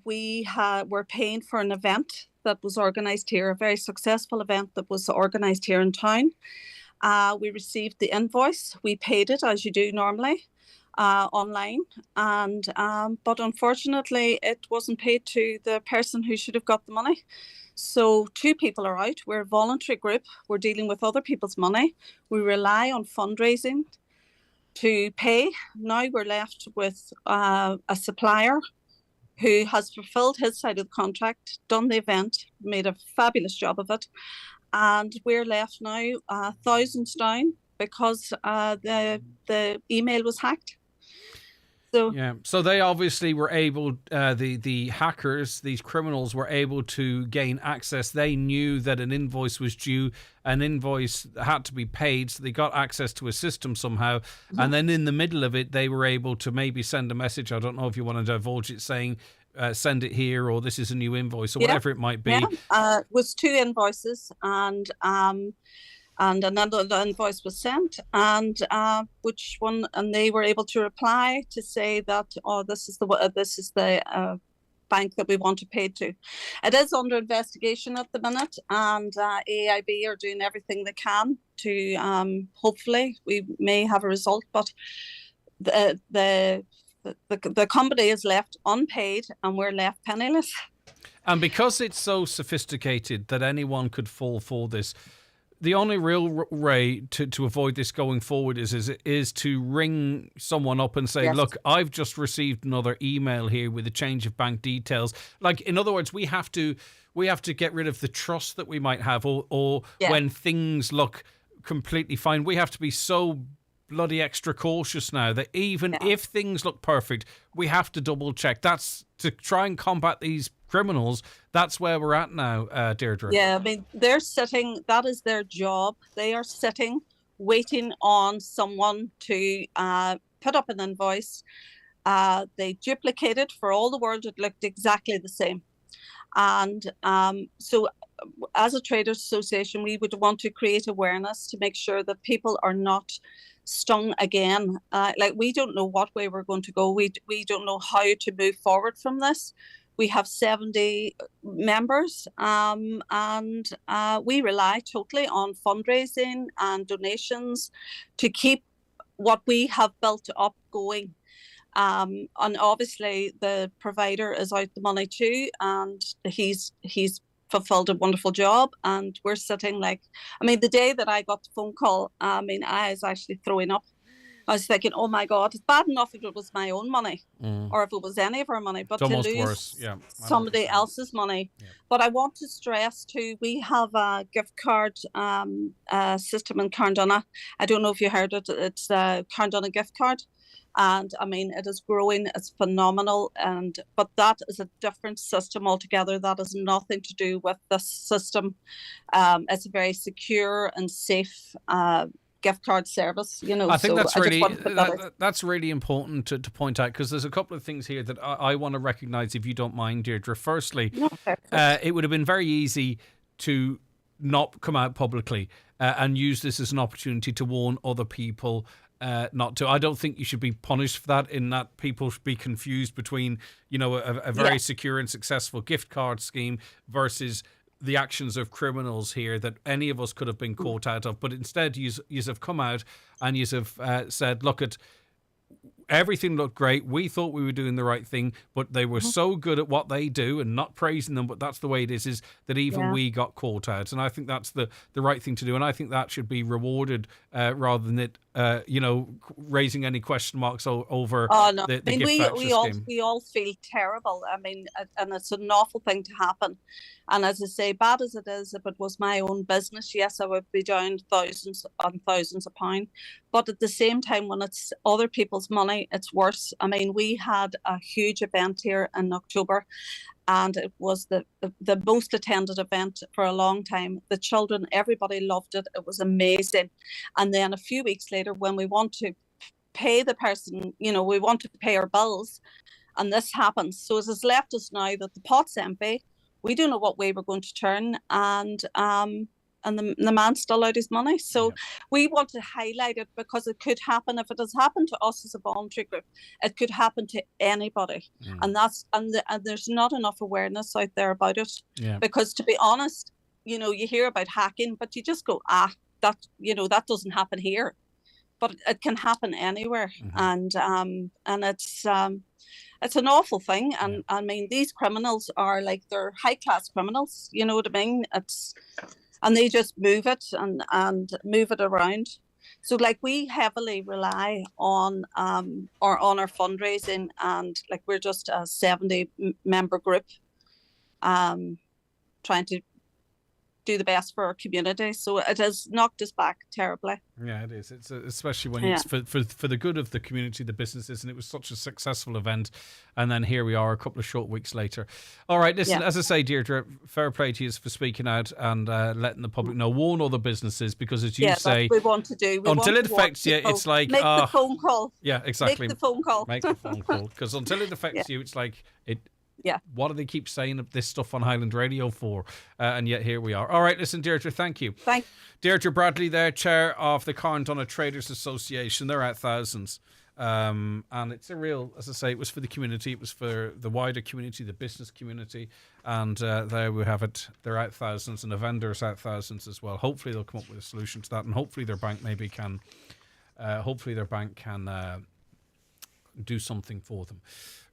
we're paying for an event that was organised here, a very successful event that was organised here in town. We received the invoice. We paid it as you do normally. online, and but unfortunately it wasn't paid to the person who should have got the money. So 2 people are out. We're a voluntary group. We're dealing with other people's money. We rely on fundraising to pay. Now we're left with a supplier who has fulfilled his side of the contract, done the event, made a fabulous job of it, and we're left now thousands down because the email was hacked. So they obviously were able, the hackers, these criminals were able to gain access. They knew that an invoice was due, an invoice had to be paid, so they got access to a system somehow. Mm-hmm. And then in the middle of it, they were able to maybe send a message, I don't know if you want to divulge it, saying, send it here, or this is a new invoice, or whatever it might be. Yeah, it was 2 invoices, and another invoice was sent, and which one, and they were able to reply to say that, this is the bank that we want to pay to. It is under investigation at the minute, and AIB are doing everything they can to hopefully we may have a result, but the company is left unpaid and we're left penniless. And because it's so sophisticated that anyone could fall for this, the only real way to avoid this going forward is to ring someone up and say, yes, look, I've just received another email here with a change of bank details. Like, in other words, we have to get rid of the trust that we might have, or when things look completely fine, we have to be so bloody extra cautious now that even if things look perfect, we have to double check. That's to try and combat these criminals. That's where we're at now, Deirdre. Yeah, I mean, they're sitting, that is their job. They are sitting, waiting on someone to put up an invoice. They duplicate it for all the world. It looked exactly the same. And so as a traders association, we would want to create awareness to make sure that people are not stung again. Like, we don't know what way we're going to go. We don't know how to move forward from this. We have 70 members, and we rely totally on fundraising and donations to keep what we have built up going. And obviously the provider is out the money too, and he's fulfilled a wonderful job, and we're sitting like, I mean, the day that I got the phone call, I mean, I was actually throwing up. I was thinking, oh my God, it's bad enough if it was my own money or if it was any of our money, but to lose somebody else's money. Yeah. But I want to stress too, we have a gift card system in Carndonagh. I don't know if you heard it. It's a Carndonagh gift card. And I mean, it is growing, it's phenomenal. But that is a different system altogether. That has nothing to do with this system. It's a very secure and safe gift card service, you know. I think that's really important to point out, because there's a couple of things here that I want to recognise, if you don't mind, Deirdre. Firstly, it would have been very easy to not come out publicly and use this as an opportunity to warn other people not to. I don't think you should be punished for that, in that people should be confused between, you know, a very secure and successful gift card scheme versus the actions of criminals here that any of us could have been caught out of. But instead, you have come out and you have said, look, everything looked great. We thought we were doing the right thing, but they were so good at what they do, and not praising them, but that's the way it is that even we got caught out. And I think that's the right thing to do. And I think that should be rewarded rather than it, raising any question marks over the gift voucher scheme. We all feel terrible. I mean, and it's an awful thing to happen. And as I say, bad as it is, if it was my own business, yes, I would be down thousands and thousands of pounds. But at the same time, when it's other people's money, it's worse. I mean, we had a huge event here in October, and it was the most attended event for a long time. The children, everybody loved it. It was amazing. And then a few weeks later, when we want to pay the person, you know, we want to pay our bills, and this happens. So it has left us now that the pot's empty. We don't know what way we're going to turn, and the man's still out his money. So we want to highlight it, because it could happen. If it has happened to us as a voluntary group, it could happen to anybody. And there's not enough awareness out there about it. Because, to be honest, you know, you hear about hacking, but you just go, that doesn't happen here. but it can happen anywhere, and it's an awful thing. And I mean, these criminals are like, they're high class criminals. You know what I mean? And they just move it and move it around. So like, we heavily rely on our fundraising, and like, we're just a 70 member group, trying to do the best for our community. So it has knocked us back terribly. Yeah, it is. It's especially when it's for the good of the community, the businesses, and it was such a successful event. And then here we are a couple of short weeks later. All right, listen, as I say, Deirdre, fair play to you for speaking out and letting the public know. Warn other businesses, because as you say, that's what we want to do. Until it affects you, it's like... Make the phone call. Yeah, exactly. Make the phone call. Make the phone call. Because until it affects you, it's like... What do they keep saying this stuff on Highland Radio for? And yet here we are. All right, listen, Deirdre, thank you. Thanks. Deirdre Bradley there, chair of the Carndonagh Traders Association. They're at thousands. And it's a real, as I say, it was for the community. It was for the wider community, the business community. And there we have it. They're out thousands, and the vendors out thousands as well. Hopefully they'll come up with a solution to that. And hopefully their bank can do something for them.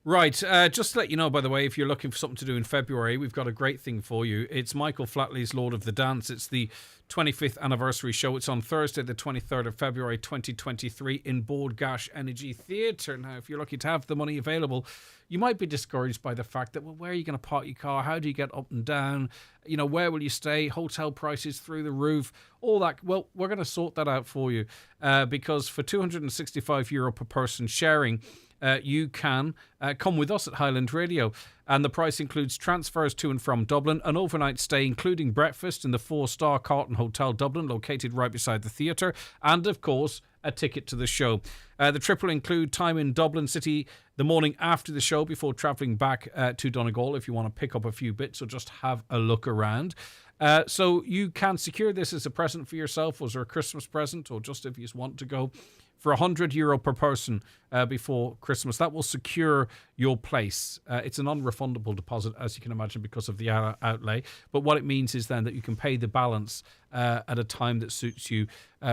Right, just to let you know, by the way, if you're looking for something to do in February, we've got a great thing for you. It's Michael Flatley's Lord of the Dance. It's the 25th anniversary show. It's on Thursday, the 23rd of February, 2023 in Bord Gash Energy Theatre. Now, if you're lucky to have the money available, you might be discouraged by the fact that, well, where are you going to park your car? How do you get up and down? You know, where will you stay? Hotel prices through the roof, all that. Well, we're going to sort that out for you because for €265 per person sharing, you can come with us at Highland Radio. And the price includes transfers to and from Dublin, an overnight stay including breakfast in the 4-star Carlton Hotel Dublin, located right beside the theatre, and of course a ticket to the show. The trip will include time in Dublin City the morning after the show before travelling back to Donegal if you want to pick up a few bits or just have a look around. So you can secure this as a present for yourself, or as a Christmas present, or just if you just want to go, for €100 per person before Christmas. That will secure your place. It's a non-refundable deposit, as you can imagine, because of the outlay. But what it means is then that you can pay the balance at a time that suits you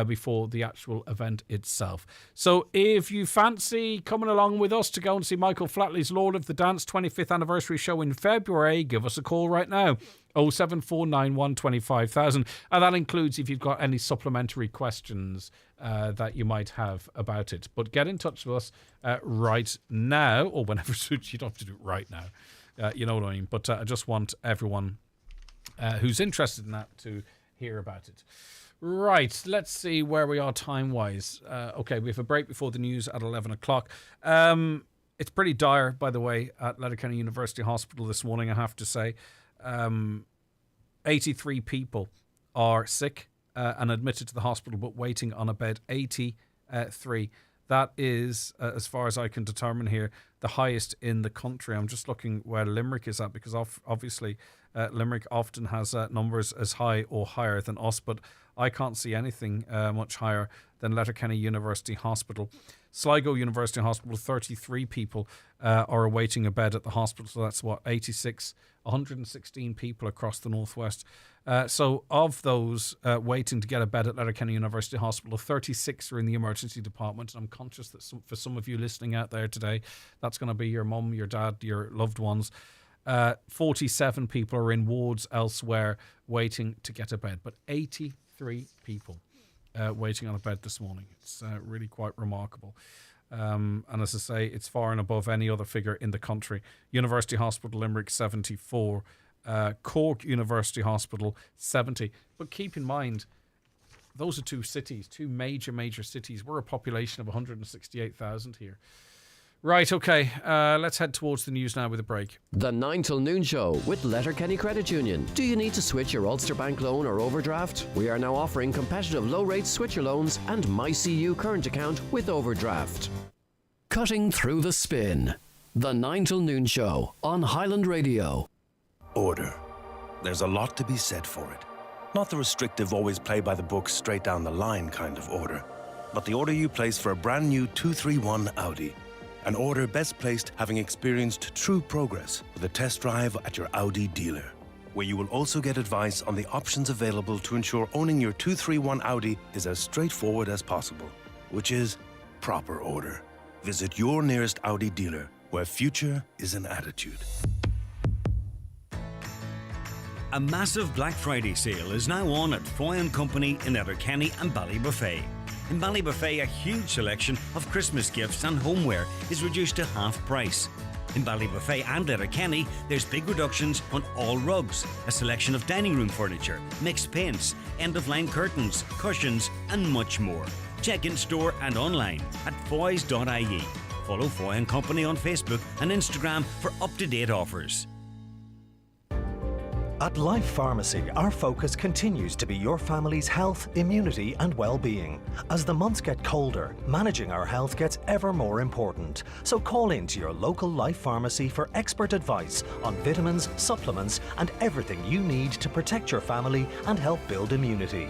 before the actual event itself. So if you fancy coming along with us to go and see Michael Flatley's Lord of the Dance 25th anniversary show in February, give us a call right now. 07491 25,000. And that includes if you've got any supplementary questions that you might have about it. But get in touch with us right now, or whenever suits you. You don't have to do it right now. You know what I mean? But I just want everyone who's interested in that to hear about it. Right, let's see where we are time-wise. Okay, we have a break before the news at 11 o'clock. It's pretty dire, by the way, at Letterkenny University Hospital this morning, I have to say. 83 people are sick and admitted to the hospital but waiting on a bed. 83. That is, as far as I can determine here, the highest in the country. I'm just looking where Limerick is at, because obviously Limerick often has numbers as high or higher than us, but I can't see anything much higher than Letterkenny University Hospital. Sligo University Hospital, 33 people are awaiting a bed at the hospital. So that's 116 people across the northwest. So of those waiting to get a bed at Letterkenny University Hospital, 36 are in the emergency department. And I'm conscious that for some of you listening out there today, that's going to be your mum, your dad, your loved ones. 47 people are in wards elsewhere waiting to get a bed, but 83 people waiting on a bed this morning. It's really quite remarkable. And as I say, it's far and above any other figure in the country. University Hospital Limerick, 74. Cork University Hospital, 70. But keep in mind, those are two cities, two major cities. We're a population of 168,000 here. Right, okay, let's head towards the news now with a break. The 9 till noon show with Letterkenny Credit Union. Do you need to switch your Ulster Bank loan or overdraft? We are now offering competitive low-rate switcher loans and MyCU current account with overdraft. Cutting through the spin. The 9 till noon show on Highland Radio. Order. There's a lot to be said for it. Not the restrictive, always play by the book, straight down the line kind of order, but the order you place for a brand new 231 Audi. An order best placed having experienced true progress with a test drive at your Audi dealer, where you will also get advice on the options available to ensure owning your 231 Audi is as straightforward as possible. which is proper order. Visit your nearest Audi dealer, where future is an attitude. A massive Black Friday sale is now on at Foy & Company in Letterkenny and Ballybuffet. In Ballybuffet, a huge selection of Christmas gifts and homeware is reduced to half price. In Ballybuffet and Letterkenny, there's big reductions on all rugs, a selection of dining room furniture, mixed paints, end-of-line curtains, cushions and much more. Check in store and online at foys.ie. Follow Foy & Company on Facebook and Instagram for up-to-date offers. At Life Pharmacy, our focus continues to be your family's health, immunity and well-being. As the months get colder, managing our health gets ever more important. So call in to your local Life Pharmacy for expert advice on vitamins, supplements and everything you need to protect your family and help build immunity.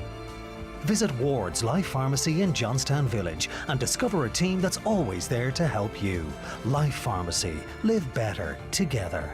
Visit Ward's Life Pharmacy in Johnstown Village and discover a team that's always there to help you. Life Pharmacy. Live better together.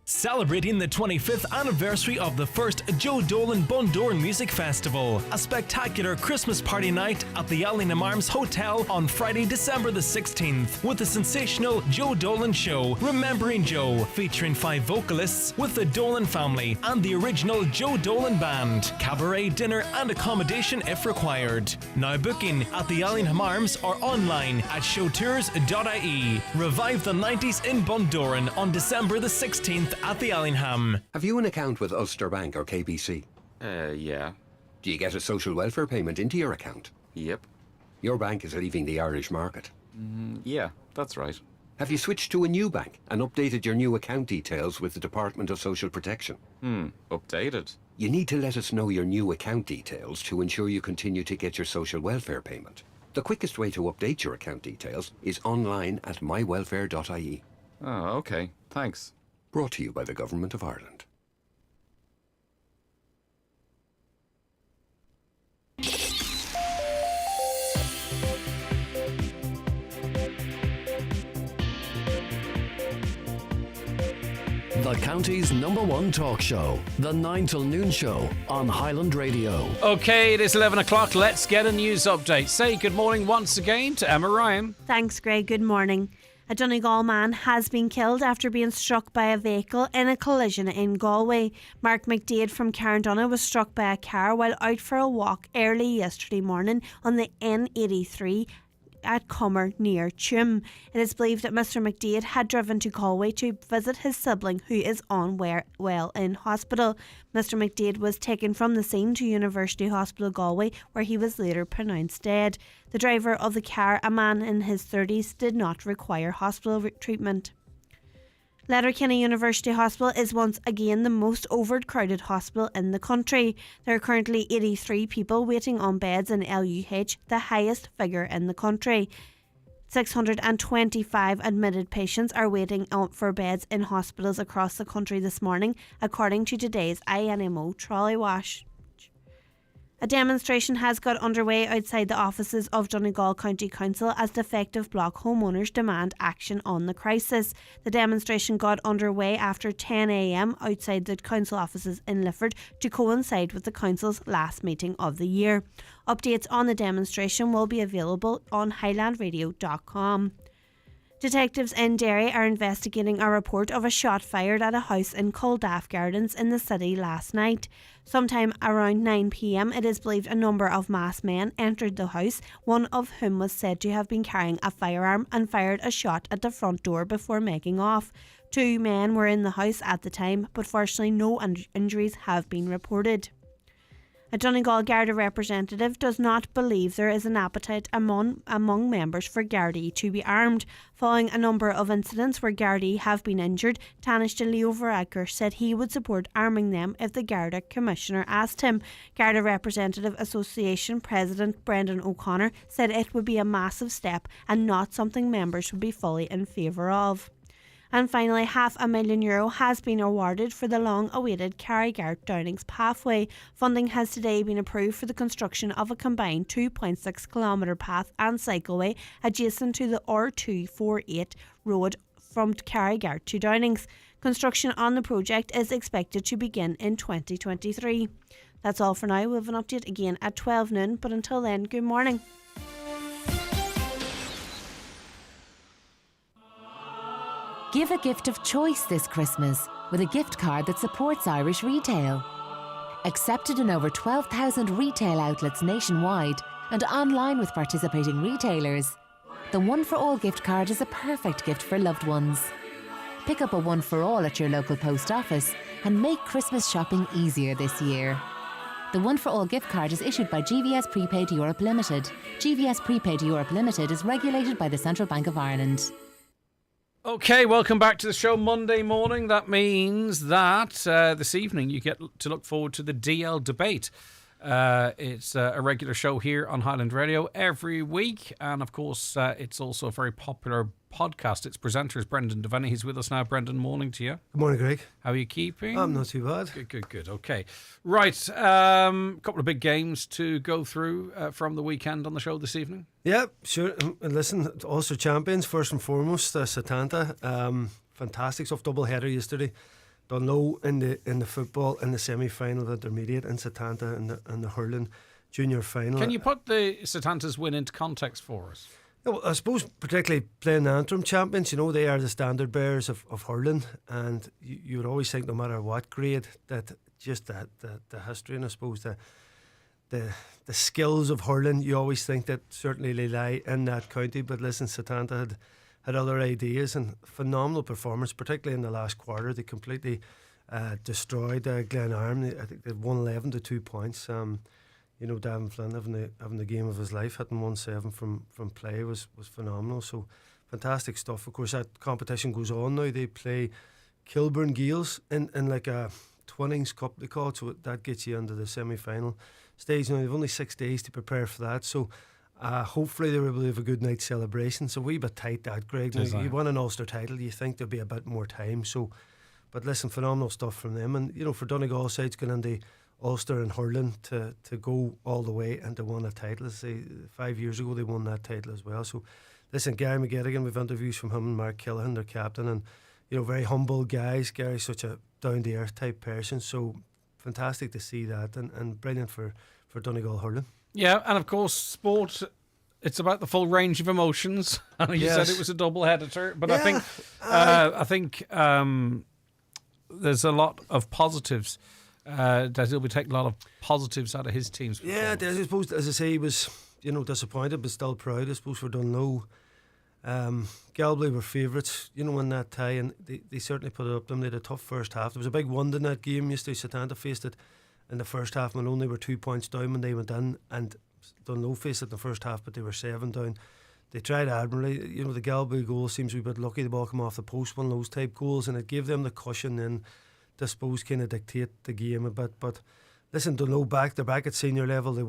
Celebrating the 25th anniversary of the first Joe Dolan Bundoran Music Festival, a spectacular Christmas party night at the Allingham Arms Hotel on Friday, December the 16th, with the sensational Joe Dolan Show, Remembering Joe, featuring 5 vocalists with the Dolan family and the original Joe Dolan Band, cabaret dinner and accommodation if required. Now booking at the Allingham Arms or online at showtours.ie. Revive the 90s in Bundoran on December the 16th at the Allingham. Have you an account with Ulster Bank or KBC? Yeah. Do you get a social welfare payment into your account? Yep. Your bank is leaving the Irish market. Yeah, that's right. Have you switched to a new bank and updated your new account details with the Department of Social Protection? Updated? You need to let us know your new account details to ensure you continue to get your social welfare payment. The quickest way to update your account details is online at mywelfare.ie. Oh, okay. Thanks. Brought to you by the Government of Ireland. The county's #1 talk show, the 9 till noon show on Highland Radio. Okay, it is 11 o'clock. Let's get a news update. Say good morning once again to Emma Ryan. Thanks, Greg. Good morning. A Donegal man has been killed after being struck by a vehicle in a collision in Galway. Mark McDade from Carndonagh was struck by a car while out for a walk early yesterday morning on the N83 at Comer near Tuam. It is believed that Mr McDade had driven to Galway to visit his sibling who is well in hospital. Mr McDade was taken from the scene to University Hospital Galway, where he was later pronounced dead. The driver of the car, a man in his 30s, did not require hospital treatment. Letterkenny University Hospital is once again the most overcrowded hospital in the country. There are currently 83 people waiting on beds in LUH, the highest figure in the country. 625 admitted patients are waiting for beds in hospitals across the country this morning, according to today's INMO trolley wash. A demonstration has got underway outside the offices of Donegal County Council as defective block homeowners demand action on the crisis. The demonstration got underway after 10 a.m. outside the council offices in Lifford to coincide with the council's last meeting of the year. Updates on the demonstration will be available on highlandradio.com. Detectives in Derry are investigating a report of a shot fired at a house in Culdaff Gardens in the city last night. Sometime around 9 p.m, it is believed a number of masked men entered the house, one of whom was said to have been carrying a firearm and fired a shot at the front door before making off. 2 men were in the house at the time, but fortunately no injuries have been reported. A Donegal Garda representative does not believe there is an appetite among members for Gardaí to be armed. Following a number of incidents where Gardaí have been injured, Taoiseach Leo Varadkar said he would support arming them if the Garda Commissioner asked him. Garda Representative Association President Brendan O'Connor said it would be a massive step and not something members would be fully in favour of. And finally, €500,000 has been awarded for the long-awaited Carrigart Downings pathway. Funding has today been approved for the construction of a combined 2.6 kilometre path and cycleway adjacent to the R248 road from Carrigart to Downings. Construction on the project is expected to begin in 2023. That's all for now. We'll have an update again at 12 noon, but until then, good morning. Give a gift of choice this Christmas with a gift card that supports Irish retail. Accepted in over 12,000 retail outlets nationwide and online with participating retailers, the One for All gift card is a perfect gift for loved ones. Pick up a One for All at your local post office and make Christmas shopping easier this year. The One for All gift card is issued by GVS Prepaid Europe Limited. GVS Prepaid Europe Limited is regulated by the Central Bank of Ireland. Okay, welcome back to the show Monday morning. That means that this evening you get to look forward to the DL debate. It's a regular show here on Highland Radio every week. And of course, it's also a very popular podcast. Its presenter is Brendan Devaney. He's with us now. Brendan, morning to you. Good morning, Greg. How are you keeping? I'm not too bad. Good. Okay. Right. Couple of big games to go through from the weekend on the show this evening. Yeah, sure. And listen, Ulster champions, first and foremost, Satanta. Fantastic stuff. Double header yesterday. Dunlow in the football in the semi-final of intermediate, and Satanta in the hurling junior final. Can you put the Satanta's win into context for us? Yeah, well, I suppose particularly playing the Antrim champions, they are the standard bearers of hurling, and you would always think no matter what grade that just the history and I suppose the skills of hurling, you always think that certainly they lie in that county. But listen, Satanta had other ideas and phenomenal performance, particularly in the last quarter. They completely destroyed Glenarm. I think they won 11 to 2 points. Davin Flynn having the game of his life, hitting 1-7 from play was phenomenal. So fantastic stuff. Of course, that competition goes on now. They play Kilburn Gales in like a Twinnings Cup, they call it. So that gets you into the semi-final stage. Now they've only 6 days to prepare for that. So hopefully they were able to have a good night celebration. So a wee bit tight that, Greg. Now, you won an Ulster title, you think there'll be a bit more time. So, but listen, phenomenal stuff from them. And for Donegal sides going into Ulster and hurling to go all the way and to win a title. Say 5 years ago they won that title as well. So listen, Gary McGettigan, we've interviews from him and Mark Killahan, their captain, and very humble guys. Gary's such a down to earth type person. So fantastic to see that, and brilliant for Donegal hurling. Yeah, and of course, sport, it's about the full range of emotions. You said it was a double-header, but yeah, I think there's a lot of positives. That he'll be taking a lot of positives out of his team's performance. Yeah, I suppose, as I say, he was disappointed but still proud, I suppose, for Dunlow. Galway were favourites, in that tie, and they certainly put it up to them. They had a tough first half. There was a big wonder in that game yesterday. Satanta faced it in the first half. Malone were 2 points down when they went in, and Dunlow faced it in the first half, but they were 7 down. They tried admirably. The Galway goal seems to be a bit lucky. The ball came off the post, one of those type goals, and it gave them the cushion then to suppose kind of dictate the game a bit. But listen, Dunlow they're back at senior level. They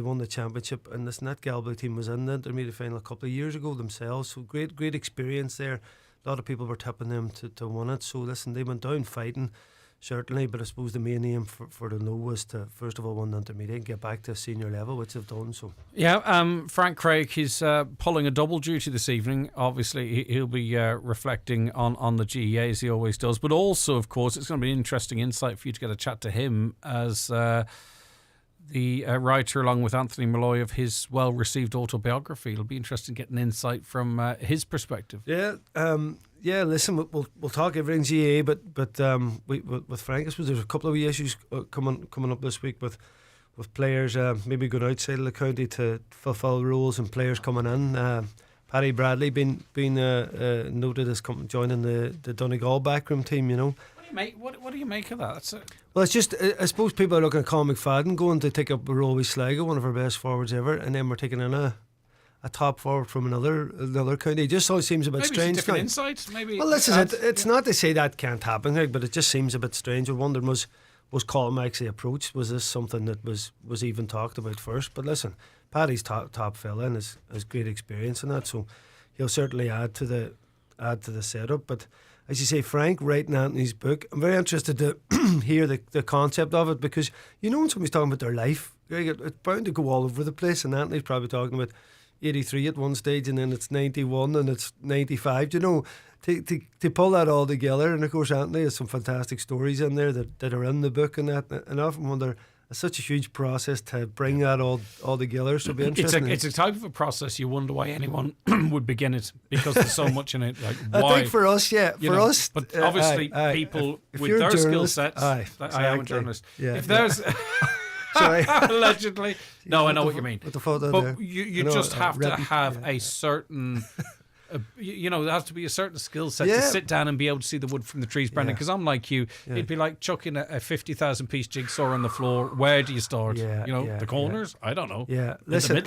won the championship, and listen, that Galway team was in the intermediate final a couple of years ago themselves. So great experience there. A lot of people were tipping them to win it. So listen, they went down fighting, certainly, but I suppose the main aim for Dunlow was to first of all win the intermediate and get back to a senior level, which they've done. So Frank Craig, he's pulling a double duty this evening. Obviously he'll be reflecting on the GEA as he always does, but also of course it's going to be an interesting insight for you to get a chat to him as the writer, along with Anthony Malloy, of his well-received autobiography. It'll be interesting to get an insight from his perspective. Yeah, listen, we'll talk everything GA, but with Frank, I suppose there's a couple of wee issues coming up this week with players maybe going outside of the county to fulfil roles and players coming in. Paddy Bradley being noted as joining the Donegal backroom team. What do you make of that? Well, it's just, I suppose people are looking at Colin McFadden going to take up a role with Sligo, one of our best forwards ever, and then we're taking in a top forward from another county. It just always seems a bit strange. Different insights, maybe. Well, listen, it's not to say that can't happen, but it just seems a bit strange. We're wondering, was Colin actually approached? Was this something that was even talked about first? But listen, Paddy's top fella and has great experience in that, so he'll certainly add to the setup. But as you say, Frank writing Anthony's book, I'm very interested to hear the concept of it, because when somebody's talking about their life, it's bound to go all over the place, and Anthony's probably talking about 83 at one stage, and then it's 91 and it's 95, to pull that all together. And of course Anthony has some fantastic stories in there that are in the book, and that, and I often wonder, such a huge process to bring that all together. So it'll be interesting. It's a type of a process you wonder why anyone would begin it, because there's so much in it. Like, why? I think for us, us. But obviously, people if with you're their a skill journalist, sets. I am a journalist. Yeah, if there's allegedly, no, I know what you mean. With the photo but there. you just have to have a certain. There has to be a certain skill set to sit down and be able to see the wood from the trees, Brendan. Because I'm like you, it'd be like chucking a 50,000 piece jigsaw on the floor. Where do you start? The corners? I don't know. Yeah, listen,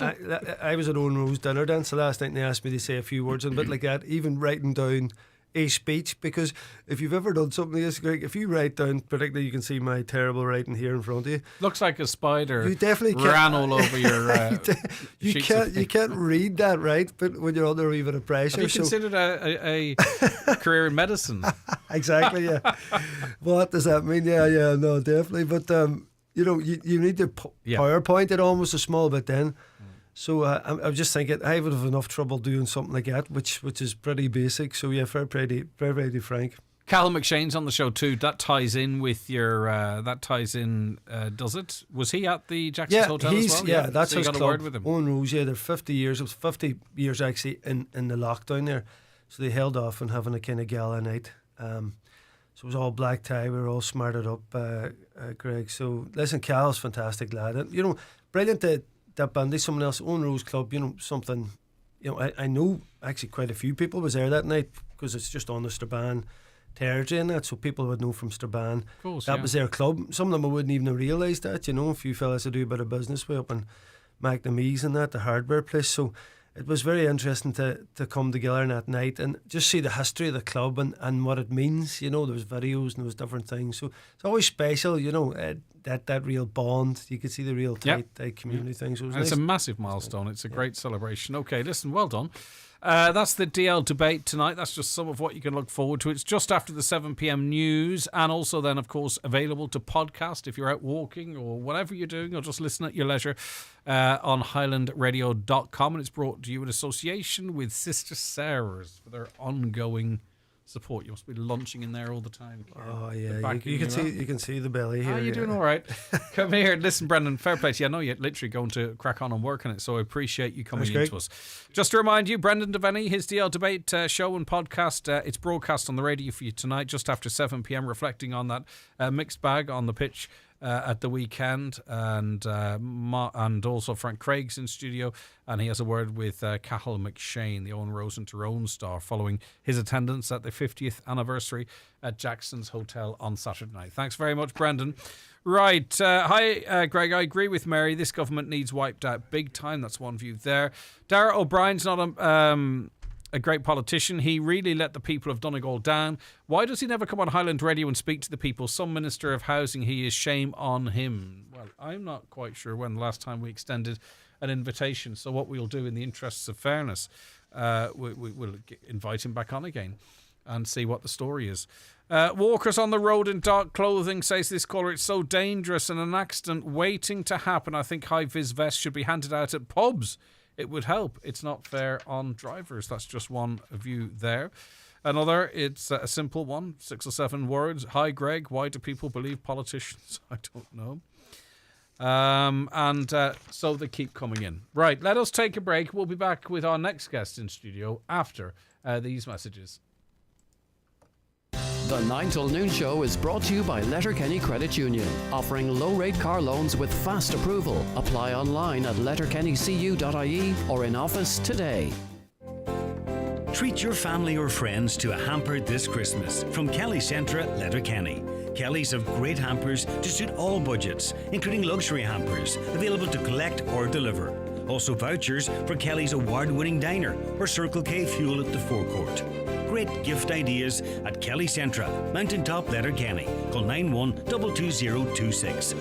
I was at Owen Rose dinner dance last night, and they asked me to say a few words and a bit like that. Even writing down a speech, because if you've ever done something like this, Greg, if you write down, particularly you can see my terrible writing here in front of you. Looks like a spider. You definitely ran all over your. You can't read that, right? But when you're under a bit of pressure, have you considered a career in medicine? Exactly. Yeah. What does that mean? Yeah. No, definitely. But you need to PowerPoint it almost a small bit then. So I'm just thinking I would have enough trouble doing something like that, which is pretty basic. So yeah, fair play to Frank. Callum McShane's on the show too. That ties in with your. Does it? Was he at the Jackson's Hotel as well? Yeah, that's so his got club. a word with him. Owen Rose, they're 50 years. It was 50 years actually in the lockdown there. So they held off on having a kind of gala night. So it was all black tie. We were all smarted up, Greg. So listen, Cal's fantastic lad. And, brilliant that bandy, someone else, Owen Rose Club, something, I know actually quite a few people was there that night because it's just on the Strabane territory and that, so people would know from Strabane. Of course, that was their club. Some of them I wouldn't even have realised that, a few fellas that do a bit of business with up in McNamee's and that, the hardware place. So it was very interesting to come together in that night and just see the history of the club and what it means. There was videos and there was different things. So it's always special, that real bond. You could see the real tight community thing. So it's a massive milestone. It's a great celebration. Okay, listen, well done. That's the DL debate tonight. That's just some of what you can look forward to. It's just after the 7 p.m. news, and also then, of course, available to podcast if you're out walking or whatever you're doing, or just listen at your leisure on highlandradio.com. And it's brought to you in association with Sister Sarah's for their ongoing support. You must be launching in there all the time. Oh yeah, you can see the belly here. Oh, you're doing all right. Come here. Listen, Brendan, fair play to you. I know you're literally going to crack on and work on it, so I appreciate you coming into us. Just to remind you, Brendan Devaney, his DL Debate show and podcast, it's broadcast on the radio for you tonight, just after 7 p.m, reflecting on that mixed bag on the pitch at the weekend, and also Frank Craig's in studio, and he has a word with Cathal McShane, the Owen Rose and Tyrone star, following his attendance at the 50th anniversary at Jackson's Hotel on Saturday night. Thanks very much, Brendan. Right, hi Greg, I agree with Mary, this government needs wiped out big time. That's one view there. Darragh O'Brien's not a great politician. He really let the people of Donegal down. Why does he never come on Highland Radio and speak to the people? Some Minister of Housing he is, shame on him. Well, I'm not quite sure when the last time we extended an invitation. So what we'll do in the interests of fairness, we'll invite him back on again and see what the story is. Walkers on the road in dark clothing, says this caller. It's so dangerous and an accident waiting to happen. I think high-vis vests should be handed out at pubs. It would help. It's not fair on drivers. That's just one view there. Another, it's a simple one, 6 or 7 words. Hi, Greg. Why do people believe politicians? I don't know. So they keep coming in. Right, let us take a break. We'll be back with our next guest in studio after these messages. The 9 till noon show is brought to you by Letterkenny Credit Union, offering low-rate car loans with fast approval. Apply online at letterkennycu.ie or in office today. Treat your family or friends to a hamper this Christmas from Kelly Centra, Letterkenny. Kelly's have great hampers to suit all budgets, including luxury hampers, available to collect or deliver. Also vouchers for Kelly's award-winning diner or Circle K fuel at the forecourt. Great gift ideas at Kelly Centra, Mountaintop, Letterkenny. Call 91 22026.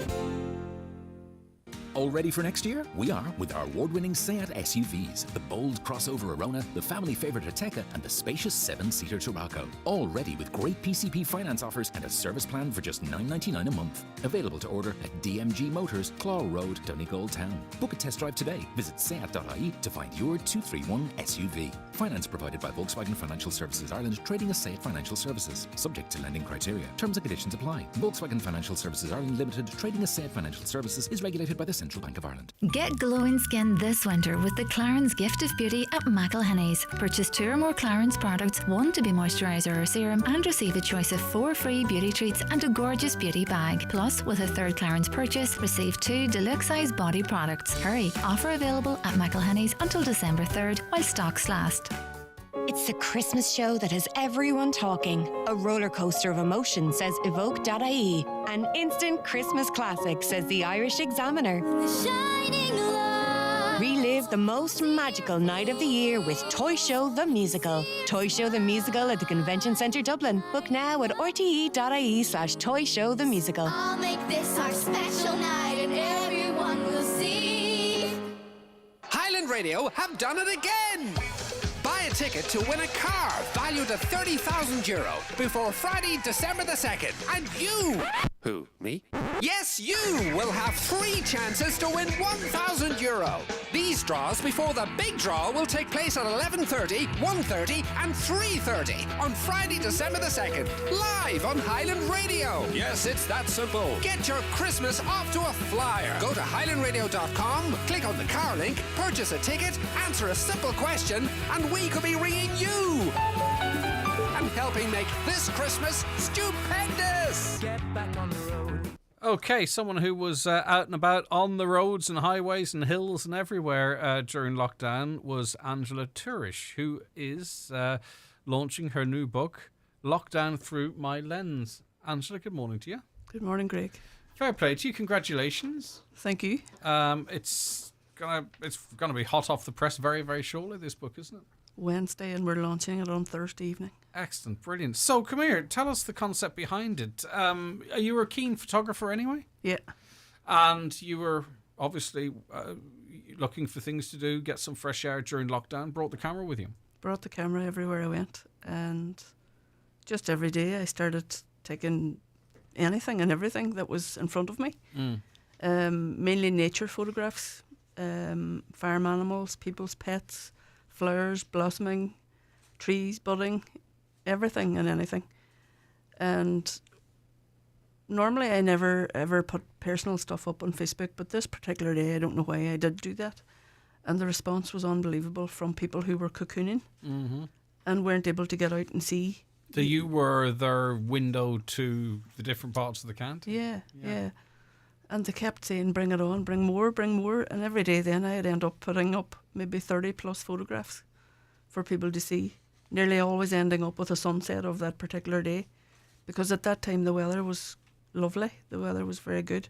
All ready for next year? We are with our award-winning Seat SUVs, the bold crossover Arona, the family favourite Ateca, and the spacious 7-seater Tarraco. All ready with great PCP finance offers and a service plan for just $9.99 a month. Available to order at DMG Motors, Claw Road, Donegal Town. Book a test drive today. Visit seat.ie to find your 231 SUV. Finance provided by Volkswagen Financial Services Ireland, trading as Seat Financial Services. Subject to lending criteria. Terms and conditions apply. Volkswagen Financial Services Ireland Limited, trading as Seat Financial Services, is regulated by the Central Bank of Ireland. Get glowing skin this winter with the Clarins Gift of Beauty at McElhinney's. Purchase 2 or more Clarins products, 1 to be moisturiser or serum, and receive a choice of 4 free beauty treats and a gorgeous beauty bag. Plus, with a 3rd Clarins purchase, receive 2 deluxe size body products. Hurry! Offer available at McElhinney's until December 3rd while stocks last. It's the Christmas show that has everyone talking. A roller coaster of emotion, says Evoke.ie. An instant Christmas classic, says the Irish Examiner. Relive the most magical night of the year with Toy Show the Musical. Toy Show the Musical at the Convention Centre Dublin. Book now at rte.ie/Toy Show the Musical. I'll make this our special night and everyone will see. Highland Radio have done it again! Buy a ticket to win a car valued at €30,000 before Friday, December the 2nd. And you... Who, me? Yes, you will have 3 chances to win €1,000. These draws before the big draw will take place at 11:30, 1:30 and 3:30 on Friday, December the 2nd, live on Highland Radio. Yes, it's that simple. Get your Christmas off to a flyer. Go to highlandradio.com, click on the car link, purchase a ticket, answer a simple question, and we could be ringing you and helping make this Christmas stupendous. Get back on the road. Okay, someone who was out and about on the roads and highways and hills and everywhere during lockdown was Angela Turish, who is launching her new book, Lockdown Through My Lens. Angela, good morning to you. Good morning, Greg. Fair play to you. Congratulations. Thank you. It's gonna be hot off the press very, very shortly, this book, isn't it? Wednesday, and we're launching it on Thursday evening. Excellent, brilliant. So come here, tell us the concept behind it. You were a keen photographer anyway? Yeah. And you were obviously looking for things to do, get some fresh air during lockdown, brought the camera with you? Brought the camera everywhere I went, and just every day I started taking anything and everything that was in front of me. Mainly nature photographs, farm animals, people's pets, flowers, blossoming, trees, budding, everything and anything. And normally I never ever put personal stuff up on Facebook, but this particular day I don't know why I did do that. And the response was unbelievable from people who were cocooning and weren't able to get out and see. So you were their window to the different parts of the county? Yeah. And they kept saying, bring it on, bring more. And every day then I'd end up putting up maybe 30 plus photographs for people to see. Nearly always ending up with a sunset of that particular day. Because at that time the weather was lovely. The weather was very good.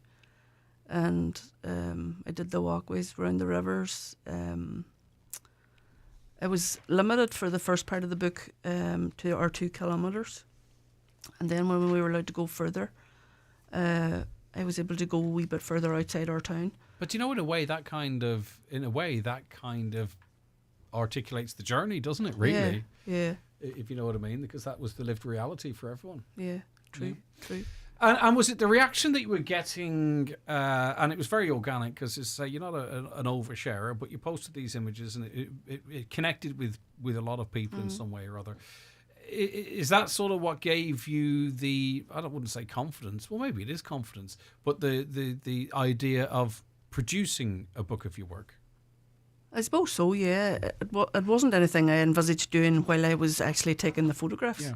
And I did the walkways around the rivers. I was limited for the first part of the book to our 2 kilometres. And then when we were allowed to go further, I was able to go a wee bit further outside our town. But you know, in a way that kind of articulates the journey, doesn't it, really? Yeah. If you know what I mean, because that was the lived reality for everyone. Yeah, true. And was it the reaction that you were getting, and it was very organic, because you're not an oversharer, but you posted these images and it connected with a lot of people in some way or other. Is that sort of what gave you the, I wouldn't say confidence, well maybe it is confidence, but the idea of producing a book of your work? I suppose so, yeah. It wasn't anything I envisaged doing while I was actually taking the photographs. Yeah.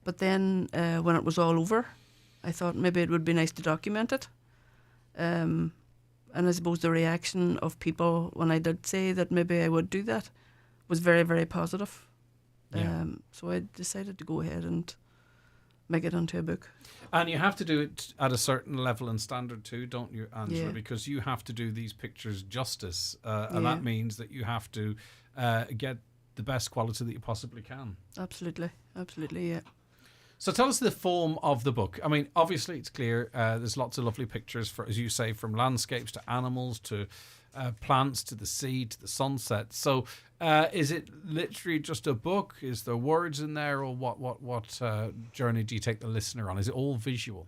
But then when it was all over, I thought maybe it would be nice to document it. And I suppose the reaction of people when I did say that maybe I would do that was very, very positive. Yeah. So I decided to go ahead and make it into a book. And you have to do it at a certain level and standard too, don't you, Angela? Yeah. Because you have to do these pictures justice. And that means that you have to get the best quality that you possibly can. Absolutely, yeah. So tell us the form of the book. I mean, obviously it's clear there's lots of lovely pictures, for, as you say, from landscapes to animals to plants to the sea to the sunset. So is it literally just a book? Is there words in there, or what journey do you take the listener on? Is it all visual?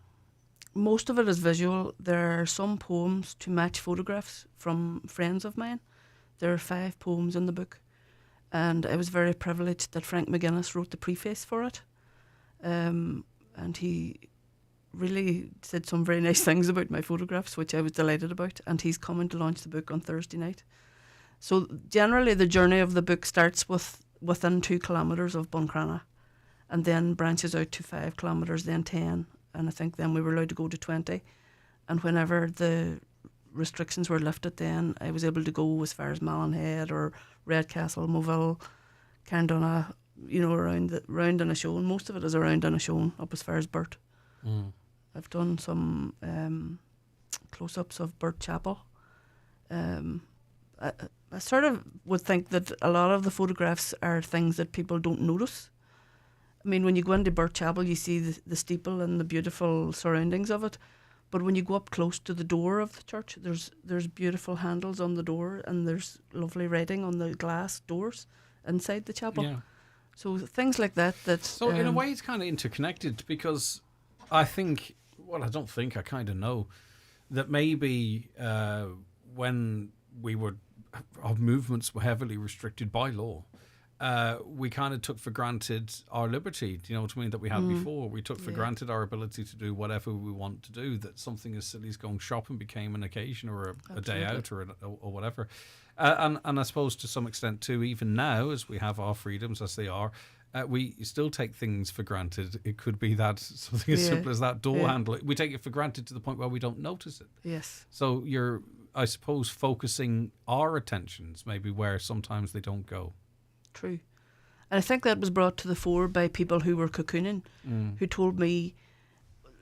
Most of it is visual. There are some poems to match photographs from friends of mine. There are 5 poems in the book, and I was very privileged that Frank McGuinness wrote the preface for it. And he really said some very nice things about my photographs, which I was delighted about, and he's coming to launch the book on Thursday night. So generally the journey of the book starts within 2 kilometres of Buncrana, and then branches out to 5 kilometres, then 10, and I think then we were allowed to go to 20, and whenever the restrictions were lifted, then I was able to go as far as Mallinhead or Redcastle, Moville, Carndonagh, you know, around Inishowen. Most of it is around Inishowen, up as far as Burt. I've done some close-ups of Burt Chapel. I sort of would think that a lot of the photographs are things that people don't notice. I mean, when you go into Burt Chapel, you see the steeple and the beautiful surroundings of it. But when you go up close to the door of the church, there's beautiful handles on the door, and there's lovely writing on the glass doors inside the chapel. Yeah. So things like that. So in a way, it's kind of interconnected, because I think, well, I don't think, I kind of know that maybe when our movements were heavily restricted by law, we kind of took for granted our liberty. Do you know what I mean? That we had before. We took for granted our ability to do whatever we want to do. That something as silly as going shopping became an occasion, or a day out, or whatever. And I suppose to some extent too, even now, as we have our freedoms as they are, we still take things for granted. It could be that something as simple as that door handle. We take it for granted to the point where we don't notice it. Yes. So you're, I suppose, focusing our attentions maybe where sometimes they don't go. True. And I think that was brought to the fore by people who were cocooning, who told me,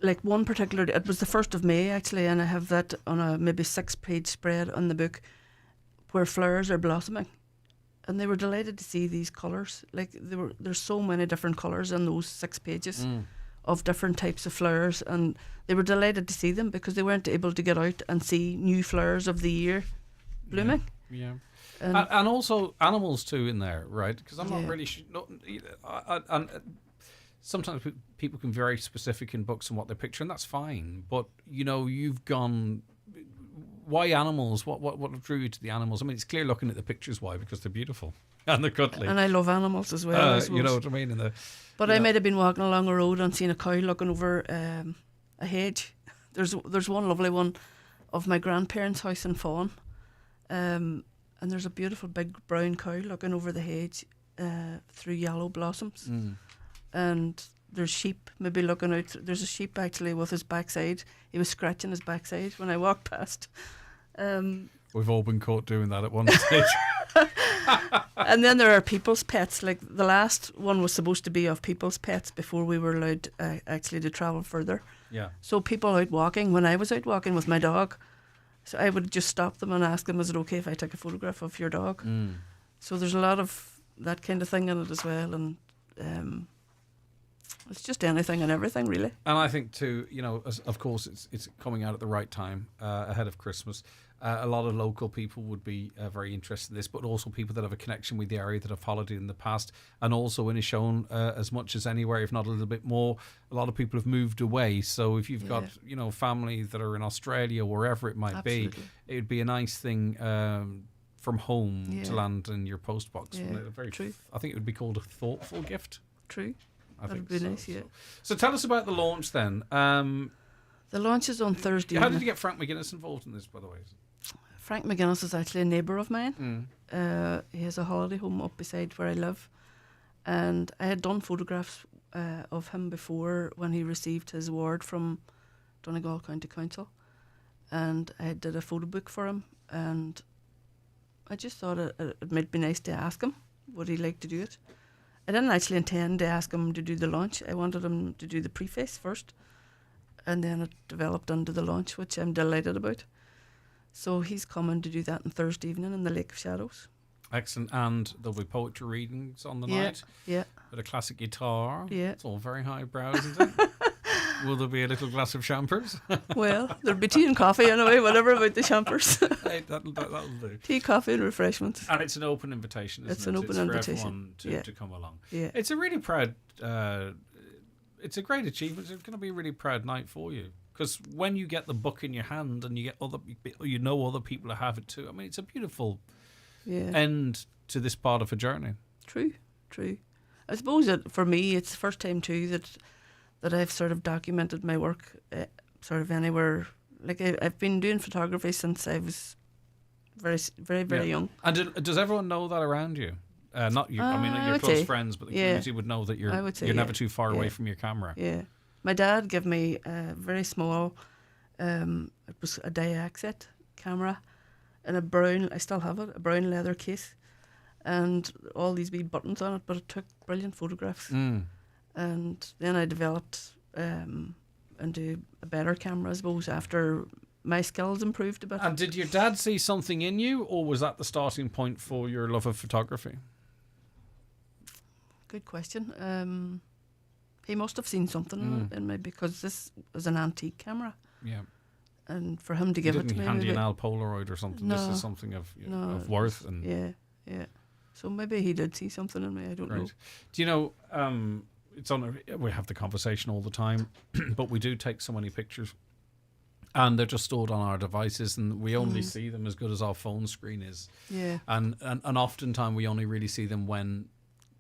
like one particular, it was the 1st of May actually, and I have that on a maybe 6-page spread on the book, where flowers are blossoming. And they were delighted to see these colours. Like there's so many different colours in those 6 pages of different types of flowers, and they were delighted to see them because they weren't able to get out and see new flowers of the year blooming. Yeah. And also animals too in there, right? Because I'm not really sure. And sometimes people can be very specific in books and what they picture, and that's fine. But you know, you've gone. Why animals? What drew you to the animals? I mean, it's clear looking at the pictures why, because they're beautiful and they're cuddly. And I love animals as well. You know what I mean? But I might have been walking along a road and seen a cow looking over a hedge. There's one lovely one of my grandparents' house in Fawn, and there's a beautiful big brown cow looking over the hedge through yellow blossoms, and there's sheep maybe looking out. There's a sheep actually with his backside. He was scratching his backside when I walked past. We've all been caught doing that at one stage. And then there are people's pets. Like the last one was supposed to be of people's pets before we were allowed actually to travel further. Yeah. So people out walking, when I was out walking with my dog, so I would just stop them and ask them, is it okay if I take a photograph of your dog? So there's a lot of that kind of thing in it as well. And it's just anything and everything, really. And I think too, you know, of course, it's coming out at the right time, ahead of Christmas. A lot of local people would be very interested in this, but also people that have a connection with the area, that have followed it in the past, and also Inishowen as much as anywhere, if not a little bit more. A lot of people have moved away, so if you've got family that are in Australia, wherever it might be, it would be a nice thing from home to land in your postbox. Yeah, true. I think it would be called a thoughtful gift. True. That would be nice, yeah. So tell us about the launch then. The launch is on Thursday. How did you get Frank McGuinness involved in this, by the way? Frank McGuinness is actually a neighbour of mine. He has a holiday home up beside where I live. And I had done photographs of him before when he received his award from Donegal County Council. And I did a photo book for him. And I just thought it might be nice to ask him, would he like to do it? I didn't actually intend to ask him to do the launch. I wanted him to do the preface first, and then it developed into the launch, which I'm delighted about. So he's coming to do that on Thursday evening in the Lake of Shadows. Excellent. And there'll be poetry readings on the night. Yeah. With a classic guitar. Yeah. It's all very highbrow, isn't it? Will there be a little glass of champers? Well, there'll be tea and coffee anyway, whatever about the champers. Hey, that'll do. Tea, coffee and refreshments. And it's an open invitation, isn't it? It's an open for invitation. everyone to come along. Yeah. It's a really proud... it's a great achievement. It's going to be a really proud night for you. Because when you get the book in your hand and you get other people who have it too, I mean, it's a beautiful end to this part of a journey. True. I suppose that for me, it's the first time too that I've sort of documented my work sort of anywhere. Like I've been doing photography since I was very young. And does everyone know that around you? Not you. I mean, your close friends, but the community would know that you're never too far away from your camera. Yeah. My dad gave me a very small, it was a Diaxit camera, in a brown. I still have it, a brown leather case, and all these wee buttons on it. But it took brilliant photographs. And then I developed into a better camera, I suppose, after my skills improved a bit. And did your dad see something in you, or was that the starting point for your love of photography? Good question. He must have seen something in me, because this was an antique camera. Yeah. And for him to give it to me, hand you an Al Polaroid or something. No, this is something of worth. And yeah. So maybe he did see something in me. I don't know. Do you know? We have the conversation all the time, but we do take so many pictures, and they're just stored on our devices, and we only see them as good as our phone screen is. Yeah. And oftentimes we only really see them when,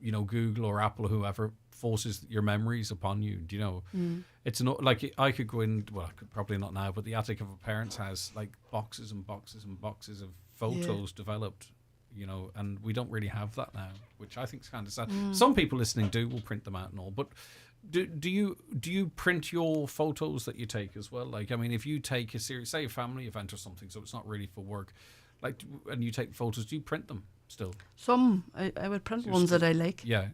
Google or Apple or whoever forces your memories upon you. Do you know? It's not like I could go in. Well, I could probably not now, but the attic of a parent's house, like boxes and boxes and boxes of photos developed. And we don't really have that now, which I think is kind of sad. Some people listening will print them out and all, but do you print your photos that you take as well? Like, I mean, if you take a series, say a family event or something, so it's not really for work, like, and you take photos, do you print them still? Some I would print ones that I like. Yeah.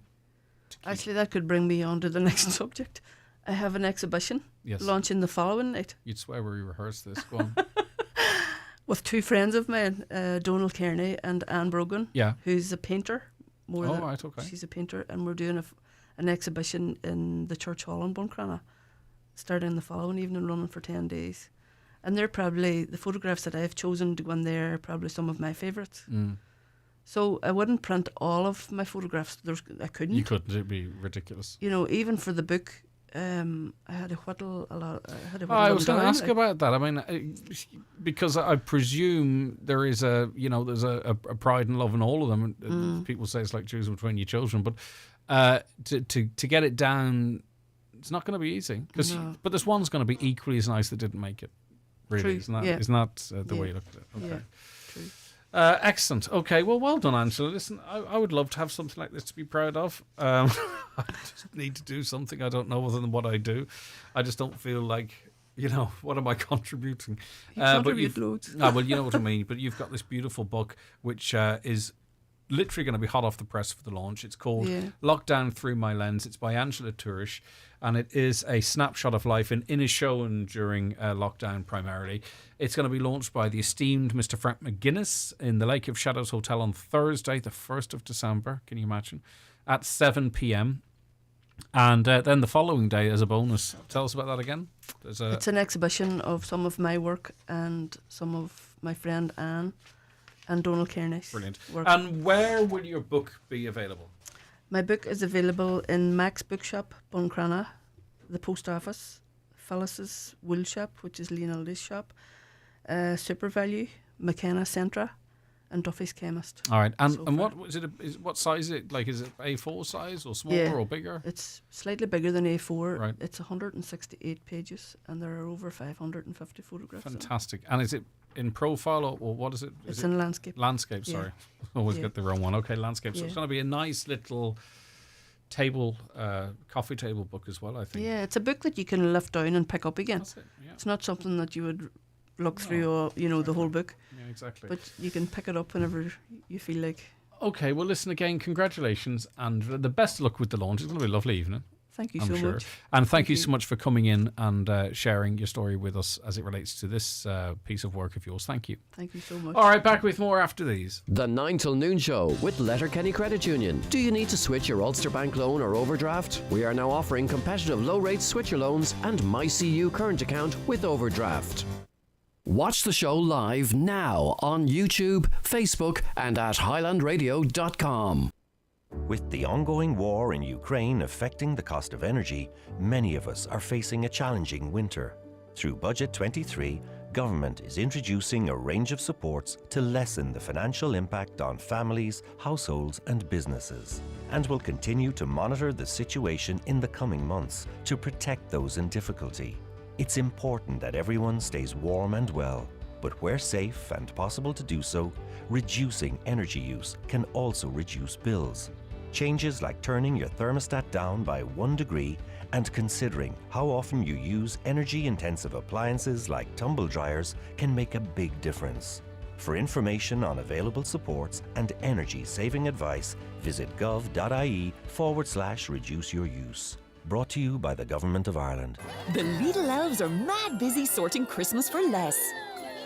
Actually, that could bring me on to the next subject. I have an exhibition launching the following night. You'd swear we rehearsed this. Go on. With two friends of mine, Donal Kearney and Anne Brogan, who's a painter. Right, okay. She's a painter, and we're doing an exhibition in the church hall in Buncrana, starting the following evening, running for 10 days. And they're probably, the photographs that I've chosen to go in there are probably some of my favourites. So I wouldn't print all of my photographs. I couldn't. You couldn't. It'd be ridiculous. Even for the book, I had to whittle a lot. I was going to ask about that. I mean, because I presume there is there's a pride and love in all of them. People say it's like choosing between your children, but to get it down, it's not going to be easy. But this one's going to be equally as nice that didn't make it. Really, True. isn't that? Yeah. Isn't that the way you look at it? Okay. Yeah. True. Excellent. Okay, well done, Angela. Listen, I would love to have something like this to be proud of. I just need to do something. I don't know other than what I do. I just don't feel like, what am I contributing? You contribute loads. Well, you know what I mean. But you've got this beautiful book, which is literally going to be hot off the press for the launch. It's called Lockdown Through My Lens. It's by Angela Tourish, and it is a snapshot of life in Inishowen during lockdown primarily. It's going to be launched by the esteemed Mr. Frank McGuinness in the Lake of Shadows Hotel on Thursday, the 1st of December, can you imagine, at 7 p.m. And then the following day as a bonus. Tell us about that again. It's an exhibition of some of my work and some of my friend Anne and Donal Kearney's Brilliant. work. And where will your book be available? My book is available in Mac's Bookshop, Buncrana, the Post Office, Phyllis's Wool Shop, which is Leonelda's shop, Super Value, McKenna Centra, and Duffy's Chemist. All right, and what is it? What size is it? Like, is it A4 size or smaller or bigger? It's slightly bigger than A4. Right. It's 168 pages, and there are over 550 photographs. Fantastic. And is it in profile or what is it? It's in landscape. Landscape, sorry. Always get the wrong one. Okay, landscape. So it's going to be a nice little table, coffee table book as well, I think. Yeah, it's a book that you can lift down and pick up again. That's it, yeah. It's not something that you would look through, or, the whole book. Yeah, exactly. But you can pick it up whenever you feel like. Okay, well, listen again, congratulations, and the best of luck with the launch. It's going to be a lovely evening. Thank you I'm so sure. much. And thank you so much for coming in and sharing your story with us as it relates to this piece of work of yours. Thank you. Thank you so much. All right, back with more after these. The 9 till noon show with Letterkenny Credit Union. Do you need to switch your Ulster Bank loan or overdraft? We are now offering competitive low-rate switcher loans and MyCU current account with overdraft. Watch the show live now on YouTube, Facebook and at highlandradio.com. With the ongoing war in Ukraine affecting the cost of energy, many of us are facing a challenging winter. Through Budget 23, government is introducing a range of supports to lessen the financial impact on families, households and businesses, and will continue to monitor the situation in the coming months to protect those in difficulty. It's important that everyone stays warm and well, but where safe and possible to do so, reducing energy use can also reduce bills. Changes like turning your thermostat down by 1 degree and considering how often you use energy-intensive appliances like tumble dryers can make a big difference. For information on available supports and energy-saving advice, visit gov.ie/reduce your use. Brought to you by the Government of Ireland. The Lidl elves are mad busy sorting Christmas for less.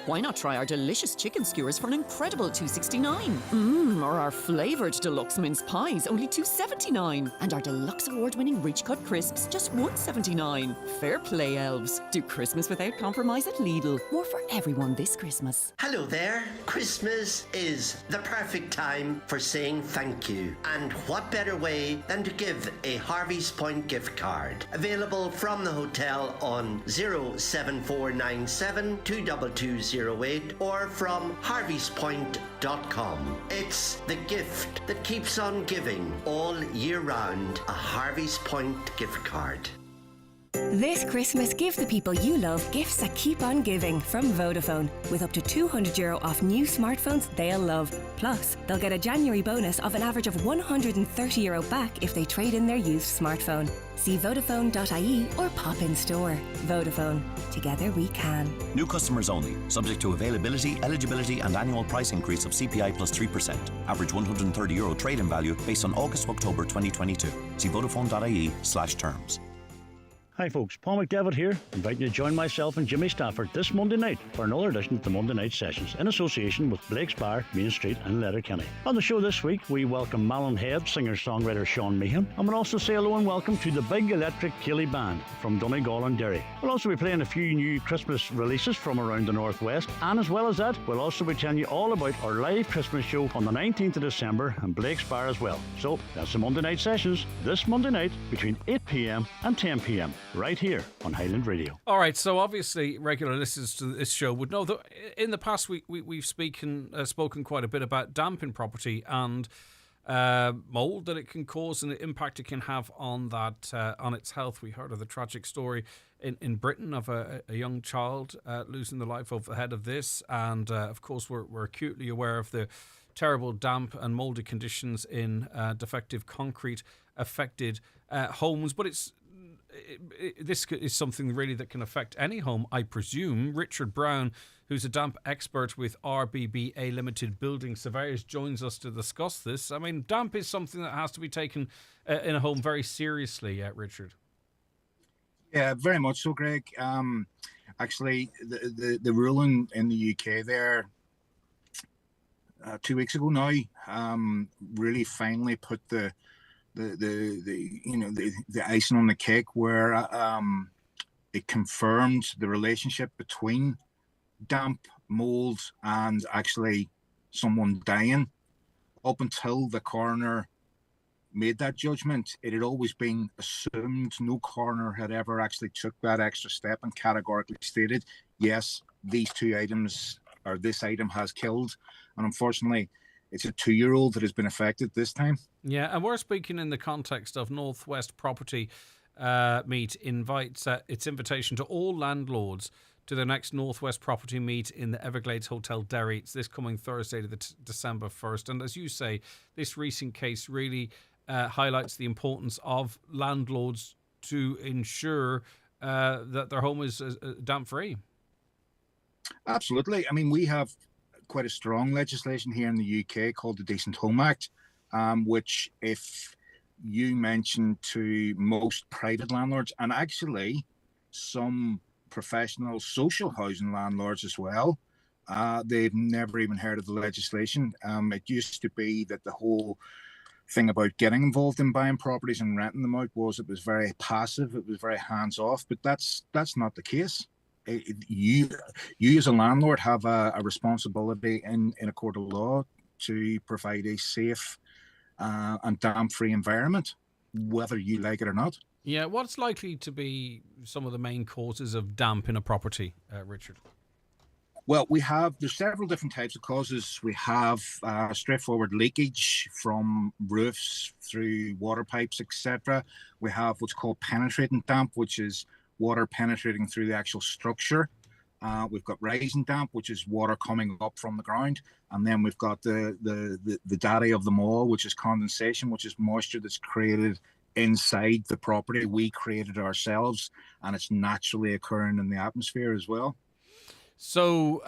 Why not try our delicious chicken skewers for an incredible $2.69? Or our flavoured deluxe mince pies, only $2.79. And our deluxe award-winning rich cut crisps, just $1.79. Fair play, elves. Do Christmas without compromise at Lidl. More for everyone this Christmas. Hello there. Christmas is the perfect time for saying thank you. And what better way than to give a Harvey's Point gift card. Available from the hotel on 07497 22208 or from harveyspoint.com. It's the gift that keeps on giving all year round. A Harvey's Point gift card. This Christmas, give the people you love gifts that keep on giving from Vodafone. With up to €200 off new smartphones they'll love. Plus, they'll get a January bonus of an average of €130 back if they trade in their used smartphone. See Vodafone.ie or pop in store. Vodafone. Together we can. New customers only. Subject to availability, eligibility and annual price increase of CPI plus 3%. Average €130 trade-in value based on August-October 2022. See Vodafone.ie/terms. Hi folks, Paul McDevitt here, inviting you to join myself and Jimmy Stafford this Monday night for another edition of the Monday Night Sessions in association with Blake's Bar, Main Street and Letterkenny. On the show this week, we welcome Malin Head singer-songwriter Sean Meehan, and we'll also say hello and welcome to the Big Electric Ceilidh Band from Donegal and Derry. We'll also be playing a few new Christmas releases from around the Northwest, and as well as that, we'll also be telling you all about our live Christmas show on the 19th of December and Blake's Bar as well. So, that's the Monday Night Sessions this Monday night between 8 p.m. and 10 p.m. right here on Highland Radio. All right, so obviously regular listeners to this show would know that in the past we've spoken quite a bit about damp in property and mould that it can cause and the impact it can have on that on its health. We heard of the tragic story in Britain of a young child losing the life ahead of this, and of course we're acutely aware of the terrible damp and mouldy conditions in defective concrete affected homes, but this is something really that can affect any home, I presume. Richard Brown, who's a damp expert with RBBA Limited Building Surveyors, joins us to discuss this. I mean, damp is something that has to be taken in a home very seriously, Richard. Yeah, very much so, Greg. Actually, the ruling in the UK there 2 weeks ago now really finally put the icing on the cake, where it confirmed the relationship between damp, mold, and actually someone dying. Up until the coroner made that judgment, it had always been assumed. No coroner had ever actually took that extra step and categorically stated, yes, these two items, or this item has killed. And unfortunately, it's a 2-year-old that has been affected this time. Yeah, and we're speaking in the context of Northwest Property Meet invites its invitation to all landlords to the next Northwest Property Meet in the Everglades Hotel Derry. It's this coming Thursday, December 1st. And as you say, this recent case really highlights the importance of landlords to ensure that their home is damp-free. Absolutely. I mean, we have quite a strong legislation here in the UK called the Decent Home Act, which if you mentioned to most private landlords, and actually some professional social housing landlords as well. They've never even heard of the legislation. It used to be that the whole thing about getting involved in buying properties and renting them out was it was very passive, it was very hands off, but that's not the case. You as a landlord have a responsibility in a court of law to provide a safe and damp-free environment, whether you like it or not. Yeah, what's likely to be some of the main causes of damp in a property, Richard? Well, there's several different types of causes. We have straightforward leakage from roofs through water pipes, etc. We have what's called penetrating damp, which is water penetrating through the actual structure. We've got rising damp, which is water coming up from the ground. And then we've got the daddy of them all, which is condensation, which is moisture that's created inside the property. We created ourselves, and it's naturally occurring in the atmosphere as well. So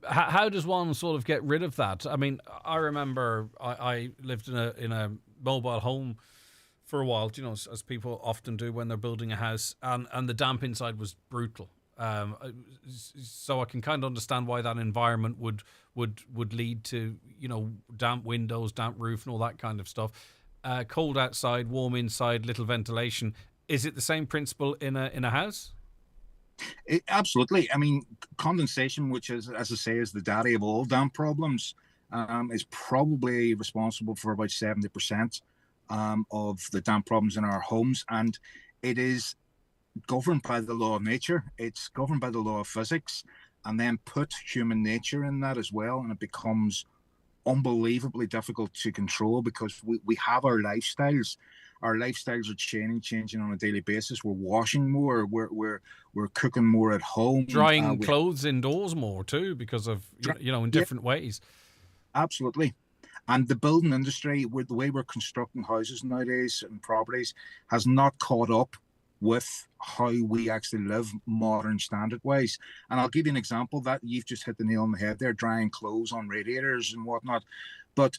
how does one sort of get rid of that? I mean, I remember I lived in a mobile home for a while, as people often do when they're building a house, and the damp inside was brutal. So I can kind of understand why that environment would lead to, damp windows, damp roof and all that kind of stuff. Cold outside, warm inside, little ventilation. Is it the same principle in a house? Absolutely. I mean, condensation, which is, as I say, is the daddy of all damp problems, is probably responsible for about 70% of the damp problems in our homes. And it is governed by the law of nature. It's governed by the law of physics, and then put human nature in that as well. And it becomes unbelievably difficult to control because we have our lifestyles. Our lifestyles are changing on a daily basis. We're washing more. We're cooking more at home. Drying clothes indoors more too because of in different ways. Absolutely. And the building industry, with the way we're constructing houses nowadays and properties, has not caught up with how we actually live modern standard wise. And I'll give you an example that you've just hit the nail on the head there, drying clothes on radiators and whatnot. But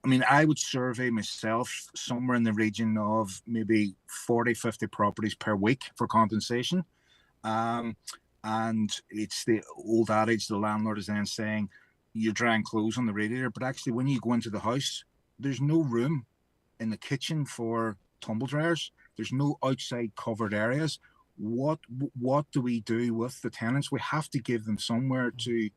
I mean, I would survey myself somewhere in the region of maybe 40, 50 properties per week for condensation. And it's the old adage, the landlord is then saying, you're drying clothes on the radiator. But actually, when you go into the house, there's no room in the kitchen for tumble dryers. There's no outside covered areas. What do we do with the tenants? We have to give them somewhere to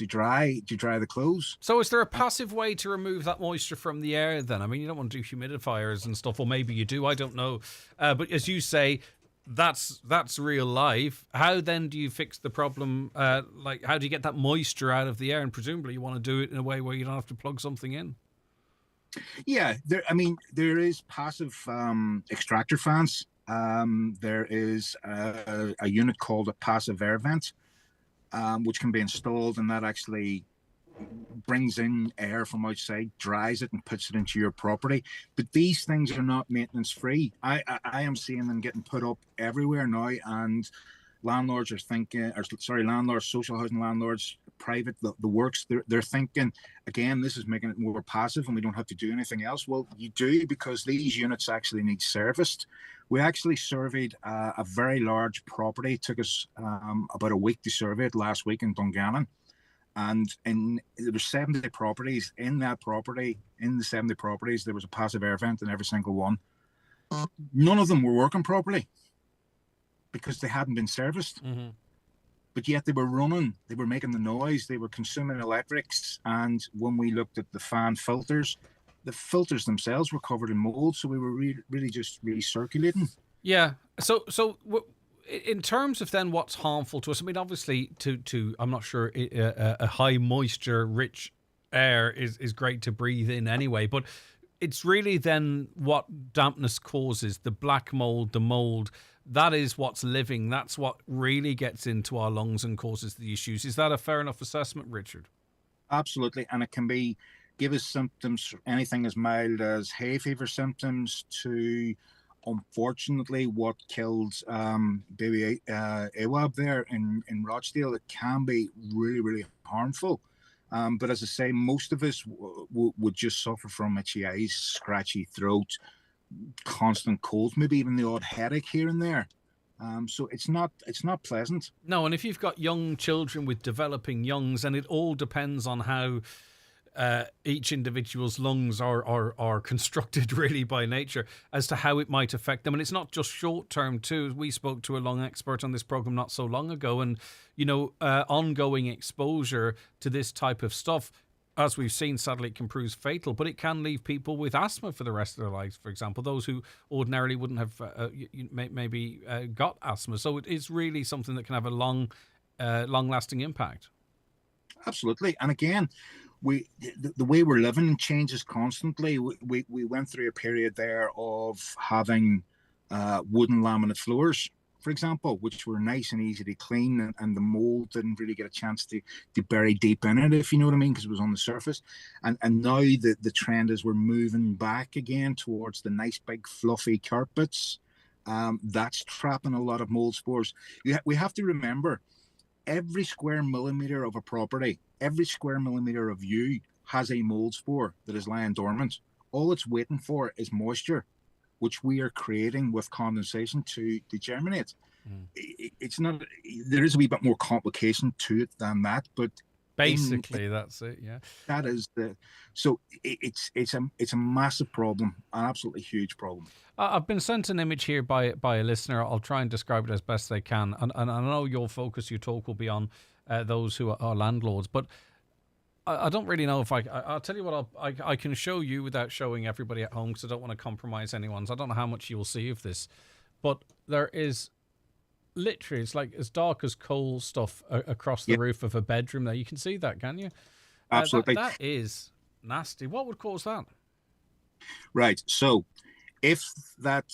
dry the clothes. So is there a passive way to remove that moisture from the air then? I mean, you don't want to do humidifiers and stuff, or maybe you do, I don't know. But as you say, that's real life. How then do you fix the problem? Like, how do you get that moisture out of the air? And presumably you want to do it in a way where you don't have to plug something in. Yeah, there is passive extractor fans. There is a unit called a passive air vent, which can be installed, and that actually brings in air from outside, dries it, and puts it into your property. But these things are not maintenance free. I am seeing them getting put up everywhere now, and landlords are thinking, landlords, social housing landlords, private, the works, they're thinking, again, this is making it more passive and we don't have to do anything else. Well, you do, because these units actually need serviced. We actually surveyed a very large property. It took us about a week to survey it last week in Dungannon. And there were 70 properties. In that property, in the 70 properties, there was a passive air vent in every single one. None of them were working properly because they hadn't been serviced. Mm-hmm. But yet they were running, they were making the noise, they were consuming electrics. And when we looked at the fan filters, the filters themselves were covered in mold. So we were really just recirculating. Yeah. So in terms of then what's harmful to us, I mean, obviously to I'm not sure, a high moisture rich air is great to breathe in anyway, but it's really then what dampness causes, the black mold, the mold. That is what's living. That's what really gets into our lungs and causes the issues. Is that a fair enough assessment, Richard? Absolutely. And it can give us symptoms, anything as mild as hay fever symptoms to, unfortunately, what killed baby Awab there in Rochdale. It can be really, really harmful. But as I say, most of us would just suffer from itchy eyes, scratchy throat, constant colds, maybe even the odd headache here and there. So it's not pleasant. No, and if you've got young children with developing lungs, and it all depends on how each individual's lungs are constructed really by nature as to how it might affect them. And it's not just short term too. We spoke to a lung expert on this program not so long ago, and ongoing exposure to this type of stuff, as we've seen, sadly, it can prove fatal, but it can leave people with asthma for the rest of their lives, for example, those who ordinarily wouldn't have maybe got asthma. So it is really something that can have a long-lasting impact. Absolutely. And again, the way we're living changes constantly. We went through a period there of having wooden laminate floors, for example, which were nice and easy to clean, and the mold didn't really get a chance to bury deep in it, if you know what I mean, because it was on the surface. And now the trend is we're moving back again towards the nice big fluffy carpets. That's trapping a lot of mold spores. We have to remember, every square millimeter of a property, every square millimeter of you has a mold spore that is lying dormant. All it's waiting for is moisture, which we are creating with condensation to germinate. It's not, there is a wee bit more complication to it than that, but basically that's it. Yeah, that is it's a massive problem, an absolutely huge problem. I've been sent an image here by a listener. I'll try and describe it as best I can, and I know your talk will be on those who are landlords, but I don't really know if I'll tell you what, I can show you without showing everybody at home, because I don't want to compromise anyone's. I don't know how much you'll see of this, but there is literally, it's like as dark as coal stuff across the roof of a bedroom there. You can see that, can you? Absolutely. That is nasty. What would cause that? Right. So if that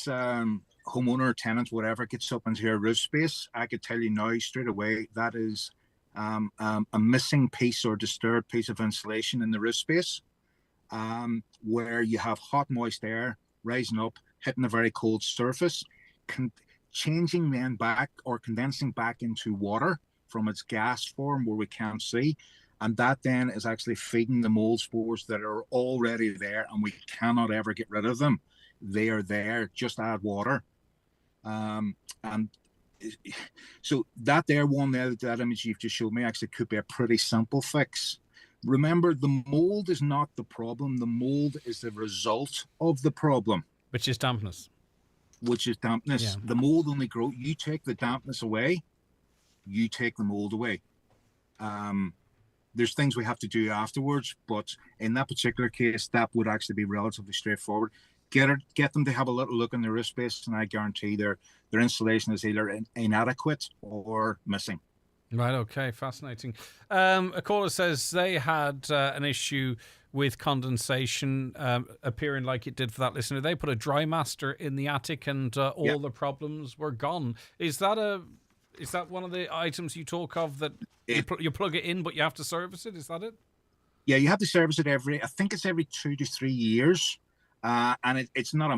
homeowner or tenant, whatever, gets up into your roof space, I could tell you now straight away that is a missing piece or disturbed piece of insulation in the roof space, where you have hot, moist air rising up, hitting a very cold surface, changing then back or condensing back into water from its gas form where we can't see. And that then is actually feeding the mold spores that are already there, and we cannot ever get rid of them. They are there, just add water. And so that image you've just showed me actually could be a pretty simple fix. Remember, the mold is not the problem. The mold is the result of the problem. Which is dampness. Yeah. The mold only grows. You take the dampness away, you take the mold away. There's things we have to do afterwards, but in that particular case, that would actually be relatively straightforward. Get them to have a little look in their roof space, and I guarantee their insulation is either inadequate or missing. Right, okay, fascinating. A caller says they had an issue with condensation appearing like it did for that listener. They put a dry master in the attic, and all the problems were gone. Is that one of the items you talk of that you plug it in, but you have to service it? Is that it? Yeah, you have to service it every 2 to 3 years. And it's not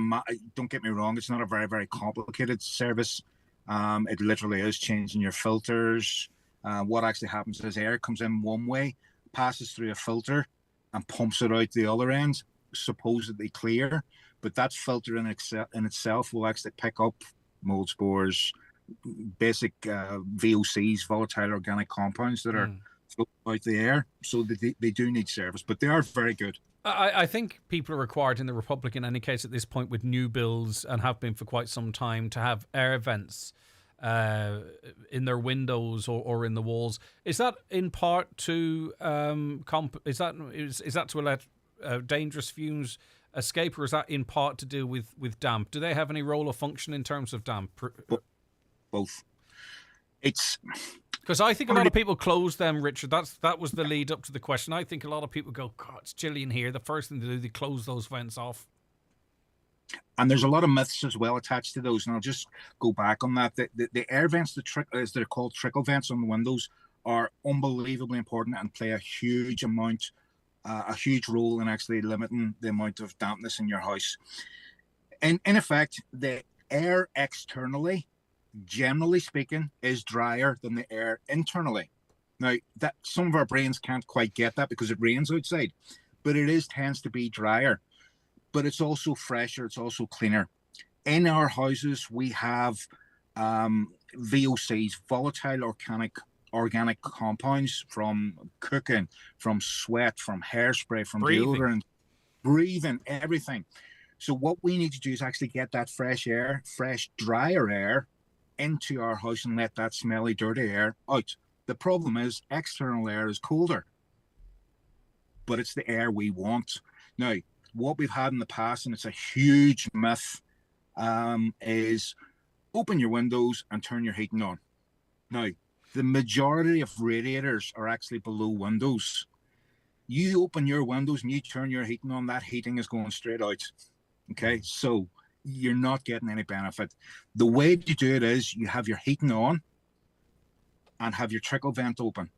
don't get me wrong, it's not a very, very complicated service. It literally is changing your filters. What actually happens is air comes in one way, passes through a filter, and pumps it out the other end, supposedly clear. But that filter in itself will actually pick up mold spores, basic VOCs, volatile organic compounds that are floating out the air. So they do need service, but they are very good. I think people are required in the Republic, in any case, at this point, with new builds, and have been for quite some time, to have air vents in their windows or in the walls. Is that in part to is that to let dangerous fumes escape, or is that in part to do with damp? Do they have any role or function in terms of damp? Both. It's because I think a lot of people close them, Richard. That was the lead up to the question. I think a lot of people go, God, it's chilly in here. The first thing to do, they close those vents off. And there's a lot of myths as well attached to those. And I'll just go back on that. The air vents, as they're called, trickle vents on the windows, are unbelievably important and play a huge role in actually limiting the amount of dampness in your house. And in effect, the air externally, generally speaking, is drier than the air internally. Now, that some of our brains can't quite get that because it rains outside, but it tends to be drier. but it's also fresher, it's also cleaner. In our houses, we have VOCs, volatile organic compounds, from cooking, from sweat, from hairspray, from deodorant, breathing, everything. So what we need to do is actually get that fresh air, fresh, drier air into our house and let that smelly, dirty air out. The problem is external air is colder, but it's the air we want. Now, what we've had in the past, and it's a huge myth, is open your windows and turn your heating on. Now, the majority of radiators are actually below windows. You open your windows and you turn your heating on, that heating is going straight out. Okay, so you're not getting any benefit. The way to do it is you have your heating on and have your trickle vent open.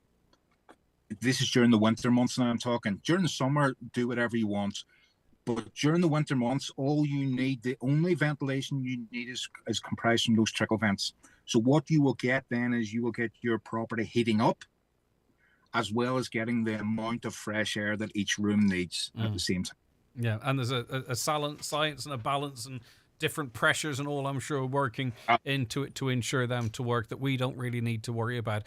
This is during the winter months now I'm talking. During the summer, do whatever you want. But during the winter months, all you need, the only ventilation you need is compressed from those trickle vents. So what you will get then is you will get your property heating up, as well as getting the amount of fresh air that each room needs at the same time. Yeah, and there's a science and a balance and different pressures and all, I'm sure, working into it to ensure them to work that we don't really need to worry about.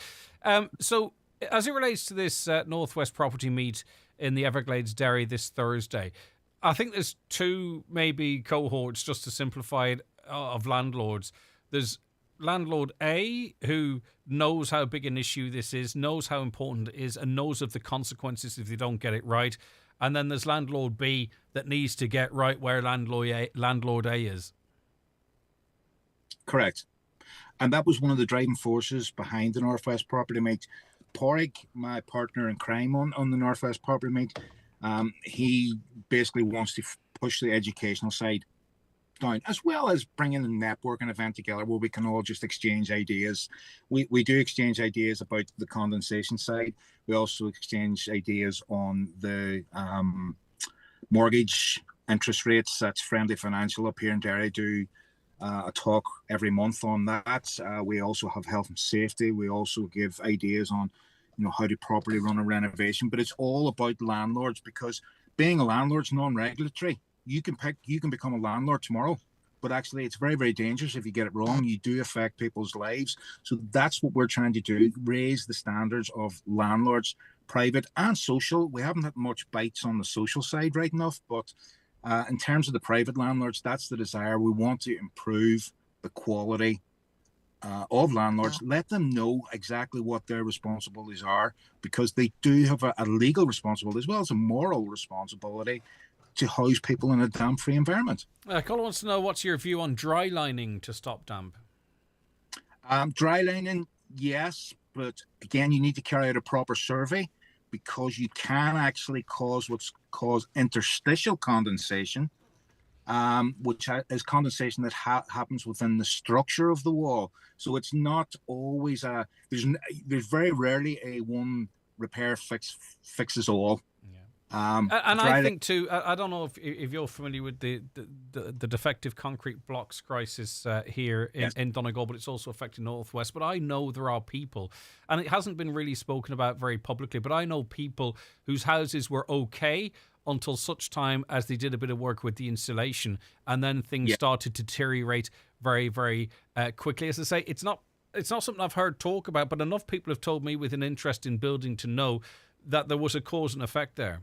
So as it relates to this Northwest Property Meet in the Everglades Dairy this Thursday, I think there's two maybe cohorts, just to simplify it, of landlords. There's landlord A, who knows how big an issue this is, knows how important it is, and knows of the consequences if they don't get it right. And then there's landlord B that needs to get right where landlord A is. Correct. And that was one of the driving forces behind the Northwest Property Meet. Porrig, my partner in crime on the Northwest Property Meet, he basically wants to push the educational side down, as well as bringing a networking event together where we can all just exchange ideas. We do exchange ideas about the condensation side. We also exchange ideas on the mortgage interest rates. That's Friendly Financial up here in Derry, do a talk every month on that. We also have health and safety. We also give ideas on how to properly run a renovation. But it's all about landlords, because being a landlord's non-regulatory. You can become a landlord tomorrow, but actually it's very, very dangerous if you get it wrong. You do affect people's lives. So that's what we're trying to do, raise the standards of landlords, private and social. We haven't had much bites on the social side right enough, but in terms of the private landlords, that's the desire. We want to improve the quality of landlords, let them know exactly what their responsibilities are, because they do have a legal responsibility as well as a moral responsibility to house people in a damp-free environment. Colin wants to know, what's your view on dry lining to stop damp? Dry lining, yes, but again, you need to carry out a proper survey, because you can actually cause what's called interstitial condensation, which is condensation that happens within the structure of the wall. So it's not always there's very rarely a one repair fixes all. And I think too, I don't know if you're familiar with the defective concrete blocks crisis here in Donegal, but it's also affecting Northwest. But I know there are people, and it hasn't been really spoken about very publicly, but I know people whose houses were okay until such time as they did a bit of work with the insulation, and then things started to deteriorate very, very quickly. As I say, it's not something I've heard talk about, but enough people have told me with an interest in building to know that there was a cause and effect there.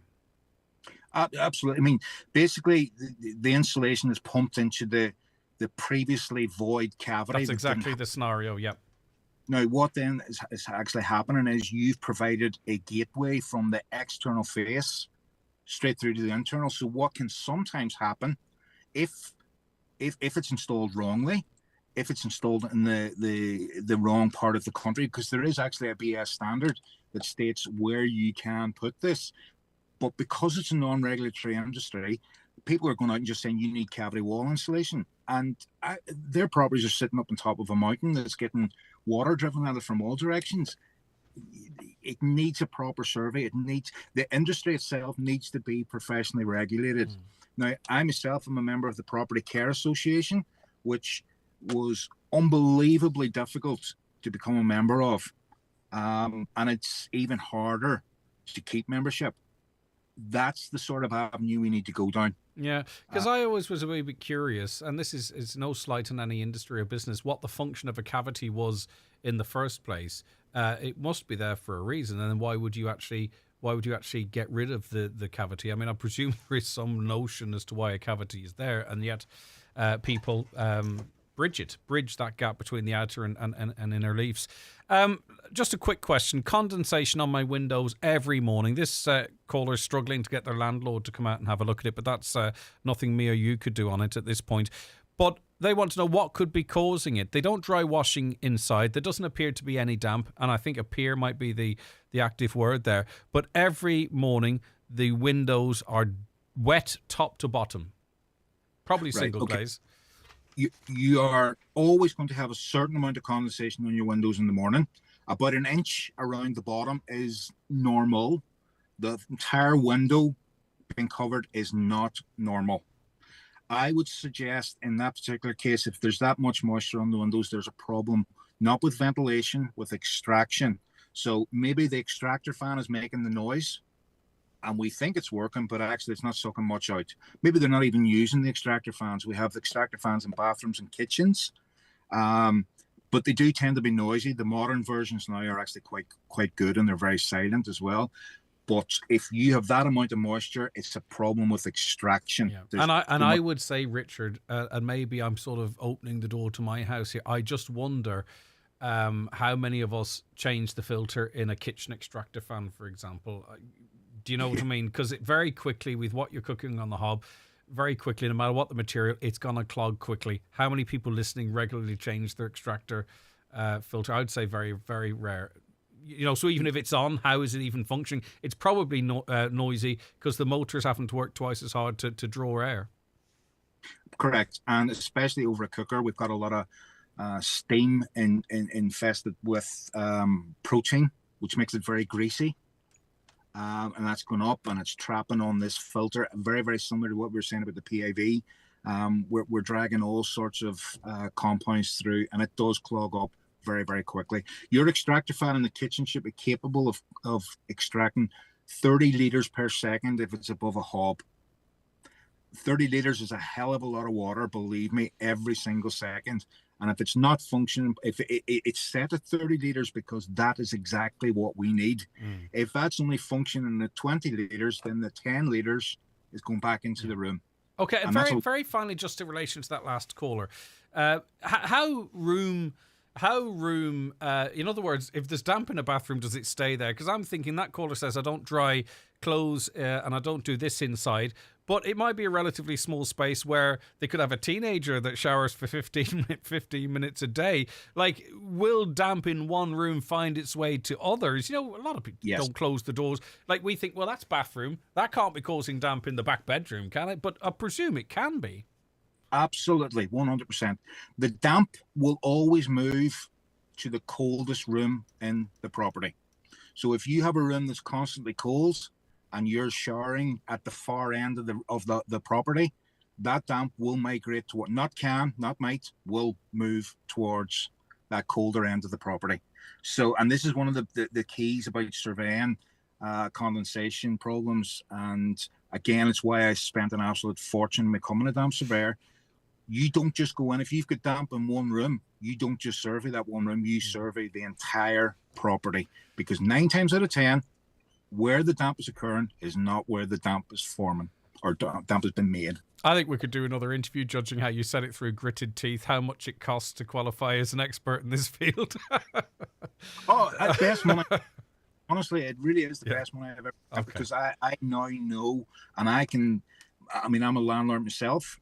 Absolutely. I mean, basically, the insulation is pumped into the previously void cavity. That's exactly the scenario, yeah. Now, what then is actually happening is you've provided a gateway from the external face straight through to the internal. So what can sometimes happen if it's installed wrongly, if it's installed in the wrong part of the country, because there is actually a BS standard that states where you can put this. But because it's a non-regulatory industry, people are going out and just saying you need cavity wall insulation. And their properties are sitting up on top of a mountain that's getting water driven at it from all directions. It needs a proper survey. The industry itself needs to be professionally regulated. Now, I myself am a member of the Property Care Association, which was unbelievably difficult to become a member of. And it's even harder to keep membership. that's the sort of avenue we need to go down. Yeah, because I always was a wee bit curious, and this is no slight on any industry or business, what the function of a cavity was in the first place. It must be there for a reason, and then why would you actually get rid of the cavity? I mean, I presume there is some notion as to why a cavity is there, and yet people bridge that gap between the outer and inner leaves. Just a quick question. Condensation on my windows every morning. This caller's struggling to get their landlord to come out and have a look at it, but that's nothing me or you could do on it at this point. But they want to know what could be causing it. They don't dry washing inside. There doesn't appear to be any damp, and I think appear might be the active word there. But every morning, the windows are wet top to bottom. Probably single glaze. You are always going to have a certain amount of condensation on your windows in the morning. About an inch around the bottom is normal. The entire window being covered is not normal. I would suggest in that particular case, if there's that much moisture on the windows, there's a problem, not with ventilation, with extraction. So maybe the extractor fan is making the noise and we think it's working, but actually it's not sucking much out. Maybe they're not even using the extractor fans. We have the extractor fans in bathrooms and kitchens, but they do tend to be noisy. The modern versions now are actually quite good, and they're very silent as well. But if you have that amount of moisture, it's a problem with extraction. Yeah. I would say, Richard, and maybe I'm sort of opening the door to my house here, I just wonder how many of us change the filter in a kitchen extractor fan, for example. Do you know what I mean? Because it very quickly, with what you're cooking on the hob, very quickly, no matter what the material, it's going to clog quickly. How many people listening regularly change their extractor filter? I would say very, very rare. So even if it's on, how is it even functioning? It's probably noisy because the motors having to work twice as hard to draw air. Correct. And especially over a cooker, we've got a lot of steam infested with protein, which makes it very greasy. And that's going up and it's trapping on this filter, very, very similar to what we were saying about the PIV. We're dragging all sorts of compounds through, and it does clog up very, very quickly. Your extractor fan in the kitchen should be capable of extracting 30 litres per second if it's above a hob. 30 litres is a hell of a lot of water, believe me, every single second. And if it's not functioning, if it's set at 30 litres because that is exactly what we need. If that's only functioning at 20 litres, then the 10 litres is going back into the room. Okay, and very finally, just in relation to that last caller, how room, in other words, if there's damp in a bathroom, does it stay there? Because I'm thinking that caller says I don't dry clothes and I don't do this inside, but it might be a relatively small space where they could have a teenager that showers for 15 minutes a day. Like, will damp in one room find its way to others? A lot of people don't close the doors. Like, we think, well, that's bathroom. That can't be causing damp in the back bedroom, can it? But I presume it can be. Absolutely, 100%. The damp will always move to the coldest room in the property. So if you have a room that's constantly cold and you're showering at the far end of the property, that damp will migrate toward, not might, will move towards that colder end of the property. So, and this is one of the keys about surveying condensation problems. And again, it's why I spent an absolute fortune becoming a damp surveyor. You don't just go in, if you've got damp in one room, you don't just survey that one room, you survey the entire property, because 9 times out of 10, where the damp is occurring is not where the damp is forming or damp has been made. I think we could do another interview judging how you said it through gritted teeth, how much it costs to qualify as an expert in this field. That's best money. Honestly, it really is the best money I've ever had, because I now know, and I'm a landlord myself.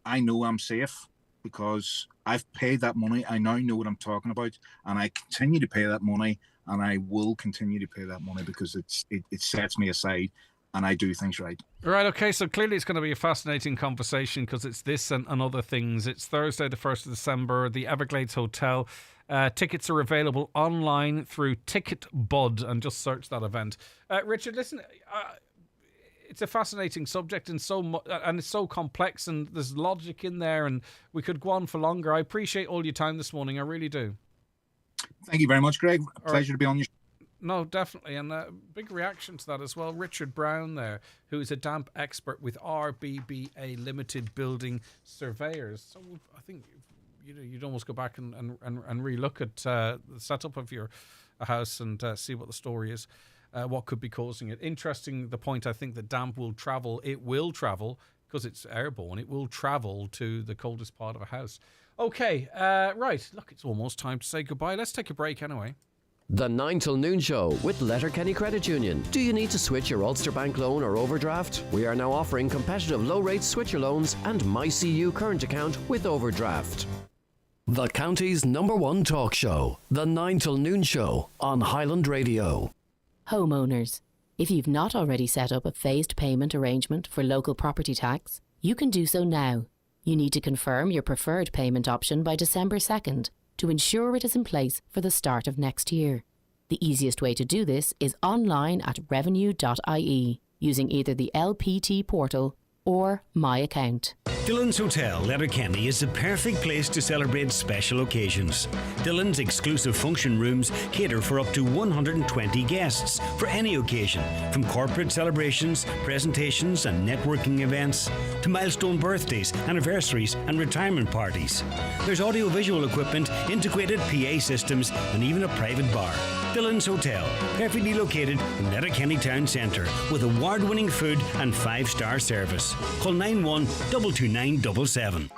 I know I'm safe because I've paid that money. I now know what I'm talking about, and I continue to pay that money, and I will continue to pay that money because it sets me aside and I do things right. Right, okay, so clearly it's going to be a fascinating conversation because it's this and other things. It's Thursday, the 1st of December, the Everglades Hotel. Tickets are available online through TicketBud, and just search that event. Richard, listen, it's a fascinating subject and it's so complex, and there's logic in there, and we could go on for longer. I appreciate all your time this morning. I really do. Thank you very much, Greg. Pleasure to be on your show. No, definitely. And a big reaction to that as well. Richard Brown there, who is a damp expert with RBBA Limited Building Surveyors. So I think you'd almost go back and re-look at the setup of your house and see what the story is, what could be causing it. Interesting, the point, I think, that damp will travel. It will travel because it's airborne. It will travel to the coldest part of a house. Okay, right. Look, it's almost time to say goodbye. Let's take a break anyway. The 9 till noon show with Letterkenny Credit Union. Do you need to switch your Ulster Bank loan or overdraft? We are now offering competitive low-rate switcher loans and MyCU current account with overdraft. The county's #1 talk show, the 9 till noon show on Highland Radio. Homeowners. If you've not already set up a phased payment arrangement for local property tax, you can do so now. You need to confirm your preferred payment option by December 2nd. To ensure it is in place for the start of next year. The easiest way to do this is online at revenue.ie, using either the LPT portal or My Account. Dillon's Hotel, Letterkenny, is the perfect place to celebrate special occasions. Dillon's exclusive function rooms cater for up to 120 guests for any occasion, from corporate celebrations, presentations and networking events, to milestone birthdays, anniversaries and retirement parties. There's audio-visual equipment, integrated PA systems and even a private bar. Dillon's Hotel, perfectly located in Letterkenny Town Centre, with award-winning food and 5-star service. Call 91-229-77.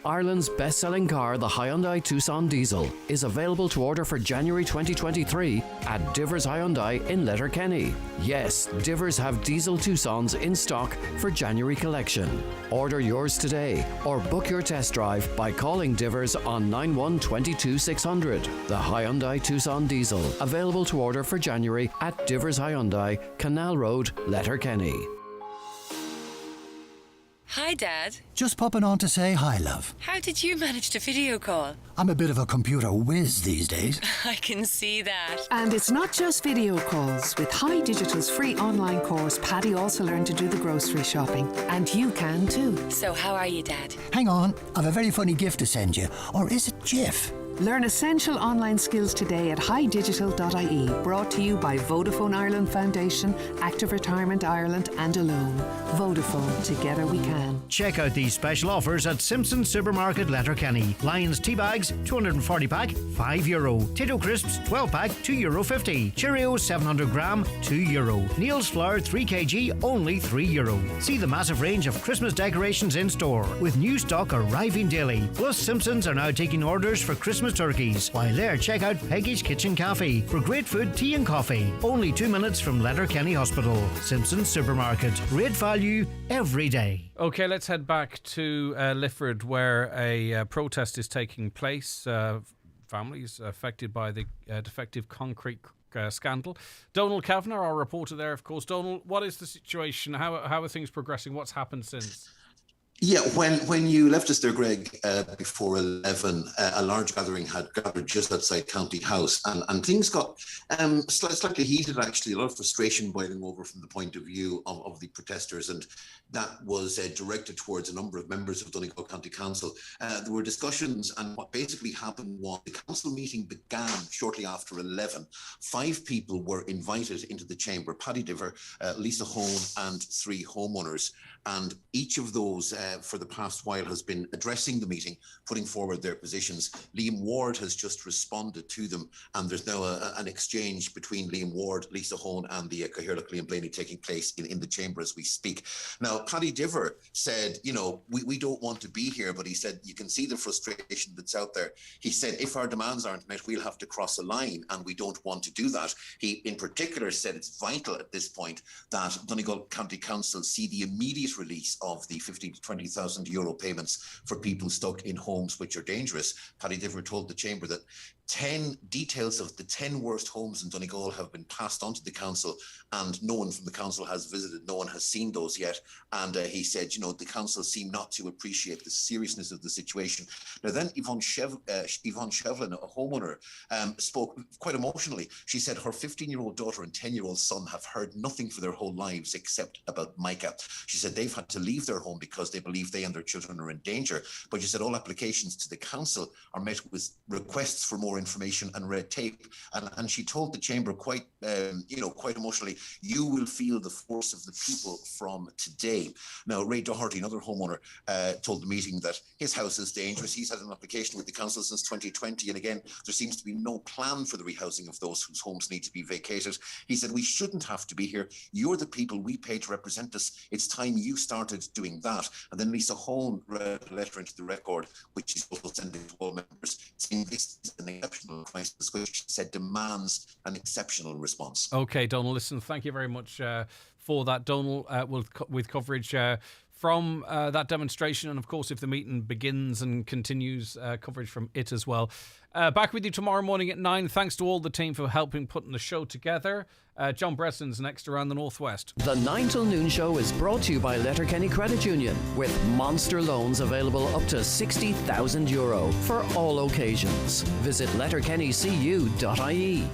Ireland's best-selling car, the Hyundai Tucson Diesel, is available to order for January 2023 at Divers Hyundai in Letterkenny. Yes, Divers have diesel Tucsons in stock for January collection. Order yours today or book your test drive by calling Divers on 9122 600. The Hyundai Tucson Diesel, available to order for January at Divers Hyundai, Canal Road, Letterkenny. Hi, Dad. Just popping on to say hi, love. How did you manage to video call? I'm a bit of a computer whiz these days. I can see that. And it's not just video calls. With High Digital's free online course, Paddy also learned to do the grocery shopping. And you can too. So how are you, Dad? Hang on, I've a very funny gift to send you. Or is it GIF? Learn essential online skills today at highdigital.ie. Brought to you by Vodafone Ireland Foundation, Active Retirement Ireland and Alone. Vodafone, together we can. Check out these special offers at Simpson's Supermarket, Letterkenny. Lions tea bags, 240 pack, €5. Tito crisps, 12 pack, €2.50. Cheerios, 700 gram, €2. Neil's flour, 3 kg, only €3. See the massive range of Christmas decorations in store, with new stock arriving daily. Plus, Simpsons are now taking orders for Christmas turkeys. While there, check out Peggy's Kitchen Cafe for great food, tea and coffee. Only 2 minutes from Letterkenny Hospital. Simpson's Supermarket. Great value every day. Okay, let's head back to Lifford, where a protest is taking place. Families affected by the defective concrete scandal. Donald Kavanagh, our reporter there, of course. Donald, what is the situation? How are things progressing? What's happened since? Yeah, when you left us there, Greg, before 11, a large gathering had gathered just outside County House, and things got slightly heated, actually. A lot of frustration boiling over from the point of view of the protesters, and that was directed towards a number of members of Donegal County Council. There were discussions, and what basically happened was the council meeting began shortly after 11. 5 people were invited into the chamber: Paddy Diver, Lisa Hone, and 3 homeowners. And each of those for the past while has been addressing the meeting, putting forward their positions. Liam Ward has just responded to them, and there's now an exchange between Liam Ward, Lisa Hone and the Cathaoirleach Liam Blaney taking place in the chamber as we speak. Now, Paddy Diver said, we don't want to be here, but he said, you can see the frustration that's out there. He said, if our demands aren't met, we'll have to cross a line, and we don't want to do that. He, in particular, said it's vital at this point that Donegal County Council see the immediate release of the 50 to 20,000 euro payments for people stuck in homes which are dangerous. Paddy Diver told the chamber that 10 details of the 10 worst homes in Donegal have been passed on to the council, and no one from the council has visited, no one has seen those yet. And he said, the council seem not to appreciate the seriousness of the situation. Now then, Yvonne Shevlin, a homeowner, spoke quite emotionally. She said her 15-year-old daughter and 10-year-old son have heard nothing for their whole lives except about Mica. She said they've had to leave their home because they believe they and their children are in danger. But she said all applications to the council are met with requests for more for information and red tape. And she told the chamber quite emotionally, you will feel the force of the people from today. Now, Ray Doherty, another homeowner, told the meeting that his house is dangerous. He's had an application with the council since 2020. And again, there seems to be no plan for the rehousing of those whose homes need to be vacated. He said, we shouldn't have to be here. You're the people we pay to represent us. It's time you started doing that. And then Lisa Hone read a letter into the record, which is also sending to all members, saying this is an exceptional crisis, which she said demands an exceptional response. Okay, Donald, listen, thank you very much for that, Donald, with coverage from that demonstration. And of course, if the meeting begins and continues, coverage from it as well. Back with you tomorrow morning at 9. Thanks to all the team for helping putting the show together. John Bresson's next around the Northwest. The 9 till noon show is brought to you by Letterkenny Credit Union, with monster loans available up to €60,000 for all occasions. Visit letterkennycu.ie.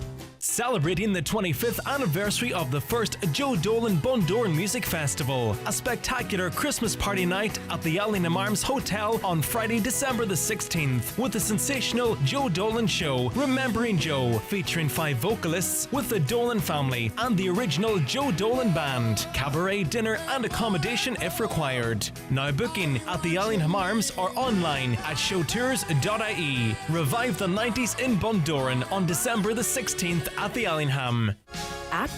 Celebrating the 25th anniversary of the first Joe Dolan Bundoran Music Festival, a spectacular Christmas party night at the Allingham Arms Hotel on Friday, December the 16th, with the sensational Joe Dolan Show, Remembering Joe, featuring 5 vocalists with the Dolan family and the original Joe Dolan Band, cabaret dinner and accommodation if required. Now booking at the Allingham Arms or online at showtours.ie. Revive the 90s in Bundoran on December the 16th at the Allingham. At